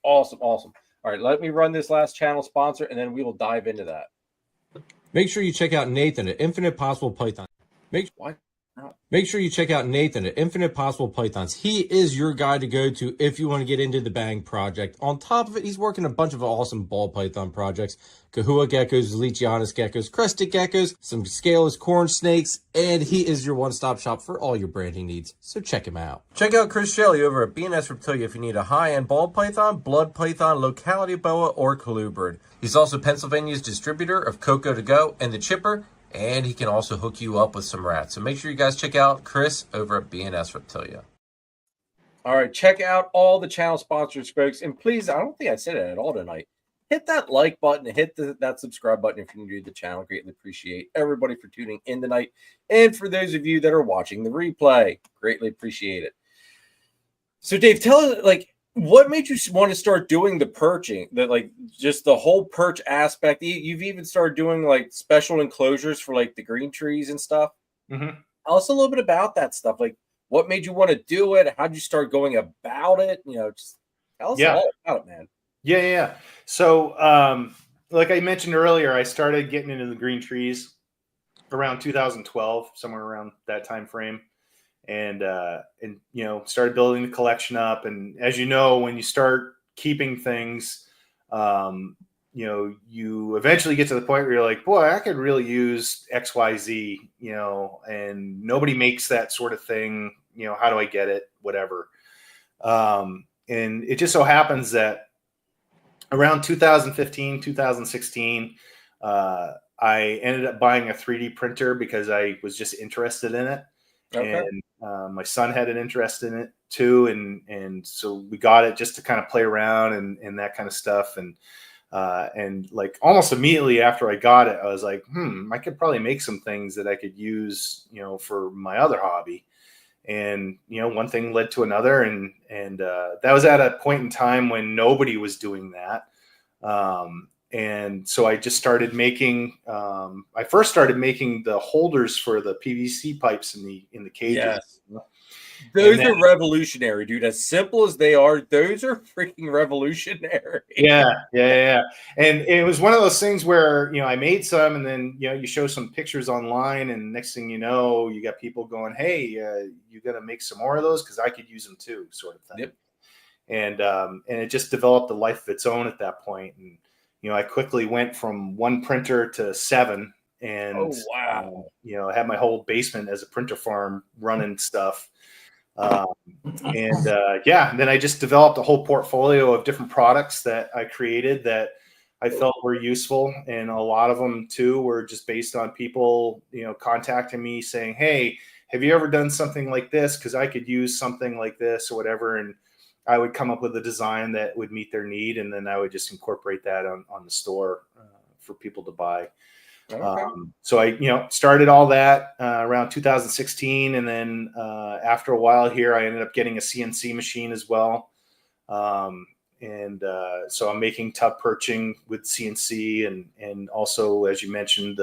Awesome. All right, let me run this last channel sponsor, and then we will dive into that. Make sure you check out Nathan at Infinite Possible Python. Make sure you check out Nathan at Infinite Possible Pythons. He is your guy to go to if you want to get into the Bang project. On top of it, he's working a bunch of awesome ball python projects. Kahua geckos, Leachianus geckos, crested geckos, some scaleless corn snakes, and he is your one-stop shop for all your branding needs. So check him out. Check out Chris Shelley over at S Reptilia if you need a high-end ball python, blood python, locality boa, or colubrid. He's also Pennsylvania's distributor of Cocoa to Go and the Chipper, and he can also hook you up with some rats. So make sure you guys check out Chris over at S Reptilia. All right, check out all the channel sponsors, folks. And please, I don't think I said it at all tonight. Hit that like button, hit that subscribe button if you're new to the channel. Greatly appreciate everybody for tuning in tonight. And for those of you that are watching the replay, greatly appreciate it. So, Dave, tell us, what made you want to start doing the perching? Just the whole perch aspect. You've even started doing special enclosures for the green trees and stuff. Mm-hmm. Tell us a little bit about that stuff. What made you want to do it? How'd you start going about it? Just tell us all about it, man. Yeah. So, like I mentioned earlier, I started getting into the green trees around 2012, somewhere around that time frame. And started building the collection up. And as you know, when you start keeping things, you eventually get to the point where you're like, boy, I could really use XYZ, and nobody makes that sort of thing. How do I get it? Whatever. And it just so happens that around 2015, 2016, I ended up buying a 3D printer because I was just interested in it. Okay. And my son had an interest in it too, and so we got it just to kind of play around and that kind of stuff. And like almost immediately after I got it, I was like, I could probably make some things that I could use, for my other hobby. And one thing led to another, and that was at a point in time when nobody was doing that. And so I just started making. I first started making the holders for the PVC pipes in the cages. Yes. Those are revolutionary, dude. As simple as they are, those are freaking revolutionary. Yeah. And it was one of those things where, I made some, and then, you show some pictures online, and next thing you know, you got people going, hey, you got to make some more of those, because I could use them too, sort of thing. Yep. And it just developed a life of its own at that point. And, I quickly went from 1 printer to 7, and, Oh, wow. had my whole basement as a printer farm running stuff. And then I just developed a whole portfolio of different products that I created that I felt were useful. And a lot of them too were just based on people, contacting me saying, hey, have you ever done something like this? Because I could use something like this or whatever. And I would come up with a design that would meet their need. And then I would just incorporate that on the store for people to buy. Okay. So I, started all that around 2016. And then after a while here, I ended up getting a CNC machine as well. So I'm making tub perching with CNC, and also, as you mentioned,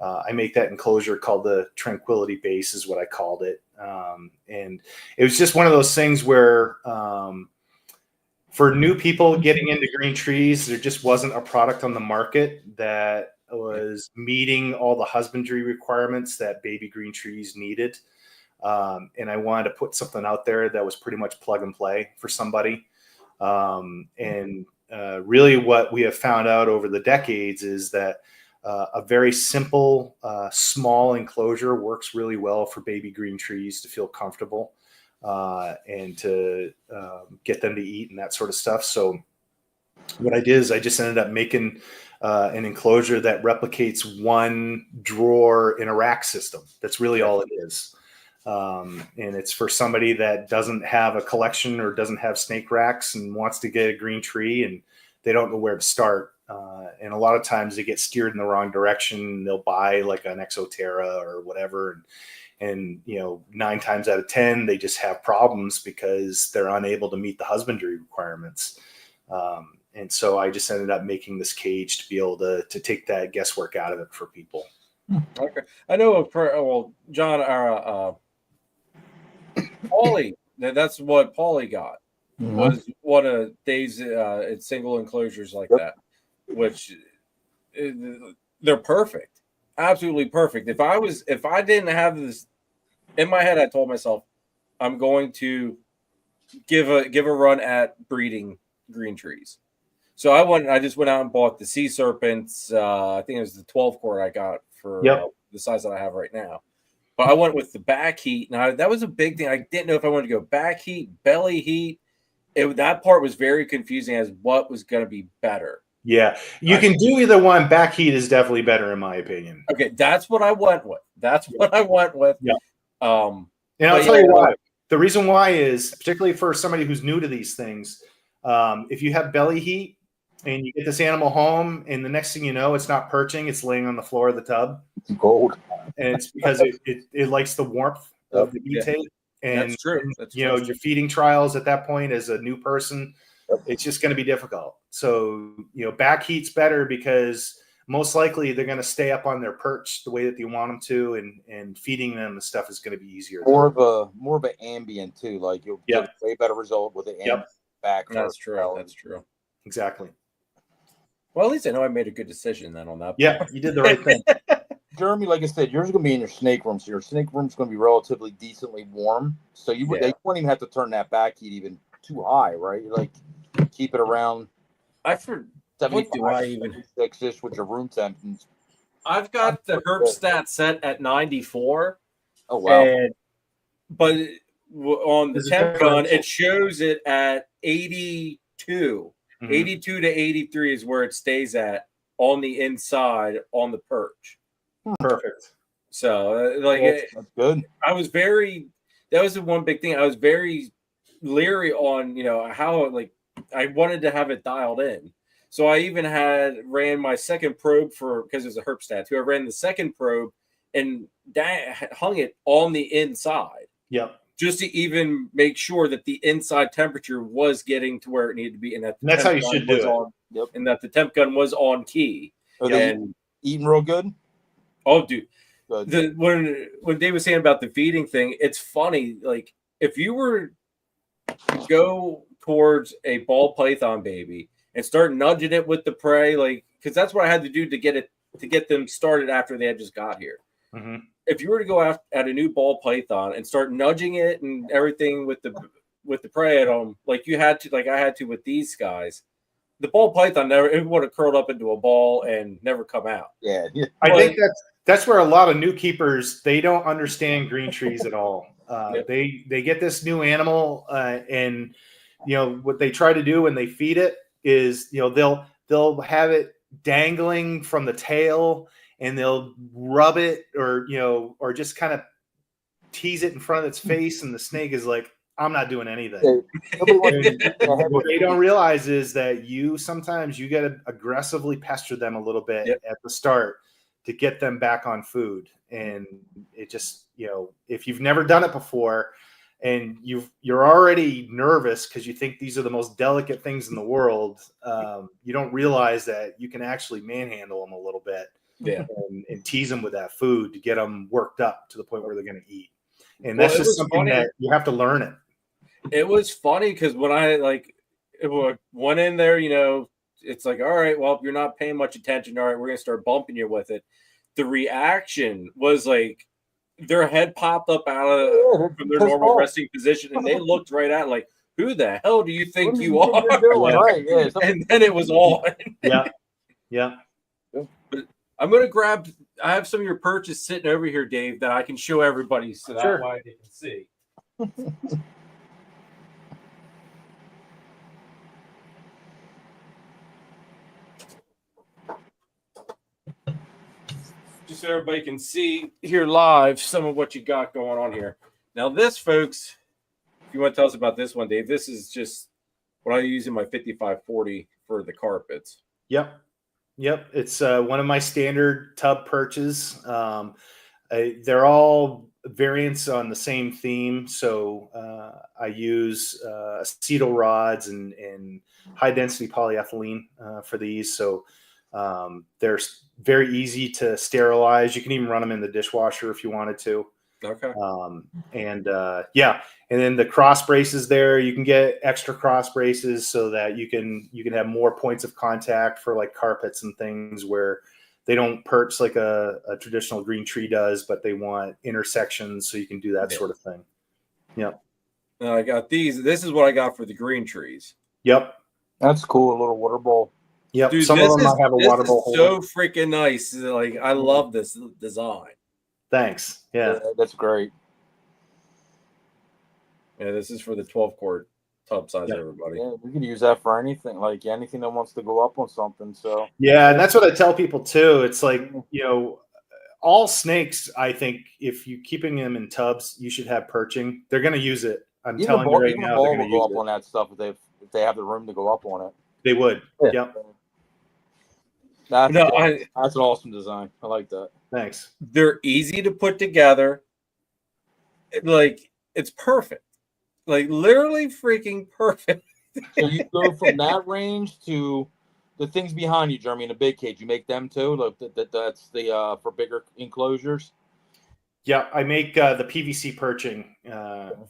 I make that enclosure called the Tranquility Base is what I called it. And it was just one of those things where for new people getting into green trees, there just wasn't a product on the market that was meeting all the husbandry requirements that baby green trees needed. And I wanted to put something out there that was pretty much plug and play for somebody. Really what we have found out over the decades is that a very simple, small enclosure works really well for baby green trees to feel comfortable and to get them to eat and that sort of stuff. So what I did is I just ended up making an enclosure that replicates one drawer in a rack system. That's really all it is. And it's for somebody that doesn't have a collection or doesn't have snake racks and wants to get a green tree and they don't know where to start. And a lot of times they get steered in the wrong direction. They'll buy like an Exoterra or whatever. And 9 times out of 10, they just have problems because they're unable to meet the husbandry requirements. And so I just ended up making this cage to be able to take that guesswork out of it for people. Okay. I know, John, Paulie, that's what Paulie got, was one of Dave's single enclosures like that, which they're perfect. Absolutely perfect. If I didn't have this in my head, I told myself, I'm going to give a run at breeding green trees. So I just went out and bought the Sea Serpents. I think it was the 12 quart I got for the size that I have right now. But I went with the back heat. Now that was a big thing. I didn't know if I wanted to go back heat, belly heat. That part was very confusing as what was going to be better. Yeah, you can do either one. Back heat is definitely better in my opinion. Okay, that's what I went with. Yeah. And I'll tell you why. The reason why is particularly for somebody who's new to these things. If you have belly heat and you get this animal home, and the next thing you know, it's not perching; it's laying on the floor of the tub. It's cold, and it's because it likes the warmth of the butane. And that's true. Your feeding trials at that point as a new person, it's just going to be difficult. So back heat's better because most likely they're going to stay up on their perch the way that you want them to, and feeding them the stuff is going to be easier. More of an ambient too. Like you'll get a way better result with the ambient back. That's true. That's true. Exactly. Well, at least I know I made a good decision then on that. Yeah, you did the right thing. Jeremy, like I said, yours is going to be in your snake room, so your snake room is going to be relatively decently warm. So you wouldn't even have to turn that back heat even too high, right? You keep it around. What do I even 76-ish with your room temp. I've got the Herbstat set at 94. Oh wow! But on the temp gun, it shows it at 82. 82 to 83 is where it stays at on the inside on the perch. Perfect. So That's good. I was very, that was the one big thing. I was very leery on, how I wanted to have it dialed in. So I even ran my second probe because it was a herp stat too. I ran the second probe and hung it on the inside. Yep. Just to even make sure that the inside temperature was getting to where it needed to be, and that that's how you should do it. Yep. And that the temp gun was on key. Are they And eating real good? oh, dude, Good. when Dave was saying about the feeding thing, it's funny. Like if you were to go towards a ball python baby and start nudging it with the prey, because that's what I had to do to get them started after they had just got here. Mm-hmm. If you were to go at a new ball python and start nudging it and everything with the prey at them, like I had to with these guys, the ball python it would have curled up into a ball and never come out. Yeah. I think that's where a lot of new keepers, they don't understand green trees at all. Yep. They get this new animal, and what they try to do when they feed it is they'll have it dangling from the tail, and they'll rub it or just kind of tease it in front of its face, and the snake is like, I'm not doing anything. What they don't realize is that sometimes you got to aggressively pester them a little bit at the start to get them back on food. And it just, if you've never done it before and you're already nervous because you think these are the most delicate things in the world, you don't realize that you can actually manhandle them a little bit. Yeah. And tease them with that food to get them worked up to the point where they're going to eat. And that's just something that you have to learn it. It was funny because when I went in there, it's like, all right, well, you're not paying much attention. All right, we're going to start bumping you with it. The reaction was like their head popped up from their normal resting position, and they looked right at like, who the hell do you think you are? Right. Yeah. And then it was on. Yeah. Yeah. But I'm going to grab, I have some of your purchase sitting over here, Dave, that I can show everybody so that way they can see. Just so everybody can see here live some of what you got going on here. Now this, folks, if you want to tell us about this one, Dave, this is just what I use in my 5540 for the carpets. Yep. It's one of my standard tub perches. They're all variants on the same theme. So I use acetal rods and high density polyethylene for these. So they're very easy to sterilize. You can even run them in the dishwasher if you wanted to. Okay. And then the cross braces there, you can get extra cross braces so that you can have more points of contact for like carpets and things where they don't perch like a traditional green tree does, but they want intersections so you can do that sort of thing. Yep. I got these. This is what I got for the green trees. Yep. That's cool. A little water bowl. Yep. Dude, some of them might have a water bowl holder. So freaking nice. Like I love this design. Thanks. Yeah. That's great. Yeah, this is for the 12-quart tub size, everybody. Yeah, we can use that for anything, like anything that wants to go up on something. So yeah, and that's what I tell people too. It's like, all snakes, I think if you're keeping them in tubs, you should have perching. They're going to use it. I'm telling you right now, they're going to go use up it. on that stuff if they have the room to go up on it. They would. Yeah. Yep. That's an awesome design. I like that. Thanks. They're easy to put together. Like it's perfect. Like literally freaking perfect. So you go from that range to the things behind you, Jeremy, in the big cage. You make them too. Like that's the for bigger enclosures. Yeah, I make the PVC perching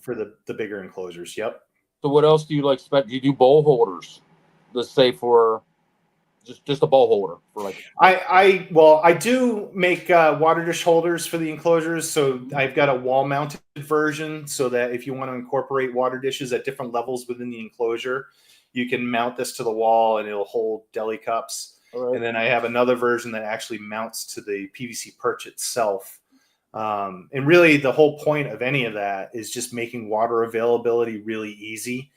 for the bigger enclosures. Yep. So what else do you like? Do you do bowl holders? Let's say for just a bowl holder for like. I do make water dish holders for the enclosures. So I've got a wall mounted version so that if you want to incorporate water dishes at different levels within the enclosure, you can mount this to the wall and it'll hold deli cups. Right. And then I have another version that actually mounts to the PVC perch itself. And really the whole point of any of that is just making water availability really easy.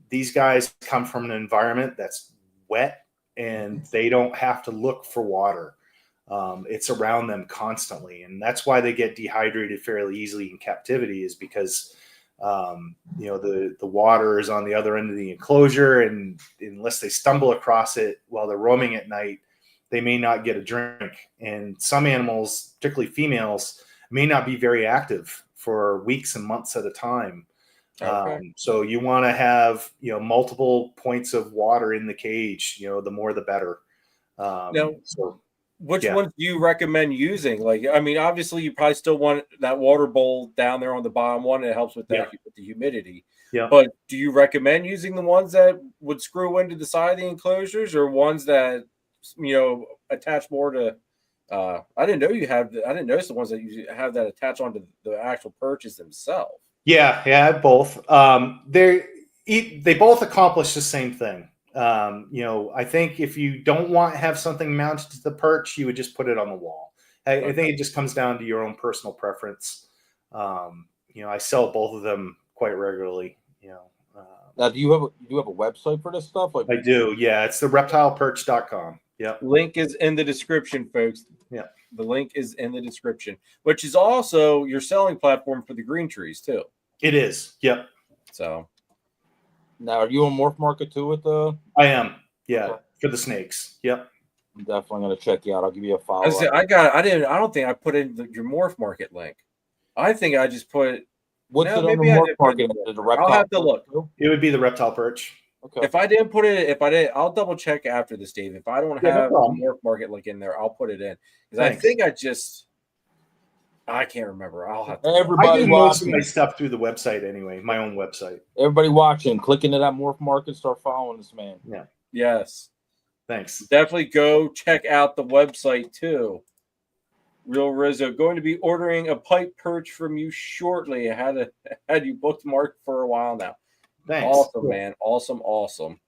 These guys come from an environment that's wet and they don't have to look for water. It's around them constantly, and that's why they get dehydrated fairly easily in captivity, is because the water is on the other end of the enclosure, and unless they stumble across it while they're roaming at night, they may not get a drink. And some animals, particularly females, may not be very active for weeks and months at a time. Okay. So you want to have multiple points of water in the cage. The more the better. Now, So which yeah. ones do you recommend using? Like, I mean, obviously, you probably still want that water bowl down there on the bottom one. It helps with that with the humidity. Yeah. But do you recommend using the ones that would screw into the side of the enclosures, or ones that attach more to? I didn't know you have. I didn't notice the ones that you have that attach onto the actual perches themselves. Yeah, both. They both accomplish the same thing. I think if you don't want to have something mounted to the perch, you would just put it on the wall. I think it just comes down to your own personal preference. I sell both of them quite regularly. Now, do you have a website for this stuff? Like, I do. Yeah, it's the reptileperch.com. Yeah. Link is in the description, folks. Yeah. The link is in the description, which is also your selling platform for the green trees too. It is. Yep. So now, are you on Morph Market too with the? I am. Yeah, Okay. for the snakes. Yep. I'm definitely gonna check you out. I'll give you a follow. I don't think I put in your Morph Market link. I think I just put. What's No, it on the maybe I Morph did put Market? it. The Reptile I'll have to Perch look. too? It would be the Reptile Perch. Okay. If I didn't put it, I'll double check after this, Dave. If I don't Yeah, no have the problem. Morph Market link in there, I'll put it in because I Thanks. think I can't remember. I'll have to. I Everybody do most of watching, my stuff through the website anyway, my own website. everybody watching, click into that Morph Market, start following this man. Yeah. Yes. Thanks. Definitely go check out the website too. Real Rizzo, going to be ordering a pipe perch from you shortly. I had you bookmarked for a while now. Thanks. Awesome, Cool. man. Awesome.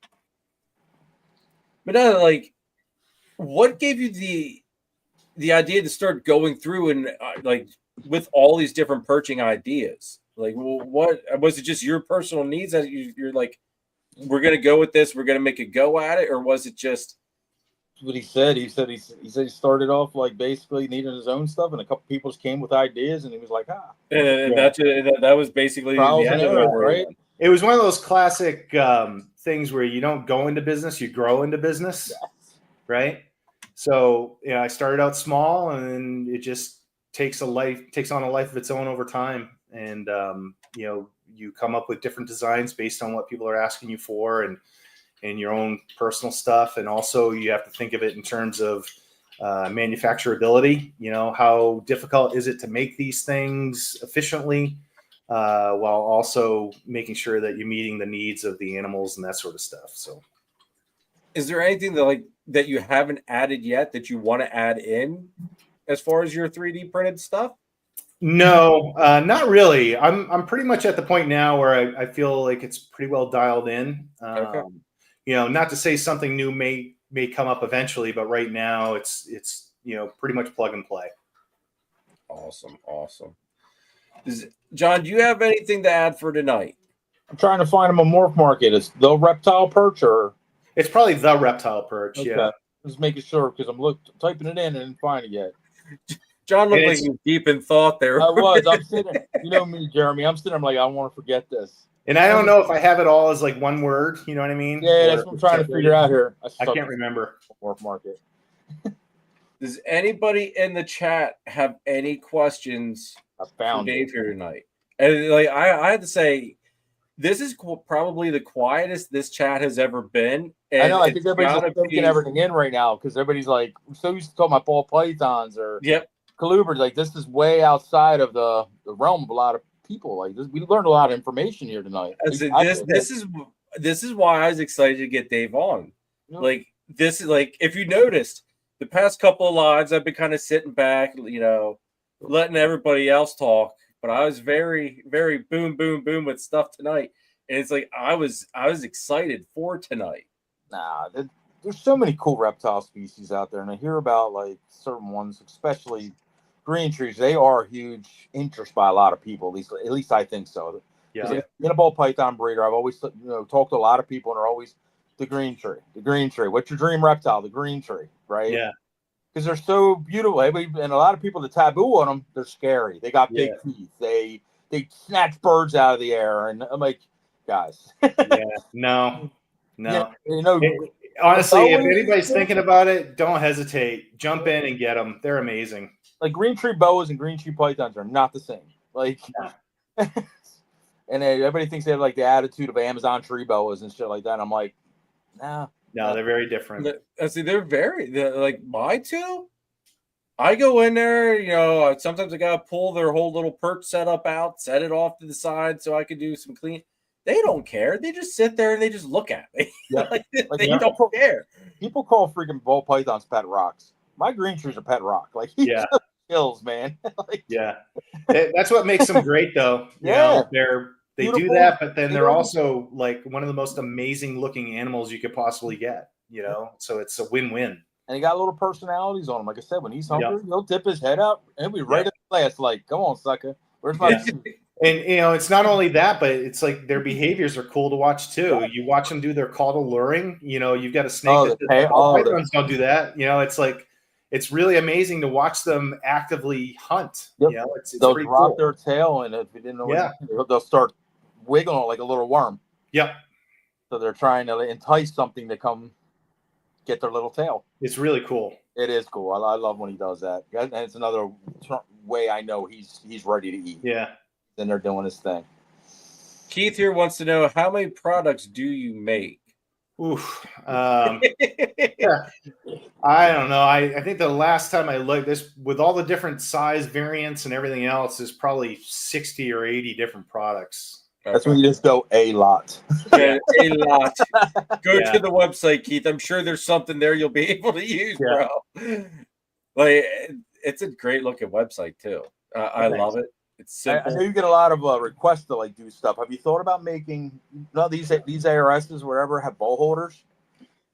But what gave you the idea to start going through and with all these different perching ideas? Like, what was it? Just your personal needs that you're like, we're gonna go with this. We're gonna make a go at it, or was it just? What he said. He said he started off like basically needing his own stuff, and a couple people just came with ideas, and he was like, And that was basically trials the and end of it, errors, right? It was one of those classic things where you don't go into business, you grow into business, right? So I started out small, and then it just takes on a life of its own over time, and you come up with different designs based on what people are asking you for, and your own personal stuff, and also you have to think of it in terms of manufacturability. How difficult is it to make these things efficiently, while also making sure that you're meeting the needs of the animals and that sort of stuff. So, is there anything that you haven't added yet that you want to add in as far as your 3D printed stuff? No, not really. I'm pretty much at the point now where I feel like it's pretty well dialed in. Okay. Not to say something new may come up eventually, but right now it's pretty much plug and play. Awesome. John, do you have anything to add for tonight? I'm trying to find him a Morph Market. It's the Reptile Perch, or It's probably the Reptile Perch. okay. Yeah. Just making sure because I'm typing it in and didn't find it yet. John looked like he was deep in thought there. I was. I'm sitting. You know me, Jeremy. I'm sitting. I'm like, I don't want to forget this. And I don't know if I have it all as like one word. You know what I mean? Yeah, that's what I'm trying to figure out here. I can't remember. Morph Market. Does anybody in the chat have any questions I for found Dave it. here tonight? And I had to say, this is probably the quietest this chat has ever been. And I know. I think it's everybody's gotta just soaking be- everything in right now because everybody's like, we're so used to talking about ball pythons or Yep. colubrids. Like this is way outside of the realm of a lot of people. Like this, we learned a lot of information here tonight. This is why I was excited to get Dave on. Yeah. Like this is like, if you noticed the past couple of lives, I've been kind of sitting back, letting everybody else talk. But I was very, very boom with stuff tonight. And it's like I was excited for tonight. Nah, there's so many cool reptile species out there, and I hear about like certain ones, especially green trees. They are a huge interest by a lot of people. At least I think so. Yeah. In a ball python breeder, I've always talked to a lot of people, and they're always the green tree. The green tree. What's your dream reptile? The green tree, right? Yeah. because they're so beautiful. Everybody, and a lot of people that taboo on them, they're scary. They got big teeth. They snatch birds out of the air, and I'm like, guys. No. Yeah, you know, Honestly, if boas- anybody's thinking about it, don't hesitate. Jump in and get them. They're amazing. like green tree boas and green tree pythons are not the same. Like, and everybody thinks they have like the attitude of Amazon tree boas and shit like that. I'm like, nah. No, they're very different. See, they're like my two. I go in there, you know, sometimes I gotta pull their whole little perch setup out, set it off to the side so I can do some clean. They don't care. They just sit there and they just look at me. Like, they don't care. People call freaking ball pythons pet rocks. My green tree's a pet rock. Like, he just kills, man. Like, that's what makes them great, though. You know, they do that, but then they're also like one of the most amazing looking animals you could possibly get. You know, so it's a win-win. And he got little personalities on him. Like I said, when he's hungry, he'll dip his head out and be right at the last. Like, come on, sucker. Where's my food? And, you know, it's not only that, but it's like their behaviors are cool to watch, too. You watch them do their caudal luring. You know, you've got a snake pythons don't do that. You know, it's like, it's really amazing to watch them actively hunt. Yep. You know, it's they'll pretty drop cool. their tail, and if you didn't know they'll start wiggling like a little worm. Yep. So they're trying to entice something to come get their little tail. It's really cool. It is cool. I love when he does that. And it's another way I know he's ready to eat. Yeah. Then they're doing his thing. Keith here wants to know, how many products do you make? Oof. I don't know. I think the last time I looked, this with all the different size variants and everything else, is probably 60 or 80 different products. That's when you just go a lot. A lot. Go to the website, Keith. I'm sure there's something there you'll be able to use, bro. Like, it's a great looking website too. I love it. It's simple. I know you get a lot of requests to like do stuff. Have you thought about making these ARSs or whatever have bowl holders?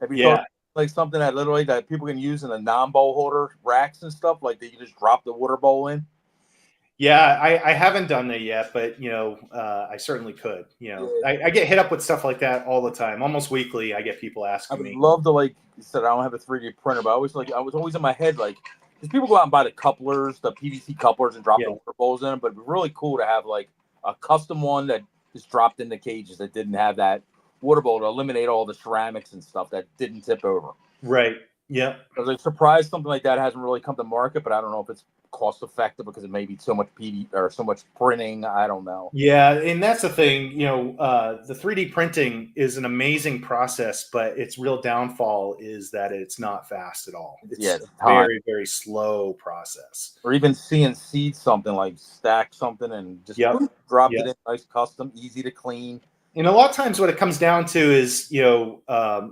Have you thought like something that literally that people can use in the non-bowl holder racks and stuff, like that you just drop the water bowl in? Yeah, I haven't done that yet, but you know, I certainly could. You know, I get hit up with stuff like that all the time, almost weekly. I get people asking me. I would love to, like you said, I don't have a 3D printer, but I was always in my head like, because people go out and buy the couplers, the PVC couplers, and drop the water bowls in them. But it'd be really cool to have like a custom one that just dropped in the cages that didn't have that water bowl to eliminate all the ceramics and stuff that didn't tip over. Right. Yeah. I was like, surprised something like that hasn't really come to market, but I don't know if it's cost effective because it may be so much PD or so much printing. I don't know. Yeah, and that's the thing. You know, the 3D printing is an amazing process, but its real downfall is that it's not fast at all. It's a very, very slow process. Or even CNC something, like stack something and just drop it in, nice custom, easy to clean. And a lot of times what it comes down to is, you know,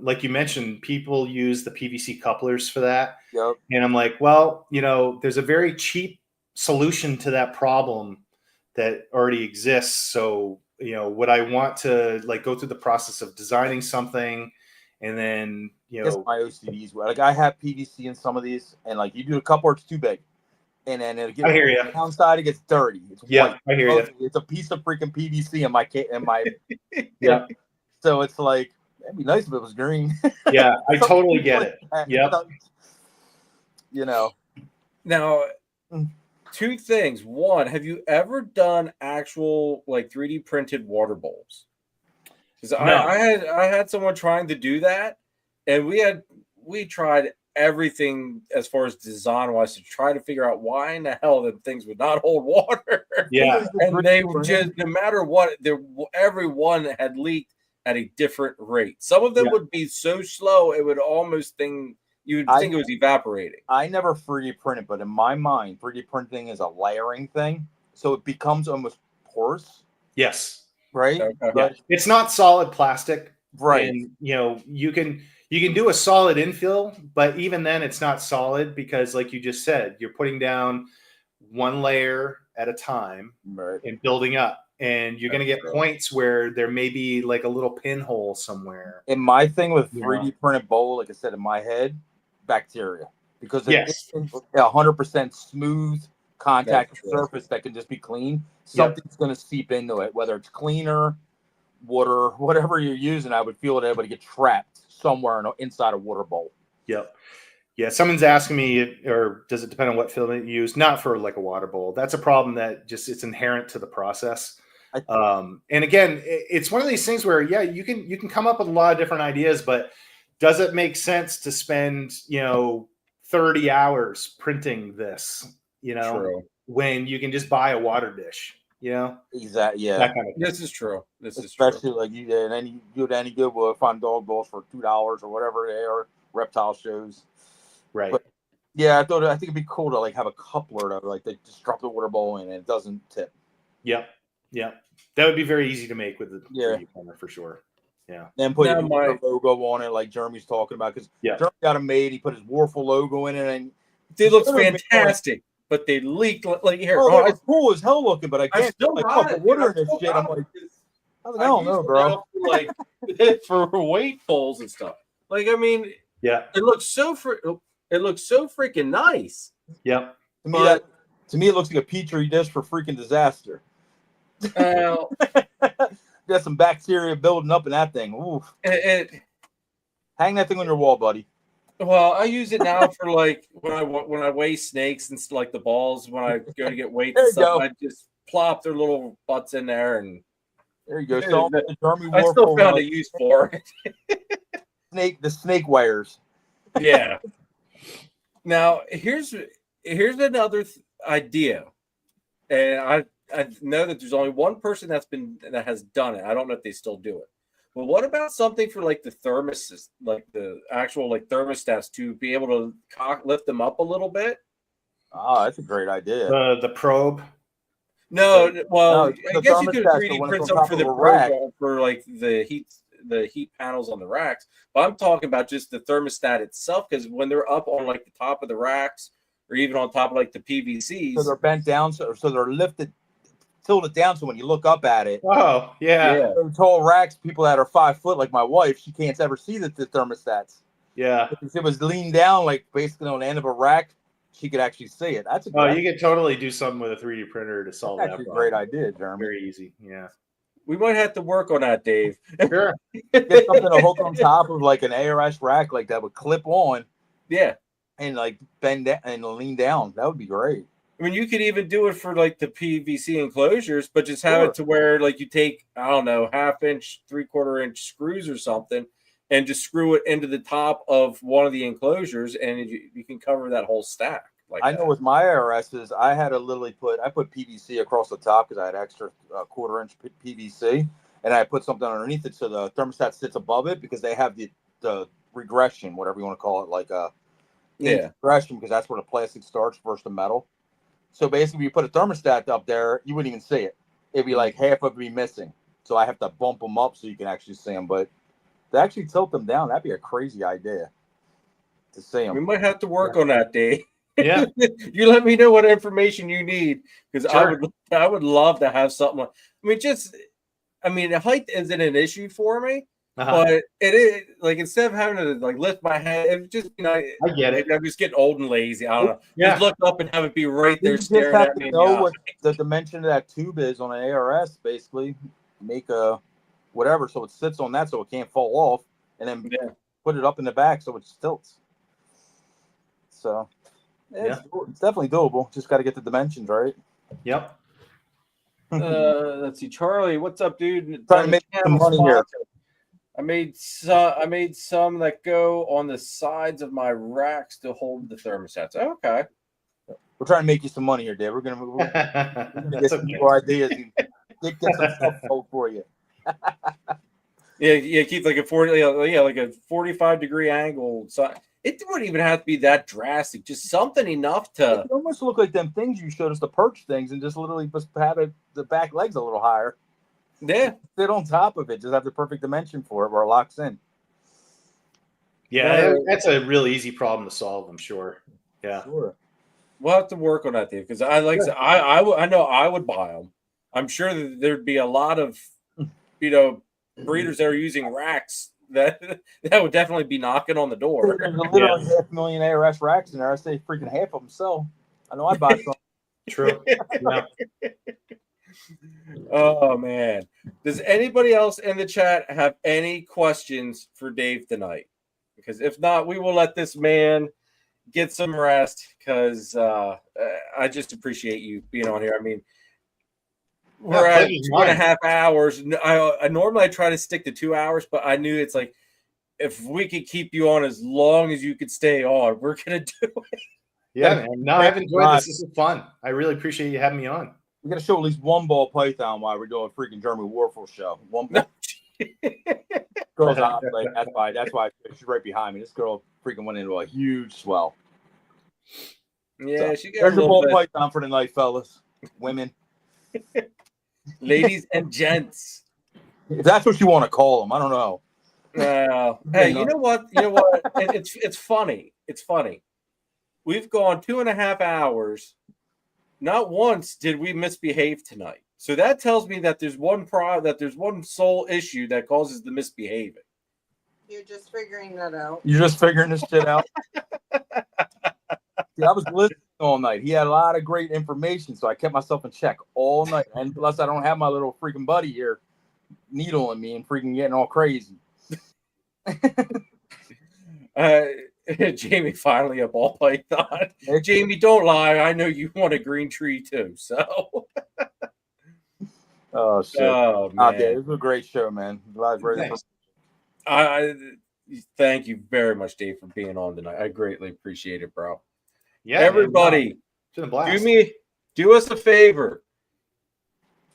like you mentioned, people use the PVC couplers for that. Yep. And I'm like, well, you know, there's a very cheap solution to that problem that already exists. So, you know, would I want to like go through the process of designing something and then, you know, my OCDs, like I have PVC in some of these, and like you do a coupler, it's too big. And then it'll get downside, it gets dirty. It's white. I hear you. It's a piece of freaking PVC in my So it's like, it'd be nice if it was green. Yeah, I totally get it. Yep. You know. Now, two things. One, have you ever done actual like 3D printed water bowls? Because I had someone trying to do that, and we tried everything as far as design wise to try to figure out why in the hell that things would not hold water. Yeah. And they would just, no matter what, every one had leaked at a different rate. Some of them would be so slow it would almost think it was evaporating. I never 3D printed, but in my mind, 3D printing is a layering thing, so it becomes almost porous. Yes. Right. Okay. Yeah. It's not solid plastic. Right. And you know, you can do a solid infill, but even then it's not solid because like you just said, you're putting down one layer at a time and building up. And you're going to get points where there may be like a little pinhole somewhere. And my thing with 3D printed bowl, like I said, in my head, bacteria. Because it's 100% smooth contact surface that can just be clean. Something's going to seep into it, whether it's cleaner, water, whatever you're using. I would feel it able to get trapped somewhere inside a water bowl. Yep. Yeah, someone's asking me, or does it depend on what filament you use? Not for like a water bowl. That's a problem that just it's inherent to the process. And again, it's one of these things where you can come up with a lot of different ideas, but does it make sense to spend 30 hours printing this? True. When you can just buy a water dish? Exactly. Yeah. That kind of thing. This is true. Especially like you did any good will find dog balls for $2 or whatever they are. Reptile shows. Right. But yeah, I think it'd be cool to like have a coupler to like they just drop the water bowl in and it doesn't tip. Yep. That would be very easy to make with the 3D printer for sure. Yeah. Then put Now your logo on it, like Jeremy's talking about, because Jeremy got him made. He put his Warful logo in it, and they look fantastic. But they leaked like here. Oh, it's cool as hell looking, but I can't still like got fucking it, water in dude. this shit. I'm like, I don't know, use it bro. now for, like for weight pulls and stuff. Like, I mean, it looks so freaking nice. Yep. To me, it looks like a petri dish for freaking disaster. There's some bacteria building up in that thing. Oof. Hang that thing on your wall, buddy. Well, I use it now for like when I weigh snakes and like the balls. When I go to get weights and stuff, I just plop their little butts in there, and there you go. So I still found a use for it. The snake wires. Yeah. Now here's another idea, and I know that there's only one person that has done it. I don't know if they still do it. But what about something for like the thermostats, like the actual like thermostats, to be able to lift them up a little bit? Oh, that's a great idea. The probe. No, I guess you could 3D print something for the rack for like the heat panels on the racks. But I'm talking about just the thermostat itself, because when they're up on like the top of the racks or even on top of like the PVCs, so they're bent down, so they're lifted. Tilted down so when you look up at it. Oh, yeah. Tall racks, people that are 5 foot, like my wife, she can't ever see the thermostats. Yeah. If it was leaned down, like basically on the end of a rack, she could actually see it. That's a you could totally do something with a 3D printer to solve that problem. A great idea, Jeremy. Very easy. Yeah. We might have to work on that, Dave. Sure. Get something to hook on top of like an ARS rack, like that would clip on. Yeah. And like bend down and lean down. That would be great. I mean, you could even do it for like the PVC enclosures, but just have it to where like you take, I don't know, 1/2 inch, 3/4 inch screws or something, and just screw it into the top of one of the enclosures, and you can cover that whole stack. Like I know with my ARSs, I had to literally put PVC across the top because I had extra 1/4 inch PVC, and I put something underneath it so the thermostat sits above it because they have the regression, whatever you want to call it, like regression, because that's where the plastic starts versus the metal. So basically, if you put a thermostat up there, you wouldn't even see it. It'd be like half of it be missing. So I have to bump them up so you can actually see them. But to actually tilt them down, that'd be a crazy idea to see them. We might have to work on that, Dave. Yeah. You let me know what information you need, because I would love to have something. Height isn't an issue for me. But it is like, instead of having to like lift my head, it just I get it. I'm just getting old and lazy. I don't know. Yeah. Just look up and have it be right there staring at me. You know what the dimension of that tube is on an ARS. Basically, make a whatever so it sits on that so it can't fall off, and then put it up in the back so it tilts. So it's definitely doable. Just got to get the dimensions right. Yep. Let's see, Charlie. What's up, dude? Trying to make some money here. I made some that go on the sides of my racks to hold the thermostats. Okay. We're trying to make you some money here, Dave. We're gonna get some more ideas and get some stuff sold for you. Keep like a 45-degree angle. So it wouldn't even have to be that drastic. Just something enough to. It almost look like them things you showed us, the perch things, and just literally just have the back legs a little higher. Yeah, sit on top of it. Just have the perfect dimension for it where it locks in. Yeah, that's a real easy problem to solve, I'm sure. Yeah, sure. We'll have to work on that, Dave, because I know I would buy them. I'm sure that there'd be a lot of breeders that are using racks that would definitely be knocking on the door. There's literally 500,000 ARS racks in there. I say freaking half of them sell. I know I buy some. True. Yeah. Oh man, does anybody else in the chat have any questions for Dave tonight? Because if not, we will let this man get some rest because I just appreciate you being on here. I mean, we're at pleasure's 2.5 hours. I normally try to stick to 2 hours, but I knew it's like if we could keep you on as long as you could stay on, we're gonna do it. Yeah, man. No, I've enjoyed this. This is fun. I really appreciate you having me on. We got to show at least one ball python while we're doing a freaking German Warfel show. One ball. Girl's out, like, that's why she's right behind me. This girl freaking went into a huge swell. Yeah, So, she got there's a your little ball bit. python for the night, fellas, women. Ladies and gents. If that's what you want to call them, I don't know. Hey, you know what? You know what? It's funny. It's funny. We've gone 2.5 hours. Not once did we misbehave tonight. So that tells me that there's one sole issue that causes the misbehaving. You're just figuring that out. You're just figuring this shit out. See, I was listening all night. He had a lot of great information, so I kept myself in check all night. And plus, I don't have my little freaking buddy here needling me and freaking getting all crazy. Jamie, finally a ball python. Jamie, don't lie. I know you want a green tree too. So. Oh shit! Oh man, it was a great show, man. Glad ready for. I thank you very much, Dave, for being on tonight. I greatly appreciate it, bro. Yeah, everybody, man, it's been a blast. do us a favor.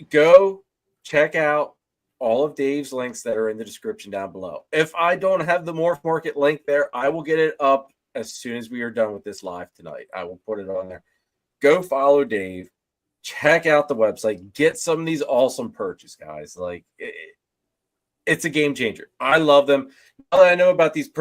Go check out all of Dave's links that are in the description down below. If I don't have the Morph Market link there, I will get it up as soon as we are done with this live tonight. I will put it on there. Go follow Dave. Check out the website. Get some of these awesome perches, guys. Like it's a game changer. I love them. Now that I know about these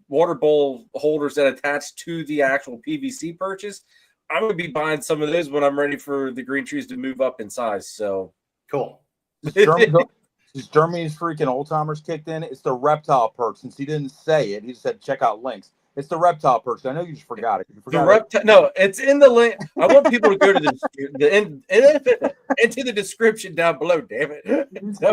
water bowl holders that attach to the actual PVC perches, I'm going to be buying some of those when I'm ready for the green trees to move up in size. So cool. Since Germany's freaking old timers kicked in, it's the Reptile Perch. Since he didn't say it, he just said check out links. It's the Reptile Perch. I know you just forgot it. No, it's in the link. I want people to go to into the description down below. Damn it! He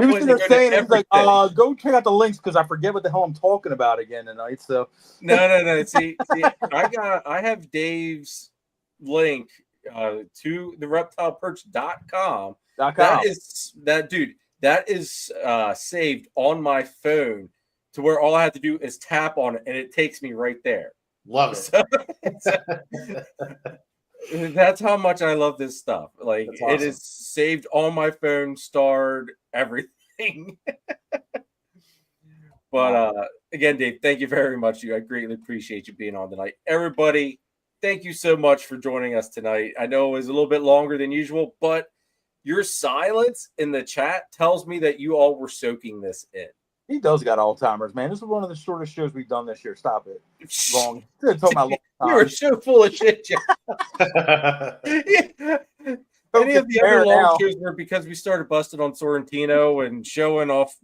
was just saying it. He's like, go check out the links because I forget what the hell I'm talking about again tonight. So no. See, I have Dave's link to the reptileperch.com. That is saved on my phone to where all I have to do is tap on it and it takes me right there. Love it. So, that's how much I love this stuff. Like awesome. It is saved on my phone, starred, everything. But again, Dave, thank you very much. I greatly appreciate you being on tonight. Everybody, thank you so much for joining us tonight. I know it was a little bit longer than usual, but your silence in the chat tells me that you all were soaking this in. He does got Alzheimer's, man. This is one of the shortest shows we've done this year. Stop it. Long. You are so full of shit, Jeff. Any of the other long shows were because we started busting on Sorrentino and showing off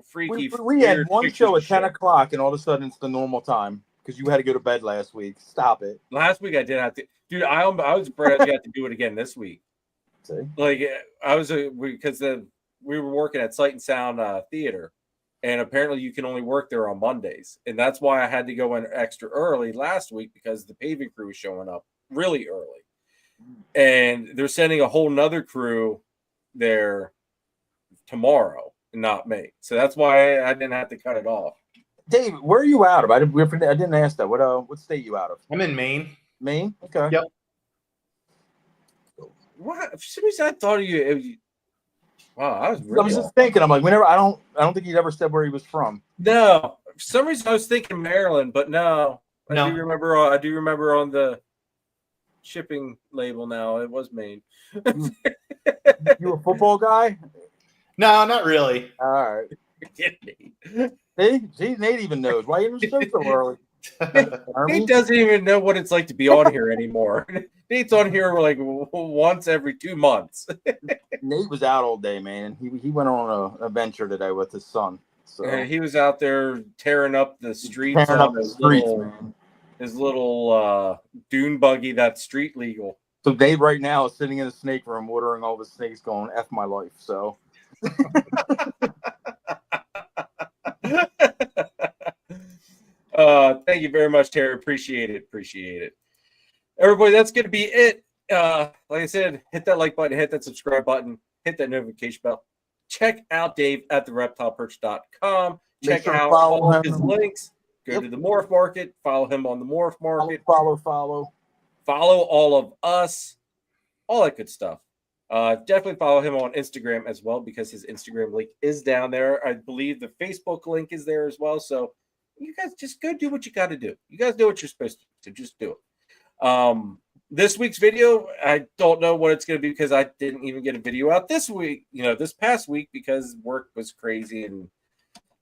freaky. We had one show at 10 o'clock, and all of a sudden it's the normal time because you had to go to bed last week. Stop it. Last week I did have to. Dude, I was surprised you had to do it again this week. See? Like I was because we were working at Sight and Sound Theater. And apparently you can only work there on Mondays. And that's why I had to go in extra early last week because the paving crew was showing up really early. And they're sending a whole nother crew there tomorrow, not me. So that's why I didn't have to cut it off. Dave, where are you out of? I didn't ask that. What state you out of? I'm in Maine. Maine? Okay. Yep. What? For some reason I thought of you. Wow, I was just thinking. I'm like, whenever I don't think he'd ever said where he was from. No, for some reason I was thinking Maryland, but no. I do remember on the shipping label now it was Maine. You a football guy? No, not really. All right. See, Nate even knows. Why you didn't show so early? Nate doesn't even know what it's like to be on here anymore. Nate's on here like once every 2 months. Nate was out all day, man. He went on a adventure today with his son. So he was out there tearing up the streets. His little dune buggy that's street legal. So Dave right now is sitting in the snake room watering all the snakes going, F my life. So Thank you very much, Terry. Appreciate it. Appreciate it. Everybody, that's going to be it. Like I said, hit that like button, hit that subscribe button, hit that notification bell. Check out Dave at the reptileperch.com. Check out all of his links. Go to the Morph Market. Follow him on the Morph Market. Follow. Follow all of us. All that good stuff. Definitely follow him on Instagram as well, because his Instagram link is down there. I believe the Facebook link is there as well. So you guys just go do what you got to do. You guys know what you're supposed to do. So just do it. This week's video, I don't know what it's going to be, because I didn't even get a video out this week, this past week, because work was crazy, and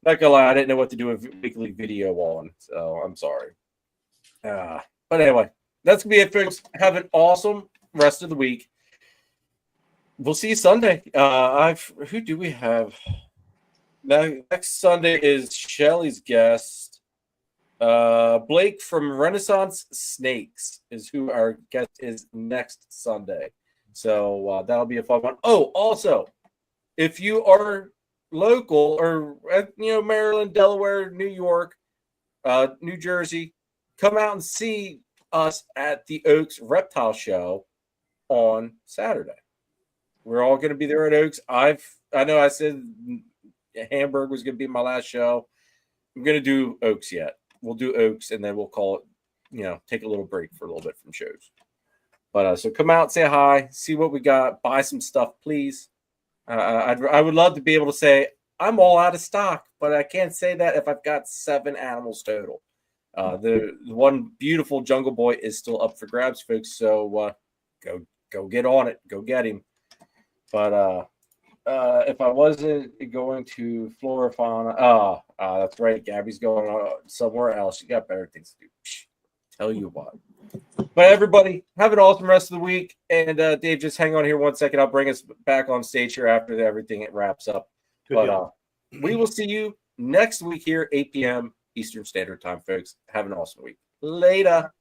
not gonna lie, I didn't know what to do a weekly video on, so I'm sorry. But anyway, that's gonna be it, folks. Have an awesome rest of the week. We'll see you Sunday. Who do we have? Next Sunday is Shelly's guest. Blake from Renaissance Snakes is who our guest is next Sunday. So that'll be a fun one. Oh, also, if you are local or Maryland, Delaware, New York, New Jersey, come out and see us at the Oaks Reptile Show on Saturday. We're all going to be there at Oaks. I know I said Hamburg was going to be my last show. I'm going to do Oaks yet. We'll do Oaks, and then we'll call it, take a little break for a little bit from shows. But so come out, say hi, see what we got, buy some stuff, please. I would love to be able to say I'm all out of stock, but I can't say that if I've got 7 animals total. The one beautiful Jungle Boy is still up for grabs, folks. So go get on it, go get him. But if I wasn't going to Flora Fauna, that's right, Gabby's going somewhere else. You got better things to do. Tell you what. But everybody, have an awesome rest of the week. And Dave, just hang on here 1 second. I'll bring us back on stage here after everything wraps up. But we will see you next week here, 8 p.m. Eastern Standard Time, folks. Have an awesome week. Later.